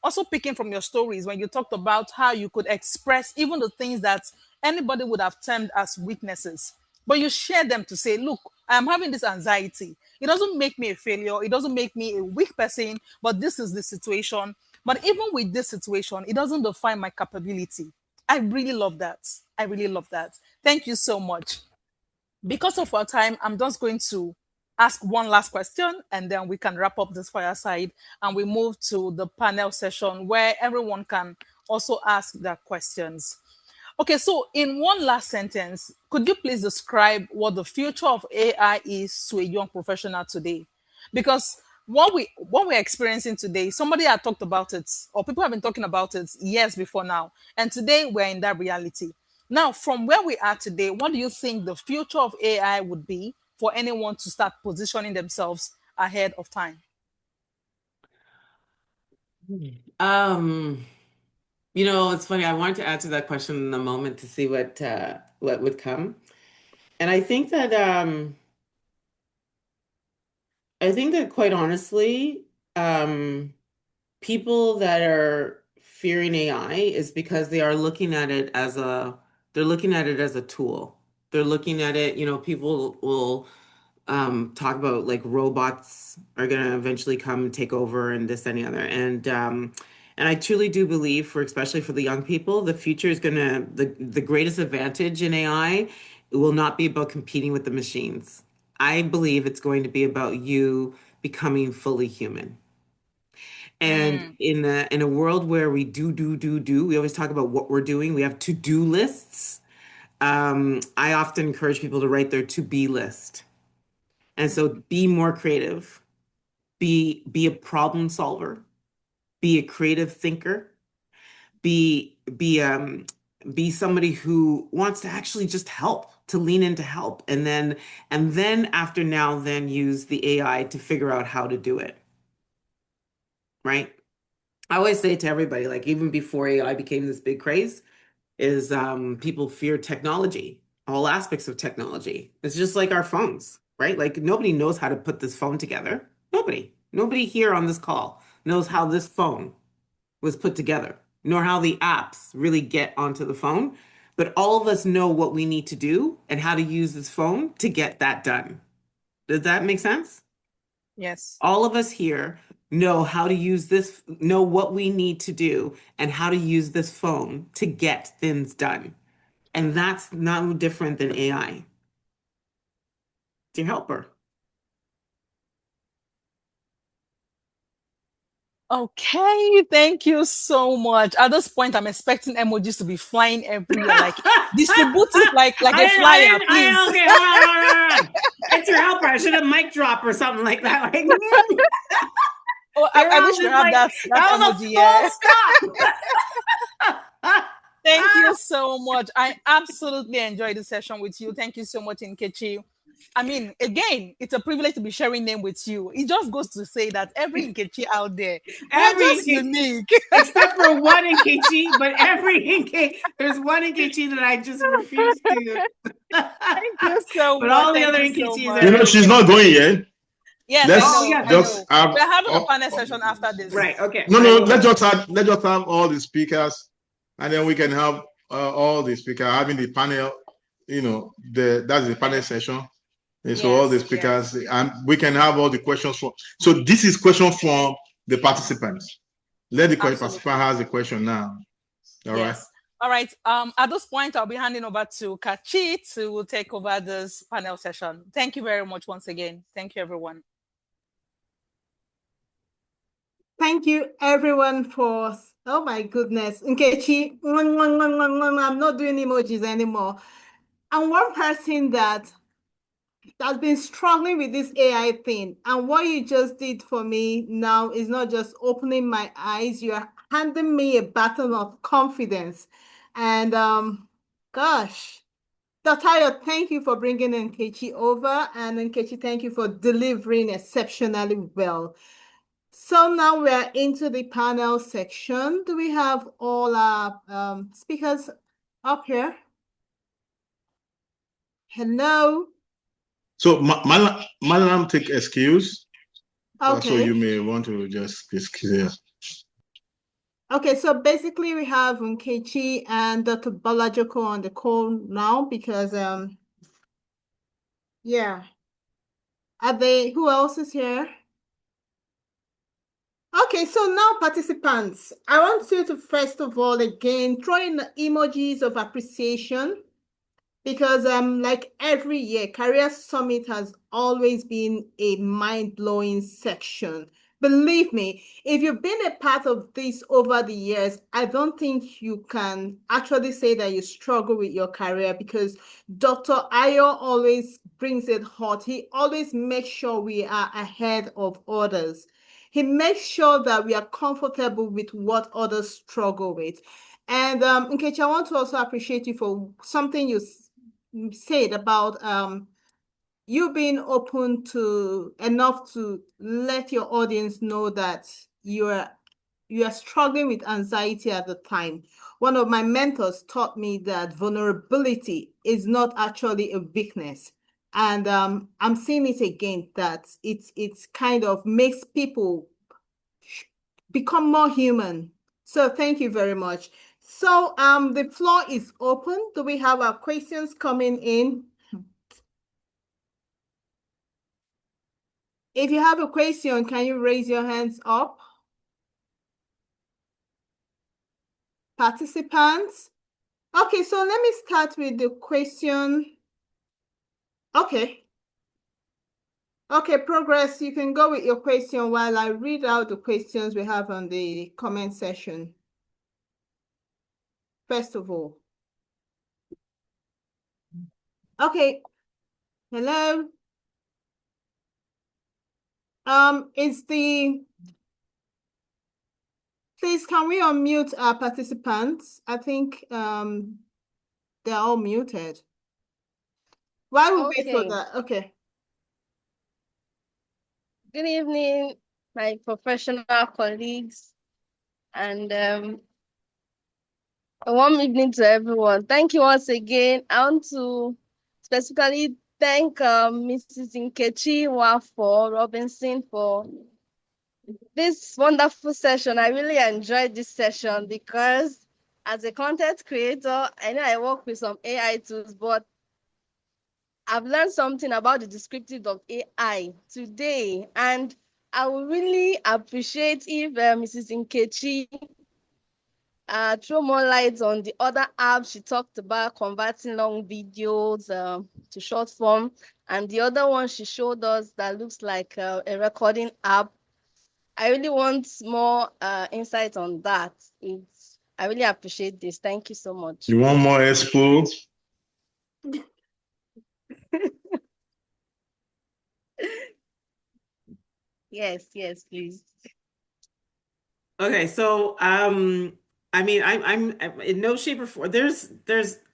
also picking from your stories when you talked about how you could express even the things that anybody would have termed as weaknesses. But you share them to say, look, I'm having this anxiety. It doesn't make me a failure. It doesn't make me a weak person, but this is the situation. But even with this situation, it doesn't define my capability. I really love that. I really love that. Thank you so much. Because of our time, I'm just going to ask one last question, and then we can wrap up this fireside and we move to the panel session where everyone can also ask their questions. Okay, so in one last sentence, could you please describe what the future of AI is to a young professional today? Because what we're experiencing today, somebody had talked about it, or people have been talking about it years before now, and today we're in that reality. Now, from where we are today, what do you think the future of AI would be for anyone to start positioning themselves ahead of time? It's funny. I wanted to answer that question in a moment to see what would come, and I think that quite honestly, people that are fearing AI is because they are looking at it as a tool. They're looking at it. People will talk about like robots are going to eventually come and take over and this and the other. And I truly do believe, especially for the young people, the future is going to, the greatest advantage in AI will not be about competing with the machines. I believe it's going to be about you becoming fully human. And in a world where we do, we always talk about what we're doing. We have to-do lists. I often encourage people to write their to-be list. And so be more creative, be a problem solver, be a creative thinker, be somebody who wants to actually just help, to lean into help, and then use the AI to figure out how to do it. Right? I always say to everybody, like even before AI became this big craze, is people fear technology, all aspects of technology. It's just like our phones, right? Like nobody knows how to put this phone together. Nobody here on this call knows how this phone was put together, nor how the apps really get onto the phone. But all of us know what we need to do and how to use this phone to get that done. Does that make sense? Yes. All of us here know how to use this, know what we need to do and how to use this phone to get things done. And that's no different than AI. It's your helper. Okay, thank you so much. At this point, I'm expecting emojis to be flying everywhere, like distribute it like a flyer, please. Okay, hold on. It's your helper. I should have mic drop or something like that. Like, I wish we had that was emoji. Yeah. Stop. Thank you so much. I absolutely enjoyed the session with you. Thank you so much, Nkechi. I mean, again, it's a privilege to be sharing name with you. It just goes to say that every Nkechi out there, we're just unique. Except for one Nkechi, but there's one Nkechi that I just refuse to. Thank you so But much. all the Thank other you so Nkechi's much. are You she's okay. not going yet. Yes, Let's I just know. have We're having a panel session after this. Right. Okay. No. Let's just have all the speakers, and then we can have all the speakers having the panel. That's the panel session. And so all the speakers, and we can have all the questions from. So this is question from the participants. Let the participant has the question now. All right. All right. At this point, I'll be handing over to Kachi to take over this panel session. Thank you very much once again. Thank you, everyone. Thank you, everyone, for, oh my goodness, Nkechi, I'm not doing emojis anymore. I'm one person that has been struggling with this AI thing. And what you just did for me now is not just opening my eyes, you are handing me a baton of confidence. And gosh, Dr. Ayo, thank you for bringing Nkechi over. And Nkechi, thank you for delivering exceptionally well. So now we're into the panel section. Do we have all our speakers up here? Hello. So Malam take excuse. Okay. So you may want to just excuse. Okay, so basically we have Nkechi and Dr. Balajoko on the call now because yeah. Who else is here? Okay, so now participants, I want you to first of all again throw in emojis of appreciation. Because like every year, Career Summit has always been a mind-blowing section. Believe me, if you've been a part of this over the years, I don't think you can actually say that you struggle with your career because Dr. Ayo always brings it hot. He always makes sure we are ahead of others. He makes sure that we are comfortable with what others struggle with. And Nkechi, I want to also appreciate you for something you said about you being open to enough to let your audience know that you are struggling with anxiety at the time. One of my mentors taught me that vulnerability is not actually a weakness. And I'm seeing it again, that it's kind of makes people become more human. So thank you very much. So the floor is open. Do we have our questions coming in? If you have a question, can you raise your hands up? Participants? Okay, so let me start with the question. Okay. Okay, Progress, you can go with your question while I read out the questions we have on the comment section. First of all. Okay. Hello. Please, can we unmute our participants? I think they're all muted. While we wait for that, okay. Good evening, my professional colleagues, and a warm evening to everyone. Thank you once again. I want to specifically thank Mrs. Nkechi Robinson for this wonderful session. I really enjoyed this session because as a content creator, I know I work with some AI tools, but I've learned something about the descriptive of AI today, and I would really appreciate if Mrs. Nkechi throw more light on the other apps she talked about, converting long videos to short form, and the other one she showed us that looks like a recording app. I really want more insight on that. I really appreciate this. Thank you so much. You want more expo? Yes, please. Okay, so I mean, I'm in no shape or form. There's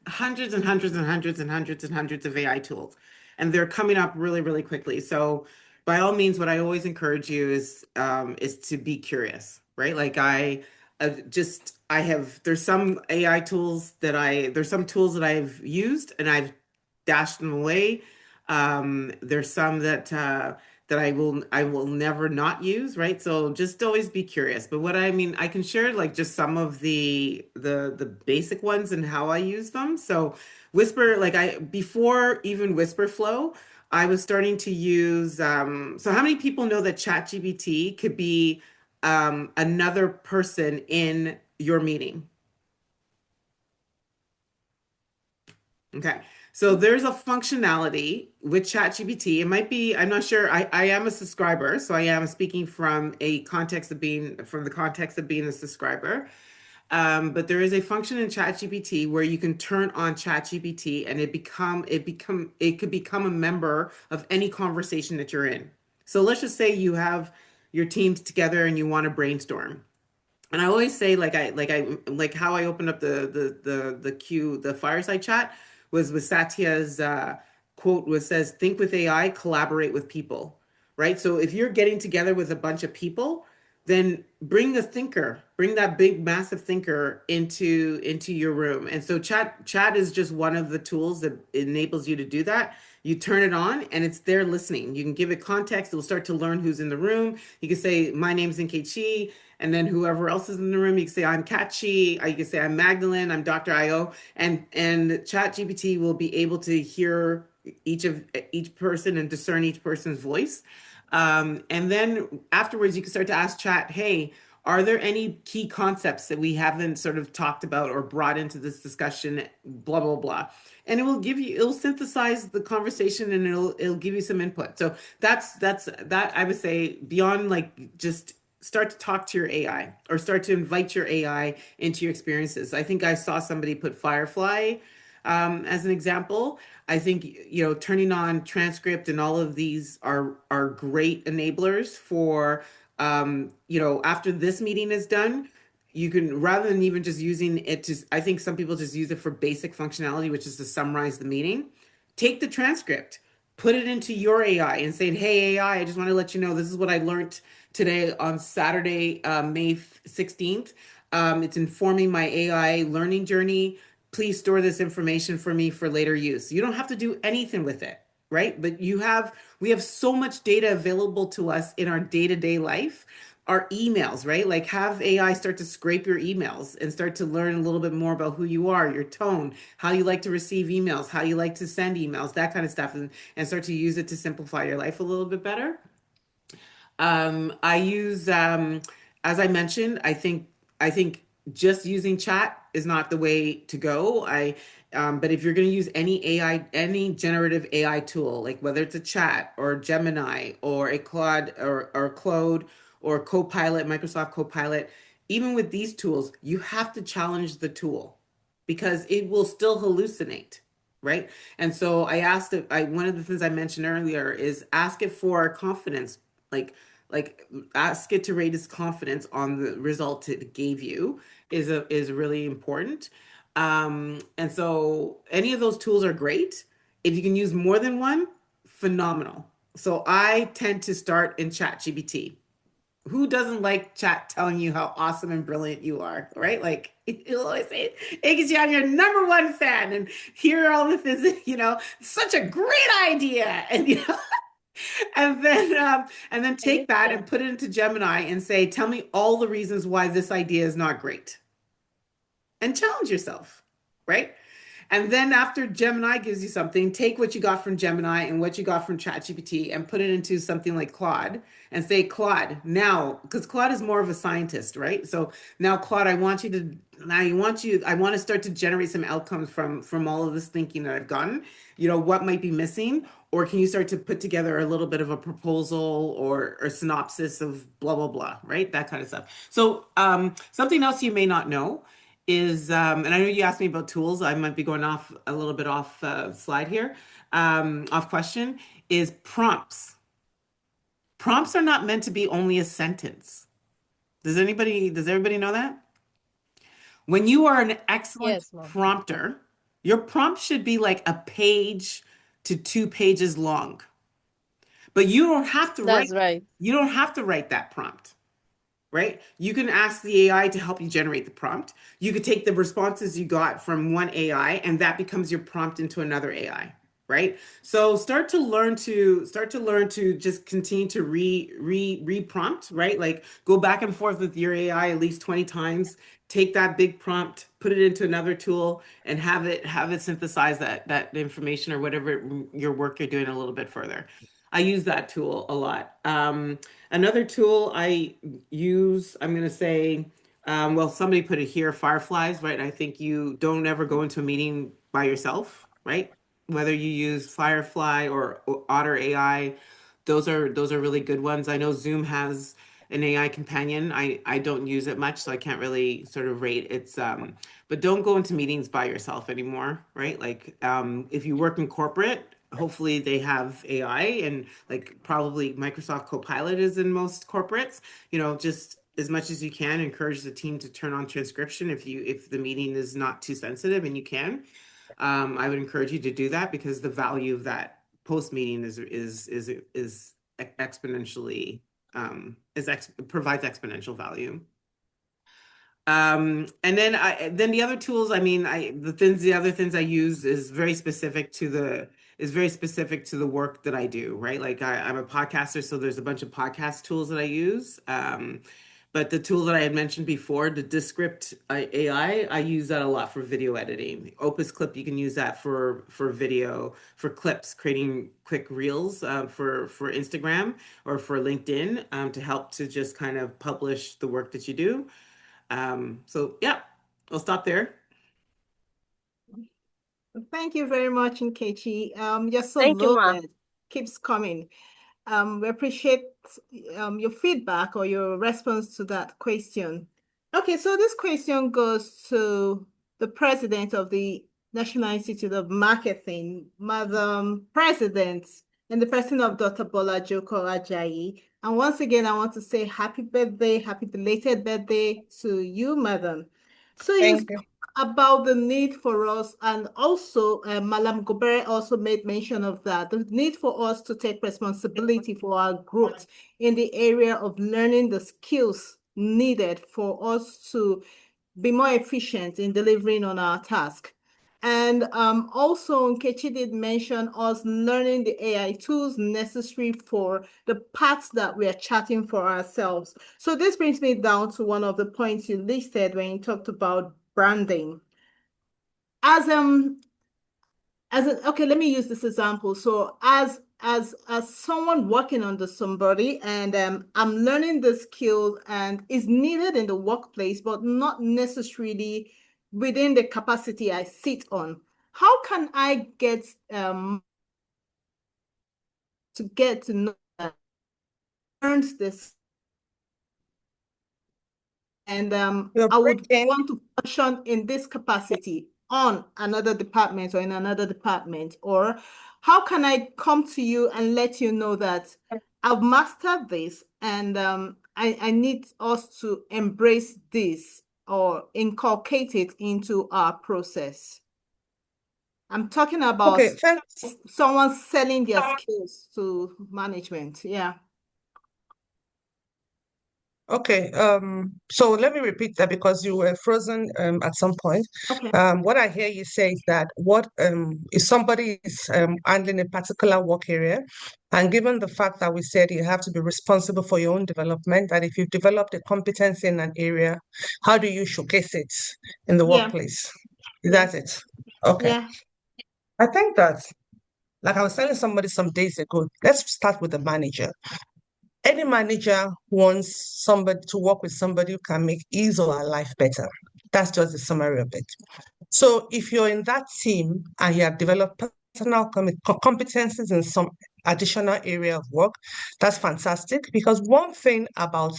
hundreds and hundreds and hundreds and hundreds and hundreds of AI tools, and they're coming up really, really quickly. So, by all means, what I always encourage you is to be curious, right? Like I have there's some AI tools there's some tools that I've used and I've dashed them away. There's some that I will never not use, right? So just always be curious. But what I mean, I can share like just some of the basic ones and how I use them. So Whisper, like before even WhisperFlow, I was starting to use so how many people know that ChatGPT could be another person in your meeting? Okay. So there's a functionality with ChatGPT. It might be, I'm not sure. I am a subscriber, so I am speaking from the context of being a subscriber. But there is a function in ChatGPT where you can turn on ChatGPT and it could become a member of any conversation that you're in. So let's just say you have your teams together and you want to brainstorm. And I always say, like how I opened up the fireside chat was with Satya's quote, which says, "Think with AI, collaborate with people." Right. So if you're getting together with a bunch of people, then bring that big, massive thinker into your room. And so chat is just one of the tools that enables you to do that. You turn it on and it's there listening. You can give it context. It will start to learn who's in the room. You can say, "My name's Nkechi," and then whoever else is in the room, you can say, "I'm Kachi." You can say, "I'm Magdalene," "I'm Dr. Io," and ChatGPT will be able to hear each person and discern each person's voice. And then afterwards, you can start to ask chat, "Hey, are there any key concepts that we haven't sort of talked about or brought into this discussion?" Blah, blah, blah. And it'll synthesize the conversation and it'll give you some input. So that's that I would say beyond like just start to talk to your AI or start to invite your AI into your experiences. I think I saw somebody put Firefly as an example. I think, turning on transcript and all of these are great enablers for, after this meeting is done, you can, rather than even just using it I think some people just use it for basic functionality, which is to summarize the meeting. Take the transcript, put it into your AI and say, "Hey, AI, I just want to let you know, this is what I learned today on Saturday, May 16th. It's informing my AI learning journey. Please store this information for me for later use." You don't have to do anything with it, right? But we have so much data available to us in our day-to-day life. Our emails, right? Like have AI start to scrape your emails and start to learn a little bit more about who you are, your tone, how you like to receive emails, how you like to send emails, that kind of stuff, and start to use it to simplify your life a little bit better. I use, as I mentioned, I think just using chat is not the way to go. But if you're going to use any generative AI tool, like whether it's a chat or Gemini or a Claude or Claude or Copilot, Microsoft Copilot, even with these tools, you have to challenge the tool because it will still hallucinate, right? And so one of the things I mentioned earlier is ask it for confidence, like ask it to rate its confidence on the result it gave you is really important. And so any of those tools are great. If you can use more than one, phenomenal. So I tend to start in ChatGPT. Who doesn't like chat telling you how awesome and brilliant you are, right? Like you'll always say, "Hey, I'm your number one fan," and here are all the things, such a great idea. And and then take that and put it into Gemini and say, "Tell me all the reasons why this idea is not great." And challenge yourself, right? And then after Gemini gives you something, take what you got from Gemini and what you got from ChatGPT and put it into something like Claude and say, "Claude, now," because Claude is more of a scientist, right? So now, Claude, I want to start to generate some outcomes from all of this thinking that I've gotten. What might be missing? Or can you start to put together a little bit of a proposal or a synopsis of blah, blah, blah, right? That kind of stuff. So something else you may not know is, and I know you asked me about tools. I might be going off a little bit off slide here, off question, is prompts. Prompts are not meant to be only a sentence. Does everybody know that? When you are an excellent Yes, ma'am. prompter, your prompt should be like a page to 2 pages long. But you don't have to That's right. write that prompt, right? You can ask the AI to help you generate the prompt. You could take the responses you got from one AI and that becomes your prompt into another AI, right? So start to learn to just continue to re-prompt, right? Like go back and forth with your AI at least 20 times. Take that big prompt, put it into another tool, and have it synthesize that information or whatever your work you're doing a little bit further. I use that tool a lot. Another tool I use, I'm going to say, well, somebody put it here, Fireflies, right? I think you don't ever go into a meeting by yourself, right? Whether you use Firefly or Otter AI, those are really good ones. I know Zoom has an AI companion. I don't use it much, so I can't really sort of rate its, but don't go into meetings by yourself anymore, right? Like if you work in corporate, hopefully they have AI, and like probably Microsoft Copilot is in most corporates, just as much as you can encourage the team to turn on transcription if the meeting is not too sensitive and you can. I would encourage you to do that because the value of that post meeting is exponentially provides exponential value. And then the other tools, I mean, the other things I use is very specific to the work that I do, right? Like I'm a podcaster, so there's a bunch of podcast tools that I use. But the tool that I had mentioned before, the Descript AI, I use that a lot for video editing. Opus Clip, you can use that for video, for clips, creating quick reels for Instagram or for LinkedIn to help to just kind of publish the work that you do. So yeah, I'll stop there. Thank you very much, Nkechi. You're so Thank you, ma'am. loaded. Keeps coming. We appreciate your feedback or your response to that question. Okay, so this question goes to the president of the National Institute of Marketing, Madam President, and the person of Dr. Bola Joko Ajayi. And once again, I want to say happy birthday, happy belated birthday to you, Madam. So you Thank you. about the need for us, and also Malam Gober also made mention of that, the need for us to take responsibility for our growth in the area of learning the skills needed for us to be more efficient in delivering on our task. And also Nkechi did mention us learning the AI tools necessary for the paths that we are charting for ourselves. So this brings me down to one of the points you listed when you talked about branding. Okay, let me use this example. So as someone working under somebody, and I'm learning the skill and is needed in the workplace, but not necessarily within the capacity I sit on. How can I get to know that earns this? And I would want to function in this capacity on another department or in another department? Or how can I come to you and let you know that I've mastered this and I need us to embrace this or inculcate it into our process? I'm talking about someone selling their skills to management. Yeah. Okay, so let me repeat that because you were frozen at some point. Okay. What I hear you say is that if somebody is handling a particular work area, and given the fact that we said you have to be responsible for your own development, and if you've developed a competence in an area, how do you showcase it in the workplace? Is that it? Okay. Yeah. I think that, like I was telling somebody some days ago, let's start with the manager. Any manager wants somebody to work with somebody who can make his or her life better. That's just the summary of it. So if you're in that team and you have developed personal competencies in some additional area of work, that's fantastic, because one thing about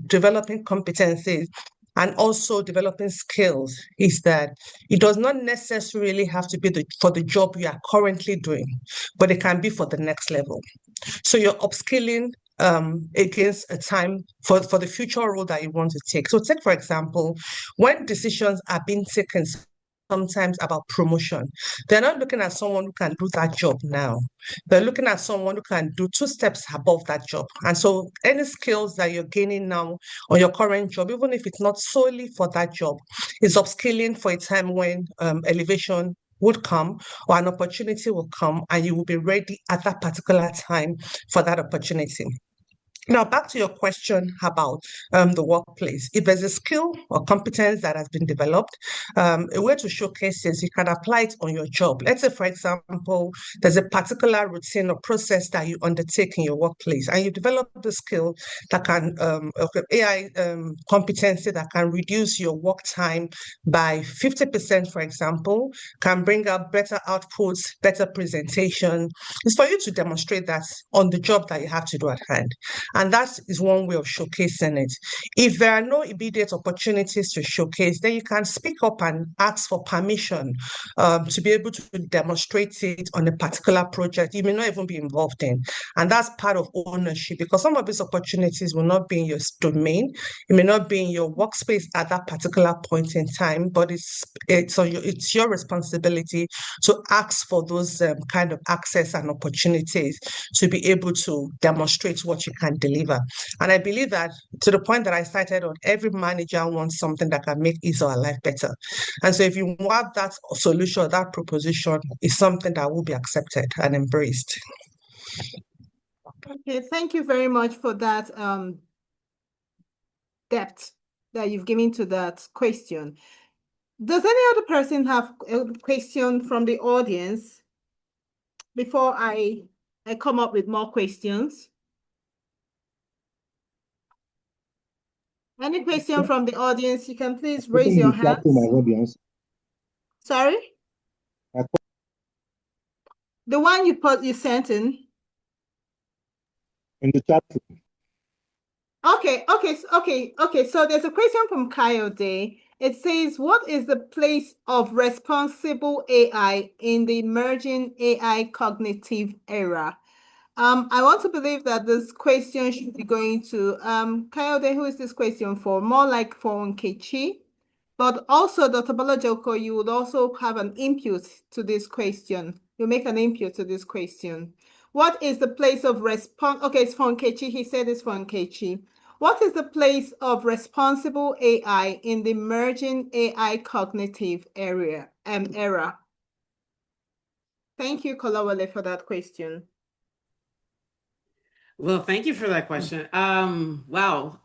developing competencies and also developing skills is that it does not necessarily have to be for the job you are currently doing, but it can be for the next level. So you're upskilling against a time for the future role that you want to take. So take, for example, when decisions are being taken sometimes about promotion, they're not looking at someone who can do that job now. They're looking at someone who can do 2 steps above that job. And so any skills that you're gaining now on your current job, even if it's not solely for that job, is upskilling for a time when elevation would come or an opportunity will come, and you will be ready at that particular time for that opportunity. Now, back to your question about the workplace. If there's a skill or competence that has been developed, a way to showcase is you can apply it on your job. Let's say, for example, there's a particular routine or process that you undertake in your workplace, and you develop the skill that can, AI competency that can reduce your work time by 50%, for example, can bring up better outputs, better presentation. It's for you to demonstrate that on the job that you have to do at hand. And that is one way of showcasing it. If there are no immediate opportunities to showcase, then you can speak up and ask for permission to be able to demonstrate it on a particular project you may not even be involved in. And that's part of ownership, because some of these opportunities will not be in your domain. It may not be in your workspace at that particular point in time, but it's your responsibility to ask for those kind of access and opportunities to be able to demonstrate what you can deliver. And I believe that, to the point that I cited on, every manager wants something that can make his or her life better. And so if you want that solution, that proposition is something that will be accepted and embraced. Okay, thank you very much for that depth that you've given to that question. Does any other person have a question from the audience before I come up with more questions? Any question from the audience, you can please raise your hand. Sorry? The one you sent in? In the chat room. Okay. So there's a question from Coyote. It says, what is the place of responsible AI in the emerging AI cognitive era? I want to believe that this question should be going to Coyote. Who is this question for? More like for Nkechi. But also, Dr. Bolajoko, you would also have an input to this question. You make an input to this question. What is the place of response? Okay, it's for Nkechi. He said it's for Nkechi. What is the place of responsible AI in the emerging AI cognitive era? Thank you, Kolawole, for that question. Well, thank you for that question. Wow.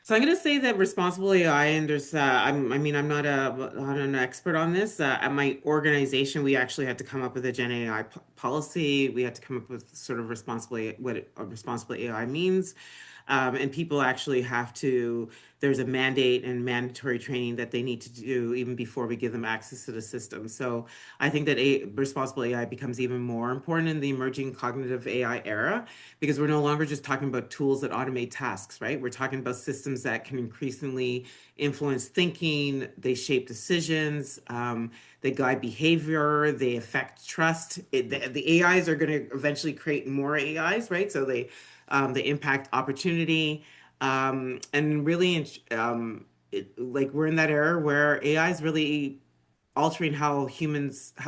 So I'm going to say that responsible AI, and there's, I'm not an expert on this. At my organization, we actually had to come up with a Gen AI policy. We had to come up with sort of what responsible AI means. And people actually have to, there's a mandate and mandatory training that they need to do even before we give them access to the system. So I think that responsible AI becomes even more important in the emerging cognitive AI era, because we're no longer just talking about tools that automate tasks, right? We're talking about systems that can increasingly influence thinking, they shape decisions, they guide behavior, they affect trust. The AIs are going to eventually create more AIs, right? So they impact opportunity, and really, like we're in that era where AI is really altering how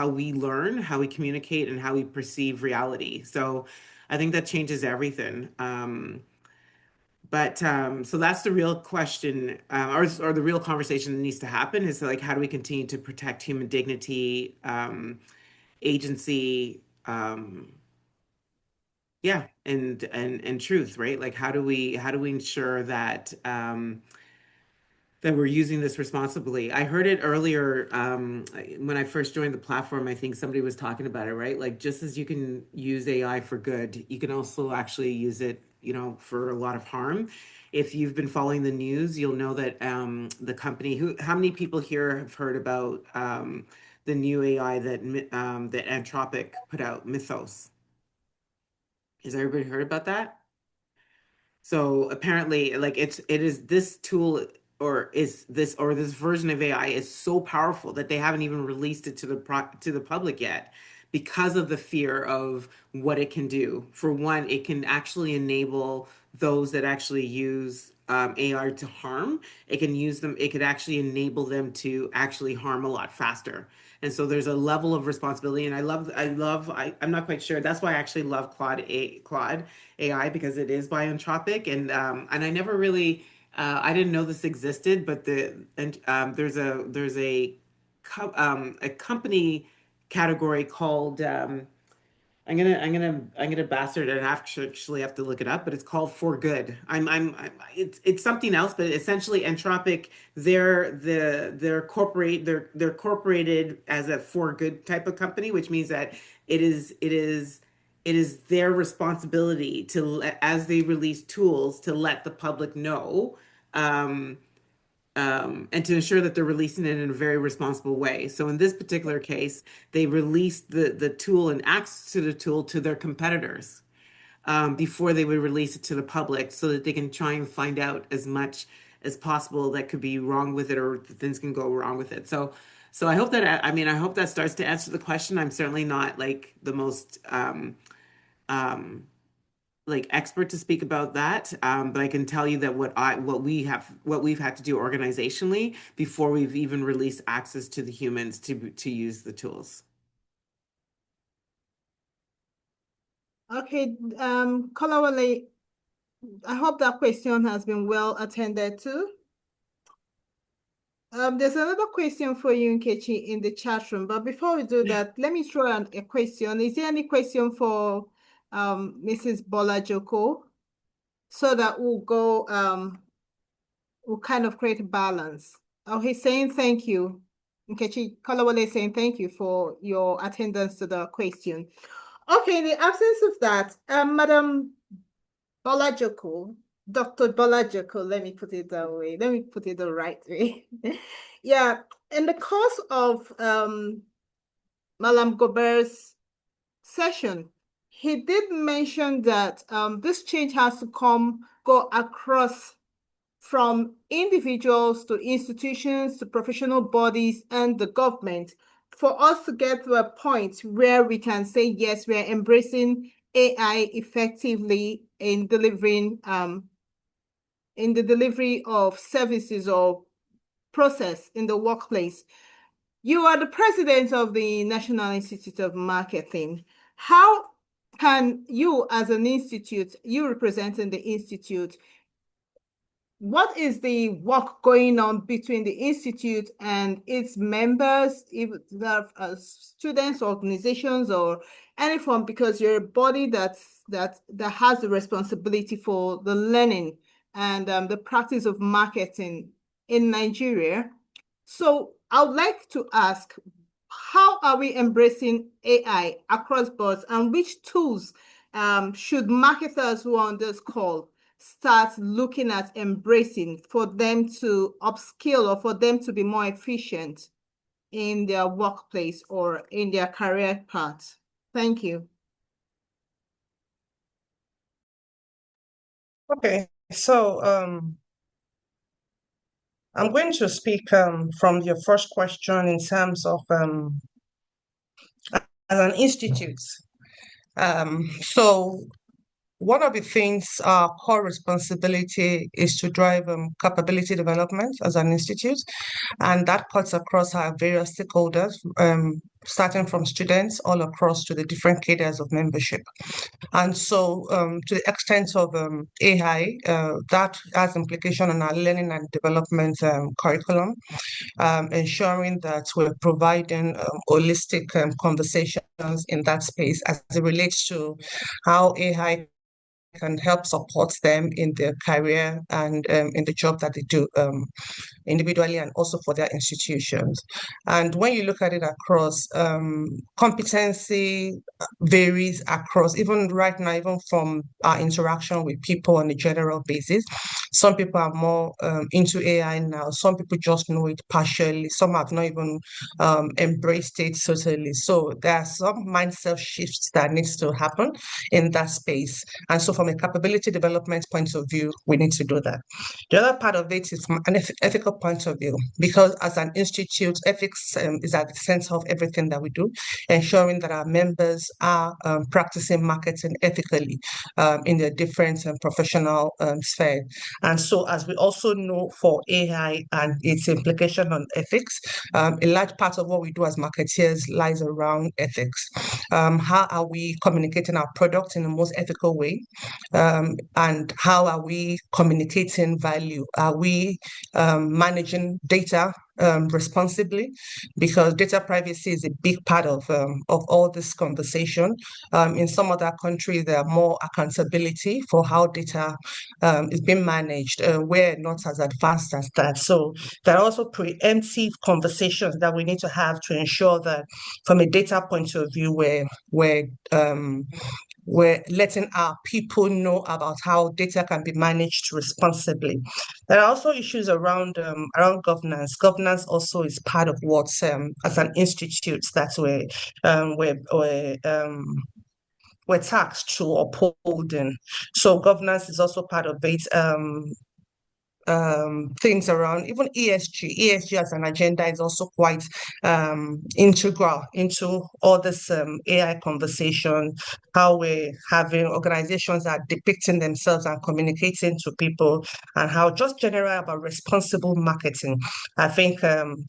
we learn, how we communicate, and how we perceive reality. So I think that changes everything. So that's the real question, or the real conversation that needs to happen is like, how do we continue to protect human dignity, agency, yeah, and truth, right? Like, how do we ensure that that we're using this responsibly? I heard it earlier when I first joined the platform. I think somebody was talking about it, right? Like, just as you can use AI for good, you can also actually use it, for a lot of harm. If you've been following the news, you'll know that the company how many people here have heard about the new AI that Anthropic put out, Mythos? Has everybody heard about that? So apparently, like, it is this tool, or this version of AI is so powerful that they haven't even released it to the public yet, because of the fear of what it can do. For one, it can actually enable those that actually use AI to harm. It can use them, it could actually enable them to actually harm a lot faster. And so there's a level of responsibility. And I'm not quite sure. That's why I actually love Claude AI, because it is by Anthropic. And I never really, I didn't know this existed, but there's a company category called I'm gonna bastard it. I actually have to look it up, but it's called For Good. It's something else, but essentially Anthropic, they're corporated as a For Good type of company, which means that it is their responsibility to as they release tools to let the public know. And to ensure that they're releasing it in a very responsible way. So in this particular case, they released the tool and access to the tool to their competitors before they would release it to the public, so that they can try and find out as much as possible that could be wrong with it, or things can go wrong with it. So I hope that, I hope that starts to answer the question. I'm certainly not like the most like expert to speak about that, but I can tell you that what we've had to do organizationally before we've even released access to the humans to use the tools. Okay, Kolawole, I hope that question has been well attended to. There's another question for you, Nkechi, in the chat room, but before we do that, let me throw a question. Is there any question for Mrs. Bola Joko, so that we'll kind of create a balance? Oh, he's saying thank you. Nkechi Kolawole is saying thank you for your attendance to the question. Okay, in the absence of that, Madam Bola Joko, Dr. Bola Joko, let me put it that way. Let me put it the right way. Yeah, in the course of Malam Gober's session, he did mention that this change has to go across from individuals to institutions to professional bodies and the government, for us to get to a point where we can say, yes, we're embracing AI effectively in delivering in the delivery of services or process in the workplace. You are the president of the National Institute of Marketing. How can you, as an institute, you representing the institute, what is the work going on between the institute and its members, if there are students, organizations, or any form, because you're a body that has the responsibility for the learning and the practice of marketing in Nigeria? So I would like to ask, how are we embracing AI across boards, and which tools should marketers who are on this call start looking at embracing for them to upskill or for them to be more efficient in their workplace or in their career path? Thank you. Okay, so I'm going to speak from your first question in terms of as an institute. So one of the things our core responsibility is to drive capability development as an institute, and that cuts across our various stakeholders, starting from students all across to the different cadres of membership. And so to the extent of AI, that has implication on our learning and development curriculum, ensuring that we're providing holistic conversations in that space as it relates to how AI can help support them in their career and in the job that they do individually and also for their institutions. And when you look at it across, competency varies across, even right now, even from our interaction with people on a general basis. Some people are more into AI now. Some people just know it partially. Some have not even embraced it totally. So there are some mindset shifts that needs to happen in that space. And so from a capability development point of view, we need to do that. The other part of it is from an ethical point of view, because as an institute, ethics is at the center of everything that we do, ensuring that our members are practicing marketing ethically in their different professional spheres. And so, as we also know for AI and its implication on ethics, a large part of what we do as marketeers lies around ethics. How are we communicating our product in the most ethical way? And how are we communicating value? Are we managing data responsibly? Because data privacy is a big part of all this conversation. In some other countries, there are more accountability for how data is being managed. We're not as advanced as that. So there are also preemptive conversations that we need to have to ensure that from a data point of view, we're letting our people know about how data can be managed responsibly. There are also issues around governance. Governance also is part of what, as an institute, that we're tasked to uphold. And so governance is also part of it. Things around even ESG. ESG as an agenda is also quite integral into all this AI conversation, how we're having organizations that are depicting themselves and communicating to people, and how just general about responsible marketing. I think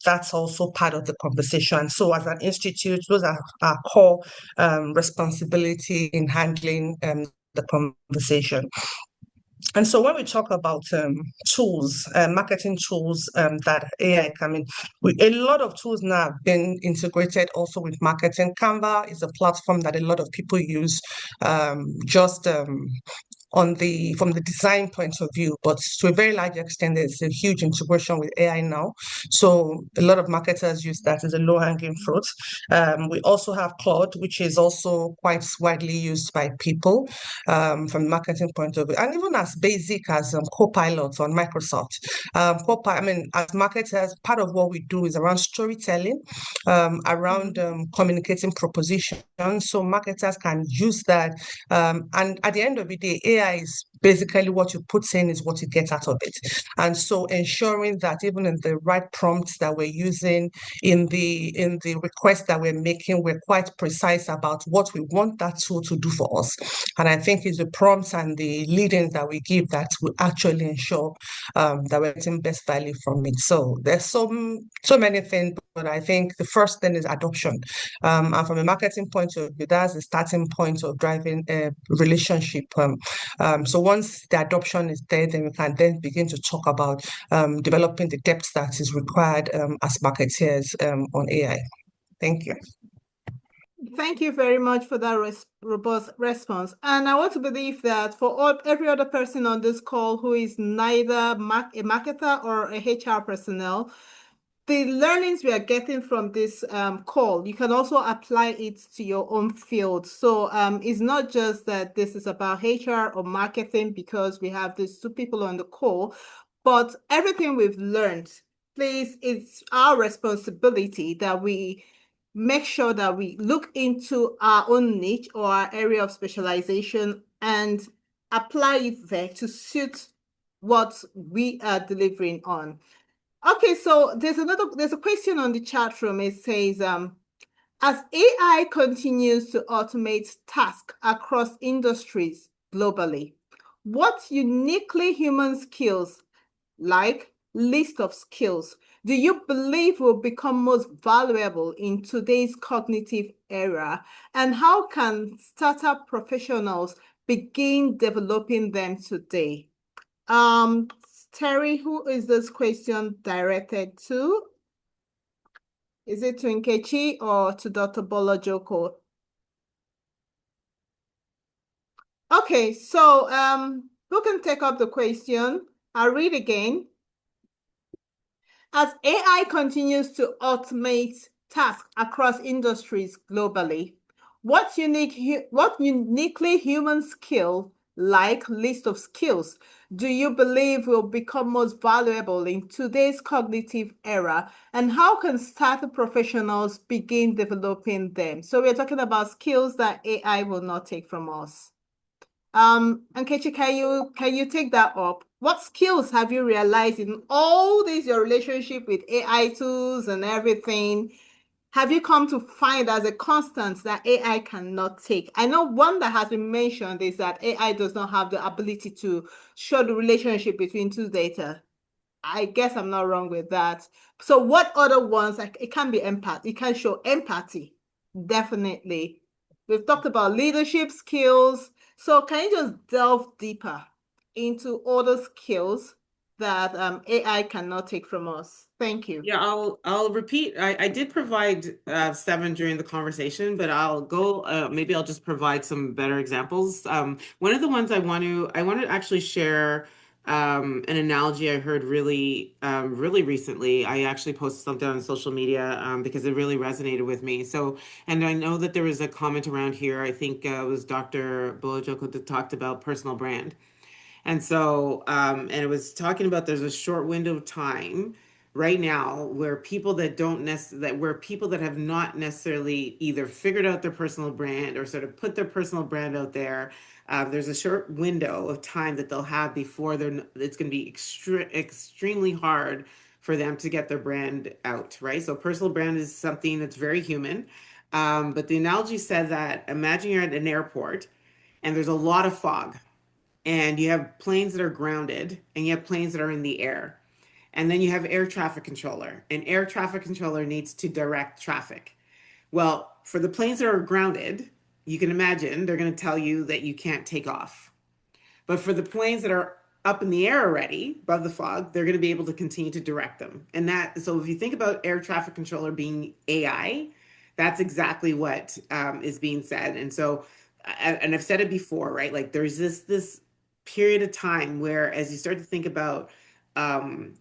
that's also part of the conversation. So as an institute, those are our core responsibility in handling the conversation. And so when we talk about tools, marketing tools that AI come in, a lot of tools now have been integrated also with marketing. Canva is a platform that a lot of people use from the design point of view, but to a very large extent, there's a huge integration with AI now. So a lot of marketers use that as a low-hanging fruit. We also have Claude, which is also quite widely used by people from the marketing point of view, and even as basic as Copilot on Microsoft. As marketers, part of what we do is around storytelling, around communicating propositions. So marketers can use that, and at the end of the day, AI is basically what you put in is what you get out of it. And so ensuring that even in the right prompts that we're using, in the request that we're making, we're quite precise about what we want that tool to do for us. And I think it's the prompts and the lead-ins that we give that will actually ensure that we're getting best value from it. So there's so many things, but I think the first thing is adoption. And from a marketing point of view, that's the starting point of driving a relationship. So once the adoption is there, then we can then begin to talk about developing the depth that is required as marketeers on AI. Thank you. Thank you very much for that robust response. And I want to believe that for every other person on this call who is neither a marketer or a HR personnel, the learnings we are getting from this call, you can also apply it to your own field. So it's not just that this is about HR or marketing because we have these two people on the call, but everything we've learned, please, it's our responsibility that we make sure that we look into our own niche or our area of specialization and apply it there to suit what we are delivering on. Okay, so there's a question on the chat room. It says, as AI continues to automate tasks across industries globally, what uniquely human skills, like list of skills, do you believe will become most valuable in today's cognitive era? And how can startup professionals begin developing them today? Terry, who is this question directed to? Is it to Nkechi or to Dr. Bola Joko? Okay, so who can take up the question? I'll read again. As AI continues to automate tasks across industries globally, what uniquely human skill, like list of skills, do you believe will become most valuable in today's cognitive era, and how can startup professionals begin developing them? So we're talking about skills that AI will not take from us. Nkechi, can you take that up? What skills have you realized in all this, your relationship with AI tools and everything? Have you come to find as a constant that AI cannot take? I know one that has been mentioned is that AI does not have the ability to show the relationship between two data. I guess I'm not wrong with that. So what other ones? Like, it can be empathy. It can show empathy, definitely. We've talked about leadership skills. So can you just delve deeper into other skills that AI cannot take from us? Thank you. Yeah, I'll repeat. I did provide 7 during the conversation, but I'll go. Maybe I'll just provide some better examples. One of the ones I want to actually share an analogy I heard really recently. I actually posted something on social media because it really resonated with me. So, and I know that there was a comment around here. I think it was Dr. Bolojoko that talked about personal brand. And so, and it was talking about there's a short window of time right now where people that have not necessarily either figured out their personal brand or sort of put their personal brand out there. There's a short window of time that they'll have before it's going to be extremely hard for them to get their brand out, right? So personal brand is something that's very human. But the analogy said that imagine you're at an airport and there's a lot of fog and you have planes that are grounded and you have planes that are in the air. And then you have air traffic controller. An air traffic controller needs to direct traffic. Well, for the planes that are grounded, you can imagine they're going to tell you that you can't take off. But for the planes that are up in the air already above the fog, they're going to be able to continue to direct them. So if you think about air traffic controller being AI, that's exactly what is being said. And so, and I've said it before, right? Like there's this period of time where as you start to think about, and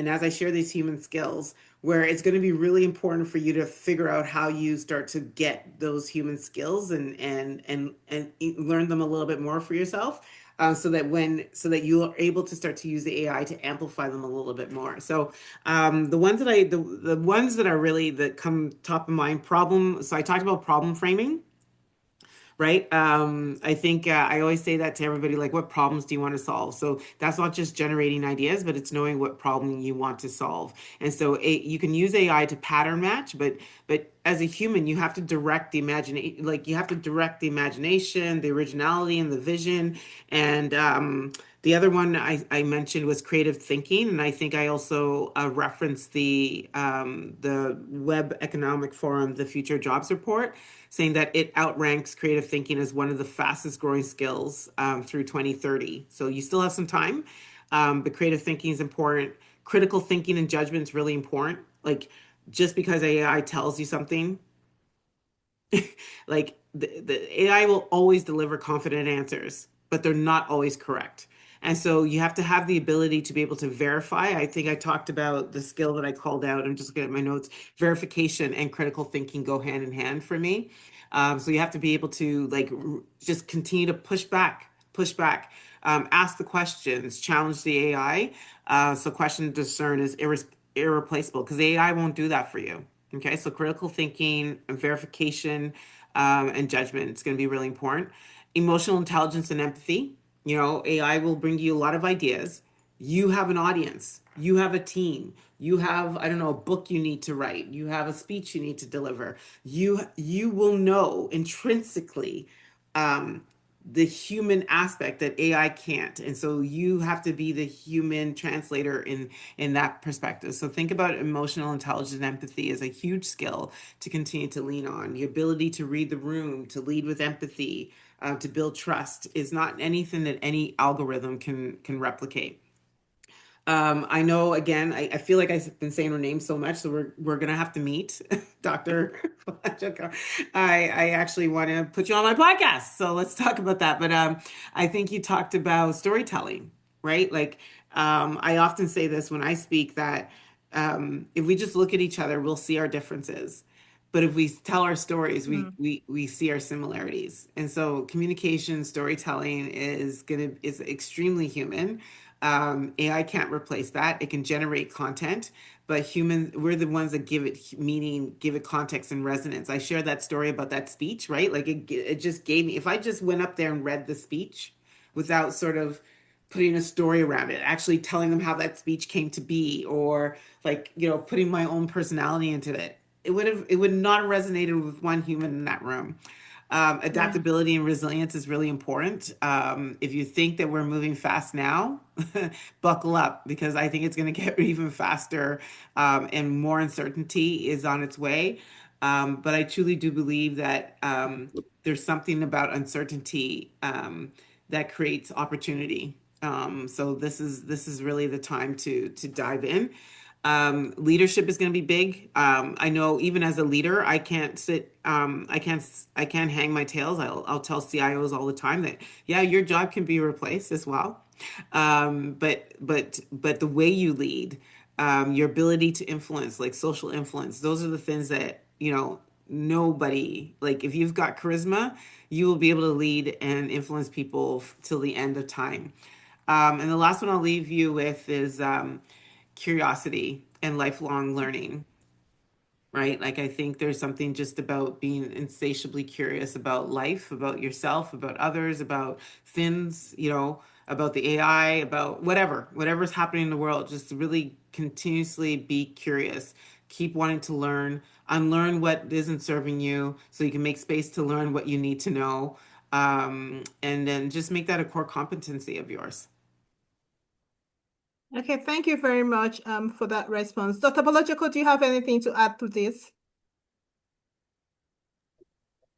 as I share these human skills, where it's going to be really important for you to figure out how you start to get those human skills and learn them a little bit more for yourself, so that you are able to start to use the AI to amplify them a little bit more. So the ones that are really that come top of mind, so I talked about problem framing. Right. I think I always say that to everybody, like, what problems do you want to solve? So that's not just generating ideas, but it's knowing what problem you want to solve. And so you can use AI to pattern match, but as a human, you have to direct the imagination, the originality and the vision. And the other one I mentioned was creative thinking. And I think I also referenced the Web Economic Forum, the Future Jobs Report, saying that it outranks creative thinking as one of the fastest growing skills through 2030. So you still have some time, but creative thinking is important. Critical thinking and judgment is really important. Like just because AI tells you something, like the AI will always deliver confident answers, but they're not always correct. And so you have to have the ability to be able to verify. I think I talked about the skill that I called out. I'm just looking at my notes. Verification and critical thinking go hand in hand for me. So you have to be able to just continue to push back, ask the questions, challenge the AI. So question discern is irreplaceable because the AI won't do that for you. Okay, so critical thinking, verification, and judgment, it's going to be really important. Emotional intelligence and empathy. AI will bring you a lot of ideas. You have an audience. You have a team. You have, I don't know, a book you need to write. You have a speech you need to deliver. You will know intrinsically the human aspect that AI can't. And so you have to be the human translator in that perspective. So think about emotional intelligence and empathy as a huge skill to continue to lean on. The ability to read the room, to lead with empathy, to build trust is not anything that any algorithm can replicate. I know, again, I feel like I've been saying her name so much, so we're gonna have to meet, Dr. I actually want to put you on my podcast, so let's talk about that. But I think you talked about storytelling, right? Like I often say this when I speak that if we just look at each other, we'll see our differences. But if we tell our stories, we see our similarities. And so communication, storytelling is extremely human. AI can't replace that. It can generate content, but we're the ones that give it meaning, give it context and resonance. I shared that story about that speech, right? Like it just gave me, if I just went up there and read the speech without sort of putting a story around it, actually telling them how that speech came to be, or like, putting my own personality into it, it would not have resonated with one human in that room. Adaptability and resilience is really important. If you think that we're moving fast now, buckle up, because I think it's going to get even faster, and more uncertainty is on its way. But I truly do believe that there's something about uncertainty that creates opportunity. So this is really the time to dive in. Leadership is going to be big. I know even as a leader, I can't hang my tails. I'll tell CIOs all the time that, yeah, your job can be replaced as well. But the way you lead, your ability to influence, like social influence, those are the things that, nobody, like if you've got charisma, you will be able to lead and influence people till the end of time. And the last one I'll leave you with is curiosity and lifelong learning, right? Like I think there's something just about being insatiably curious about life, about yourself, about others, about things, about the AI, about whatever's happening in the world. Just really continuously be curious, keep wanting to learn, unlearn what isn't serving you so you can make space to learn what you need to know. And then just make that a core competency of yours. Okay, thank you very much for that response. Dr. Bolojoko, do you have anything to add to this?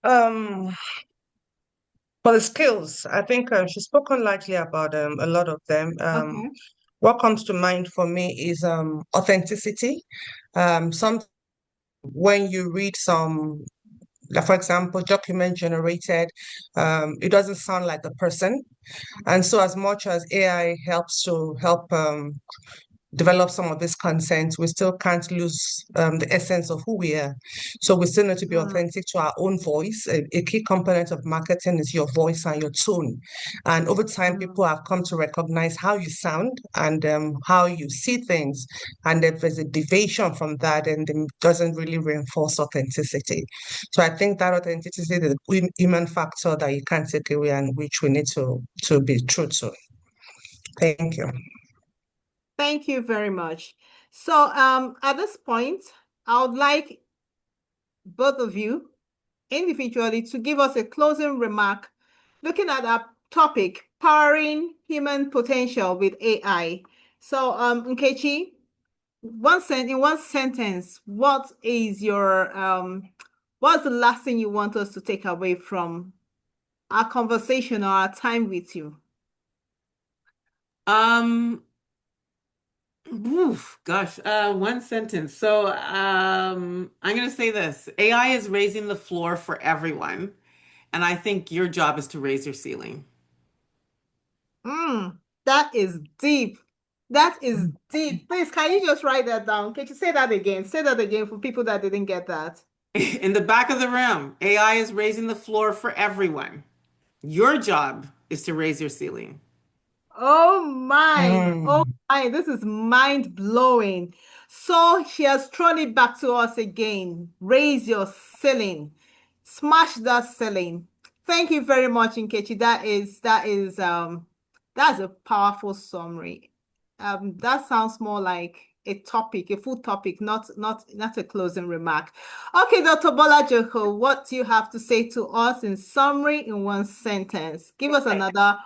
For the skills, I think she's spoken largely about a lot of them. Okay. What comes to mind for me is authenticity. When you read some, like for example, document generated, it doesn't sound like a person. And so as much as AI helps to help develop some of this content, we still can't lose the essence of who we are. So we still need to be authentic to our own voice. A key component of marketing is your voice and your tone. And over time, people have come to recognize how you sound and how you see things. And if there's a deviation from that, and it doesn't really reinforce authenticity. So I think that authenticity is the human factor that you can't take away, and which we need to be true to. Thank you. Thank you very much. So at this point, I would like both of you individually to give us a closing remark looking at our topic, powering human potential with AI. So Nkechi, in one sentence, what is your what's the last thing you want us to take away from our conversation or our time with you? One sentence. So I'm going to say this. AI is raising the floor for everyone. And I think your job is to raise your ceiling. That is deep. That is deep. Please, can you just write that down? Can you say that again? Say that again for people that didn't get that. In the back of the room, AI is raising the floor for everyone. Your job is to raise your ceiling. Oh my, this is mind-blowing. So she has thrown it back to us again. Raise your ceiling. Smash that ceiling. Thank you very much, Nkechi. That's a powerful summary. That sounds more like a topic, a full topic, not a closing remark. Okay, Dr. Bolojoko, what do you have to say to us in summary in one sentence? Give us another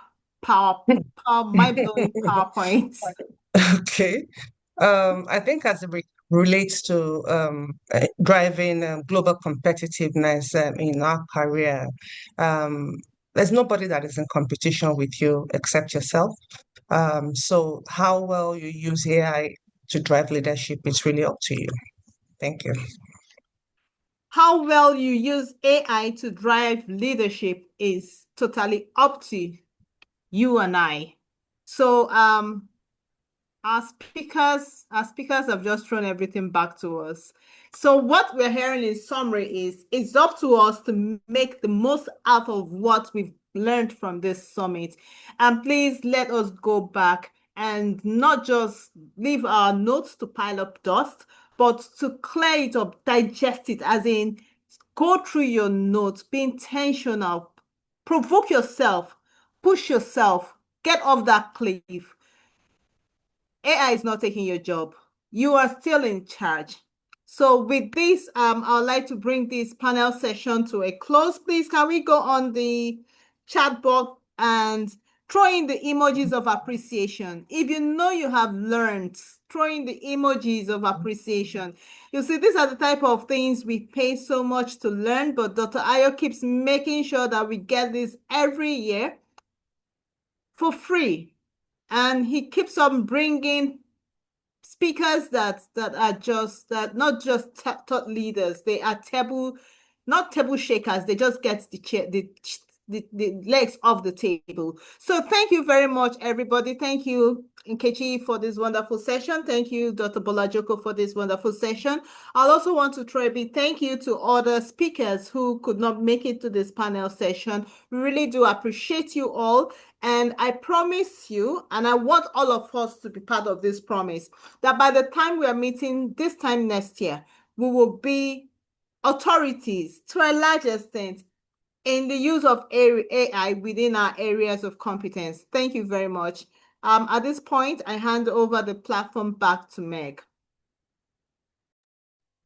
mind-blowing PowerPoint. Okay. I think as it relates to driving global competitiveness in our career, there's nobody that is in competition with you except yourself. So how well you use AI to drive leadership is really up to you. Thank you. How well you use AI to drive leadership is totally up to you and I. So our speakers have just thrown everything back to us. So what we're hearing in summary is it's up to us to make the most out of what we've learned from this summit. And please let us go back and not just leave our notes to pile up dust, but to clear it up, digest it, as in go through your notes, be intentional, provoke yourself, push yourself, get off that cliff. AI is not taking your job. You are still in charge. So with this, I would like to bring this panel session to a close. Please, can we go on the chat box and throw in the emojis of appreciation? If you know you have learned, throw in the emojis of appreciation. You see, these are the type of things we pay so much to learn, but Dr. Ayo keeps making sure that we get this every year for free. And he keeps on bringing speakers that are not just thought leaders. They are not table shakers. They just get the legs off the table. So thank you very much, everybody. Thank you, Nkechi, for this wonderful session. Thank you, Dr. Bolajoko, for this wonderful session. I'll also want to throw a big thank you to other speakers who could not make it to this panel session. We really do appreciate you all. And I promise you, and I want all of us to be part of this promise, that by the time we are meeting this time next year, we will be authorities to a large extent in the use of AI within our areas of competence. Thank you very much. At this point, I hand over the platform back to Meg.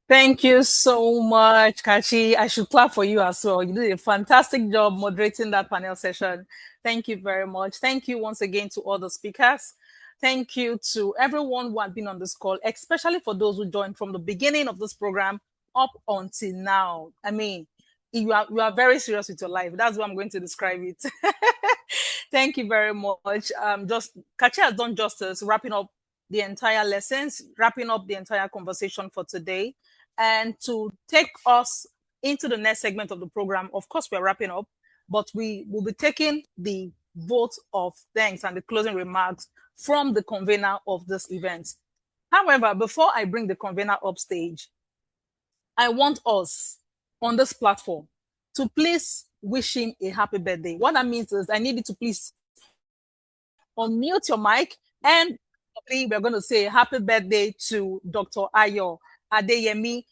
Thank you so much, Kachi. I should clap for you as well. You did a fantastic job moderating that panel session. Thank you very much. Thank you once again to all the speakers. Thank you to everyone who had been on this call, especially for those who joined from the beginning of this program up until now. I mean, you are very serious with your life. That's how I'm going to describe it. Thank you very much. Kachi has done justice, wrapping up the entire lessons, wrapping up the entire conversation for today. And to take us into the next segment of the program, of course, we're wrapping up, but we will be taking the vote of thanks and the closing remarks from the convener of this event. However, before I bring the convener up stage, I want us on this platform to please wish him a happy birthday. What that means is I need you to please unmute your mic, and we're going to say happy birthday to Dr. Ayo Adeyemi.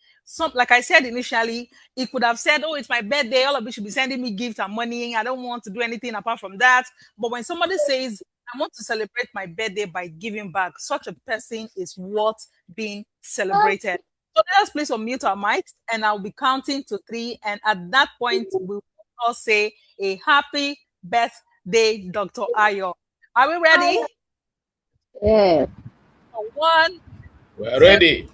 Like I said initially, he could have said, oh, it's my birthday, all of you should be sending me gifts and money. I don't want to do anything apart from that. But when somebody says, I want to celebrate my birthday by giving back, such a person is worth being celebrated. So let us please unmute our mics, and I'll be counting to 3. And at that point, we will all say a happy birthday, Dr. Ayo. Are we ready? Yeah. 1, we're ready.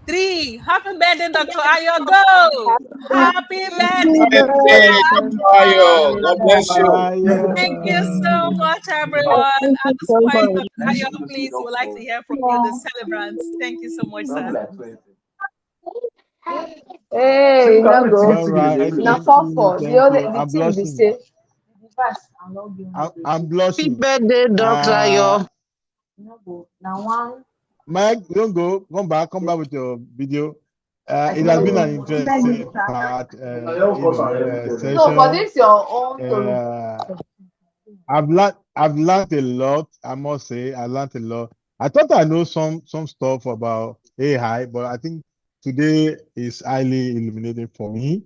3. Happy birthday, Dr. Ayo. Go! Happy birthday, Dr. Ayo. God bless you. Thank you so much, everyone. At this point, Dr. Ayo, please, we would like to hear from you, the celebrants. Thank you so much, sir. Hey, no go. All right. Now, the thing we say. I'm blushing. Happy birthday, Dr. Ayo. Mike, don't go. Come back with your video. It has been an interesting part session. No, but this your own. I've learned a lot. I must say, I learned a lot. I thought I know some stuff about AI, but I think today is highly illuminating for me.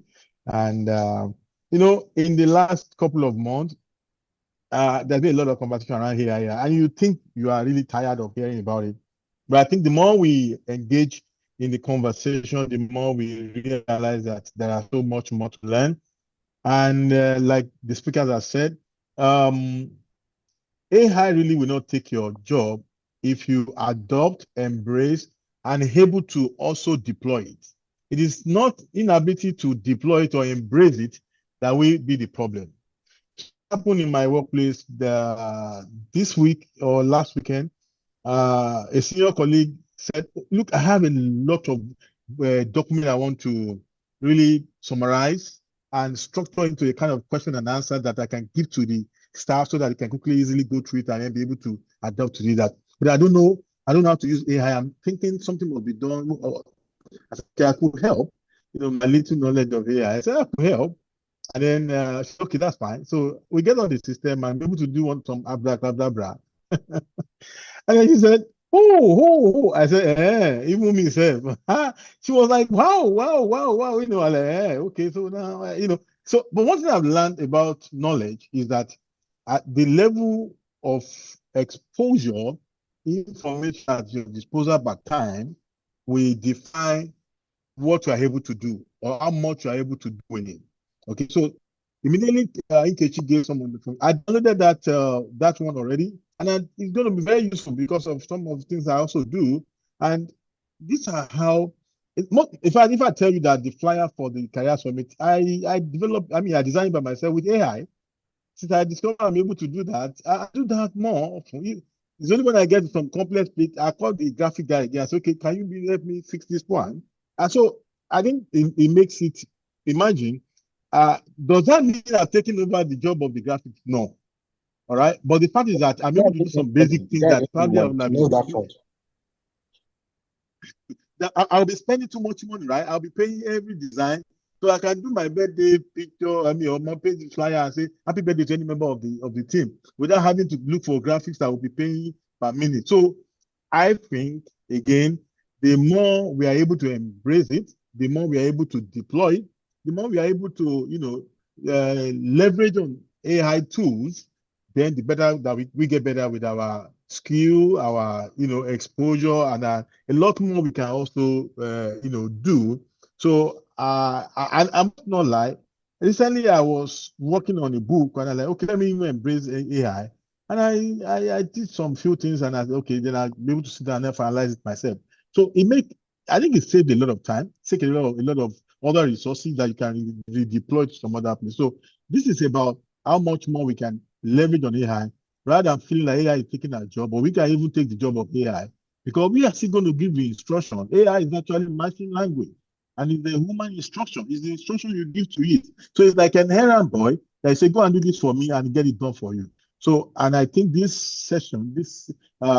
And in the last couple of months, there's been a lot of conversation around AI, and you think you are really tired of hearing about it. But I think the more we engage in the conversation, the more we realize that there are so much more to learn. And like the speakers have said, AI really will not take your job if you adopt, embrace, and able to also deploy it. It is not inability to deploy it or embrace it that will be the problem. It happened in my workplace this week or last weekend. A senior colleague said, look, I have a lot of documents I want to really summarize and structure into a kind of question and answer that I can give to the staff so that they can quickly, easily go through it and then be able to adapt to do that. But I don't know how to use AI. I'm thinking something must be done. I could help. My little knowledge of AI. I said I could help. And then, okay, that's fine. So we get on the system and be able to do some blah, blah, blah, blah. And then she said, oh. I said, even myself. She was like, wow. You know, I like, okay. So now, so, but one thing I've learned about knowledge is that at the level of exposure, information at your disposal by time will define what you are able to do or how much you are able to do in it. Okay, so immediately Nkechi gave someone the phone. I downloaded that one already, and it's going to be very useful because of some of the things I also do. And these are how. If I tell you that the flyer for the Career Summit, I designed it by myself with AI. Since I discovered I'm able to do that, I do that more often. It's only when I get some complex bit, I call the graphic guy again. I say, okay, can you help me fix this one? And so I think it makes it, imagine, does that mean I've taken over the job of the graphics? No. All right. But the fact is that I'm able to do some basic things that probably I would not be able to do. I'll be spending too much money, right? I'll be paying every design. So I can do my birthday picture, or my page flyer and say happy birthday to any member of the team without having to look for graphics that will be paying per minute. So I think, again, the more we are able to embrace it, the more we are able to deploy it, the more we are able to, leverage on AI tools, then the better that we get better with our skill, our, exposure, and a lot more we can also, do. So I'm not lie. Recently, I was working on a book, and I'm like, okay, let me even embrace AI. And I did some few things, and I said, okay, then I'll be able to sit down and finalize it myself. So I think it saved a lot of time, saved a lot of other resources that you can redeploy to some other place. So this is about how much more we can leverage on AI rather than feeling like AI is taking our job, or we can even take the job of AI because we are still going to give the instruction. AI is actually machine language, and it's the human instruction. It's the instruction you give to it. So it's like an errand boy that say, go and do this for me and get it done for you. So, and I think this session, this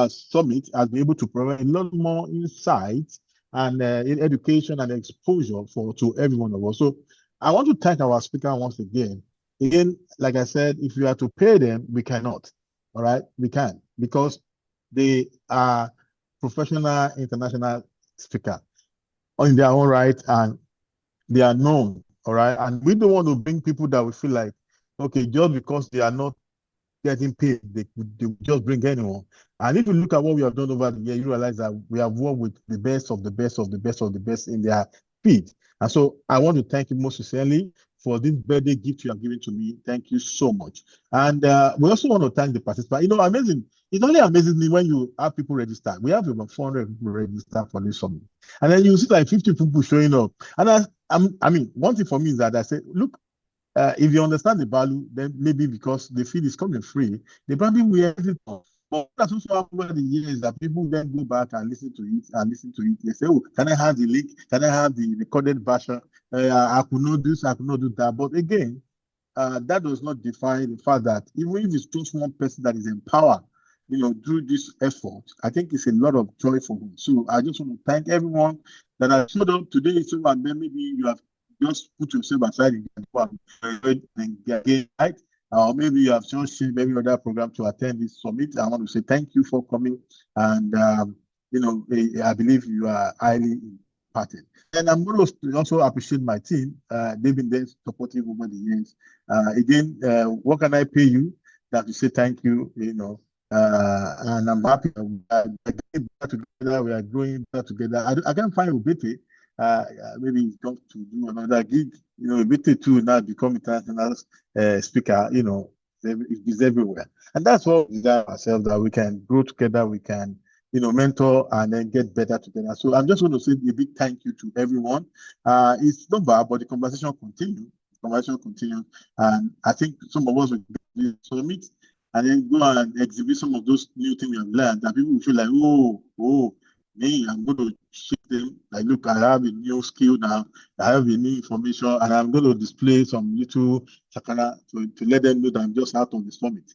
summit has been able to provide a lot more insight and in education and exposure to every one of us. So I want to thank our speaker once again. Again, like I said, if we are to pay them, we cannot. All right, we can because they are professional international speaker in their own right, and they are known. All right, and we don't want to bring people that we feel like, okay, just because they are not getting paid, they just bring anyone. And if you look at what we have done over the year, you realize that we have worked with the best of the best of the best of the best in their field. And so I want to thank you most sincerely for this birthday gift you have given to me. Thank you so much. And we also want to thank the participants. Amazing. It's only amazing me when you have people register. We have about 400 people register for this summit. And then you see like 50 people showing up. And one thing for me is that I say, look, if you understand the value, then maybe because the feed is coming free, they probably will everything. But that's also happened over the years that people then go back and listen to it. They say, oh, can I have the link? Can I have the recorded version? I could not do this, I could not do that. But again, that does not define the fact that even if it's just one person that is empowered, through this effort, I think it's a lot of joy for me. So I just want to thank everyone that has showed up today. So and then maybe you have just put yourself aside and get right. Or maybe you have just seen maybe other program to attend this summit. I want to say thank you for coming, and I believe you are highly impacted. And I'm going to also appreciate my team. They've been there supportive over the years. Again, what can I pay you? That to say thank you. And I'm happy we are getting better together. We are growing better together. I can't find Ubete. Maybe he's got to do another gig. Ubete too now become international speaker. It's everywhere, and that's what we desire ourselves, that we can grow together. We can, mentor and then get better together. So I'm just going to say a big thank you to everyone. It's not bad, but the conversation continues. And I think some of us will summit and then go and exhibit some of those new things we have learned, that people will feel like, oh, me, I'm going to show them, like, look, I have a new skill now, I have a new information, and I'm going to display some little sakana to let them know that I'm just out of the summit.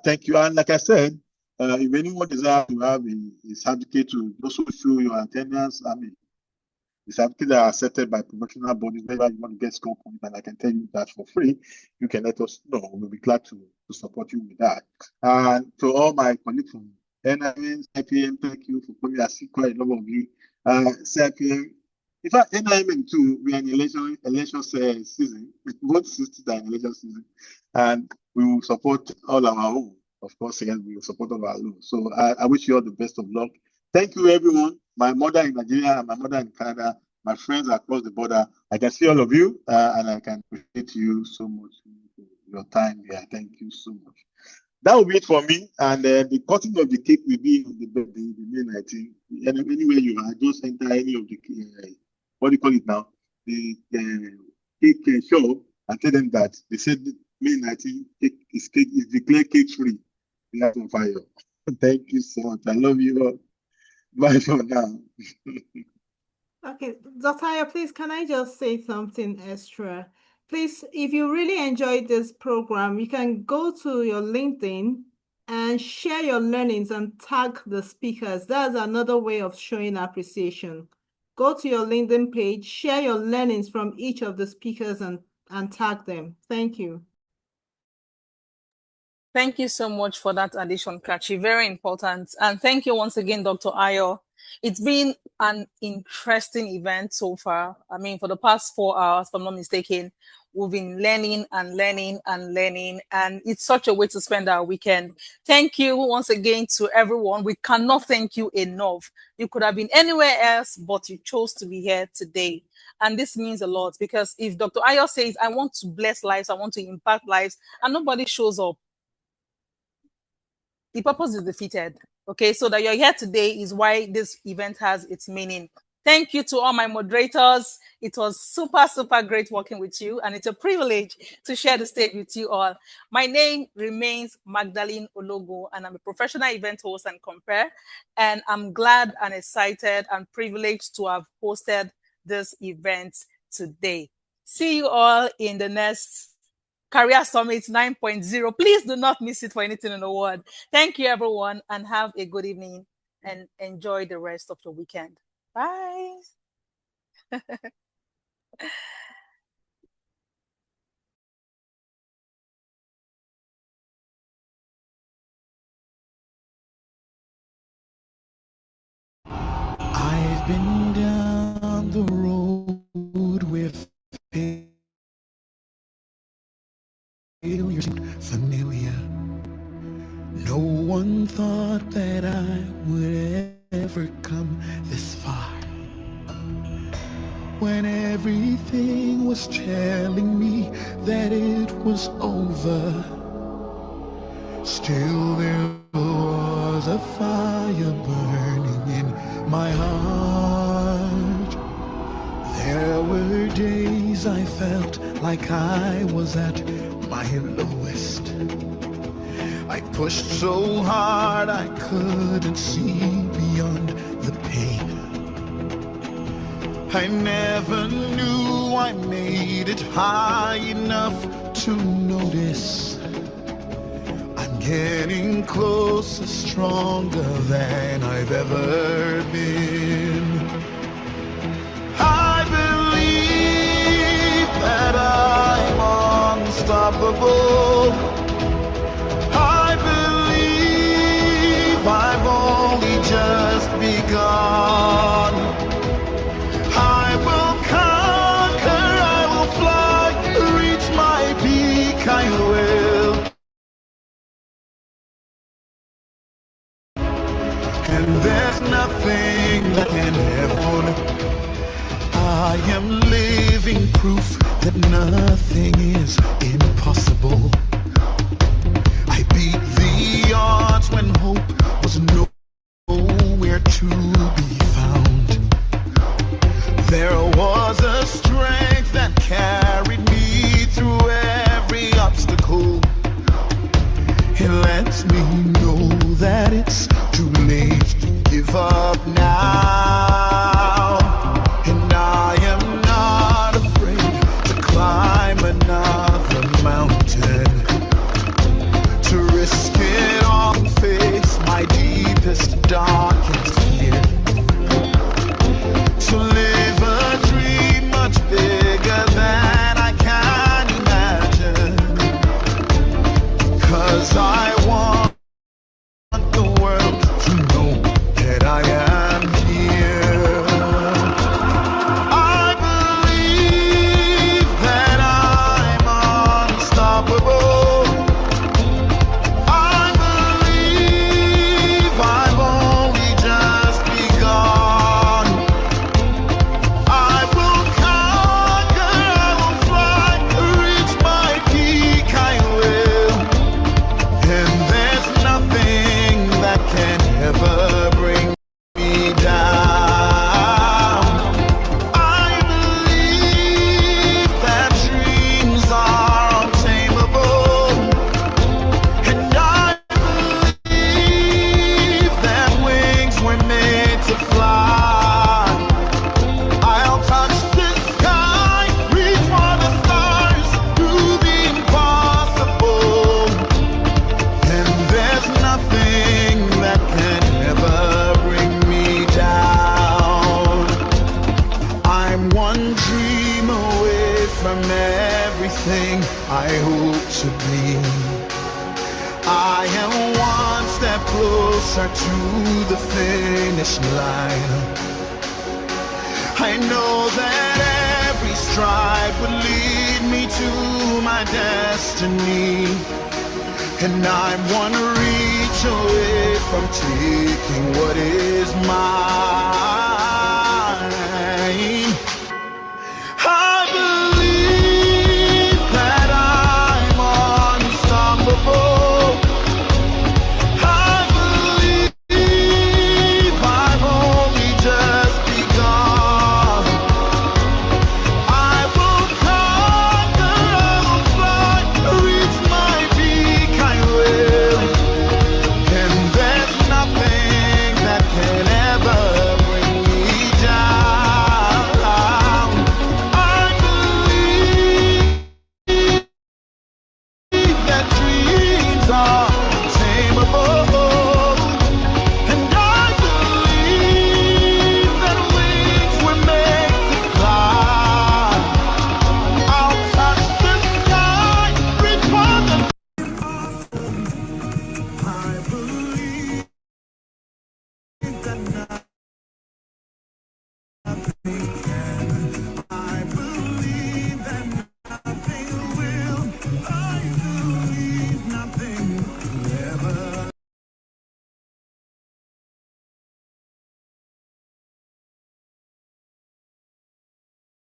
Thank you. And like I said, if anyone desires to have a certificate to also show your attendance, the certificates are accepted by professional bodies. Whenever you want to get score points, and I can tell you that for free, you can let us know. We'll be glad to support you with that. And to all my colleagues from NIM, CIPM, thank you for coming. I see quite a number of you. CIPM, in fact, NIM too, we are in election season. Both systems are in election season. And we will support all our own. Of course, again, we will support all our own. So I wish you all the best of luck. Thank you, everyone. My mother in Nigeria and my mother in Canada, my friends across the border. I can see all of you, and I can appreciate you so much for your time here. Thank you so much. That will be it for me. And the cutting of the cake will be on the birthday, the May 19th. Anywhere you are, just enter any of the, what do you call it now? The cake shop and tell them that they said May 19th is declared cake free. That's on fire. Thank you so much. I love you all. Bye for now. Okay, Dr. Ayo, please, can I just say something extra? Please, if you really enjoyed this program, you can go to your LinkedIn and share your learnings and tag the speakers. That's another way of showing appreciation. Go to your LinkedIn page, share your learnings from each of the speakers and tag them. Thank you. Thank you so much for that addition, Kachi. Very important. And thank you once again, Dr. Ayo. It's been an interesting event so far. I mean, for the past 4 hours, if I'm not mistaken, we've been learning and learning and learning, and it's such a way to spend our weekend. Thank you once again to everyone. We cannot thank you enough. You could have been anywhere else, but you chose to be here today. And this means a lot, because if Dr. Ayo says, I want to bless lives, I want to impact lives, and nobody shows up, the purpose is defeated. Okay, so that you're here today is why this event has its meaning. Thank you to all my moderators. It was super, super great working with you, and it's a privilege to share the stage with you all. My name remains Magdalene Ologo, and I'm a professional event host and compere, and I'm glad and excited and privileged to have hosted this event today. See you all in the next Career Summit 9.0. Please do not miss it for anything in the world. Thank you, everyone, and have a good evening and enjoy the rest of your weekend. Bye. I've been down the road with failures familiar. No one thought that I would ever come this far. When everything was telling me that it was over, still there was a fire burning in my heart. There were days I felt like I was at my lowest. I pushed so hard I couldn't see beyond the pain. I never knew I made it high enough to notice I'm getting closer, stronger than I've ever been. I believe that I'm unstoppable. I believe I've only just begun. I will conquer, I will fly, reach my peak, I will. And there's nothing that can ever. I am living proof that nothing is impossible. I beat the odds when hope was nowhere to be found. There was a strength that carried me through every obstacle. It lets me know that it's too late to give up now. And I am not afraid to climb another mountain, to risk it all and face my deepest, darkest fear, to live a dream much bigger than I can imagine, 'cause I want the world closer to the finish line. I know that every stride would lead me to my destiny, and I'm one reach away from taking what is mine. I believe that I'm unstoppable. I believe I've only just begun. I will conquer, I will fly, reach my peak, I will. And there's nothing that can ever bring me down. I believe that dreams are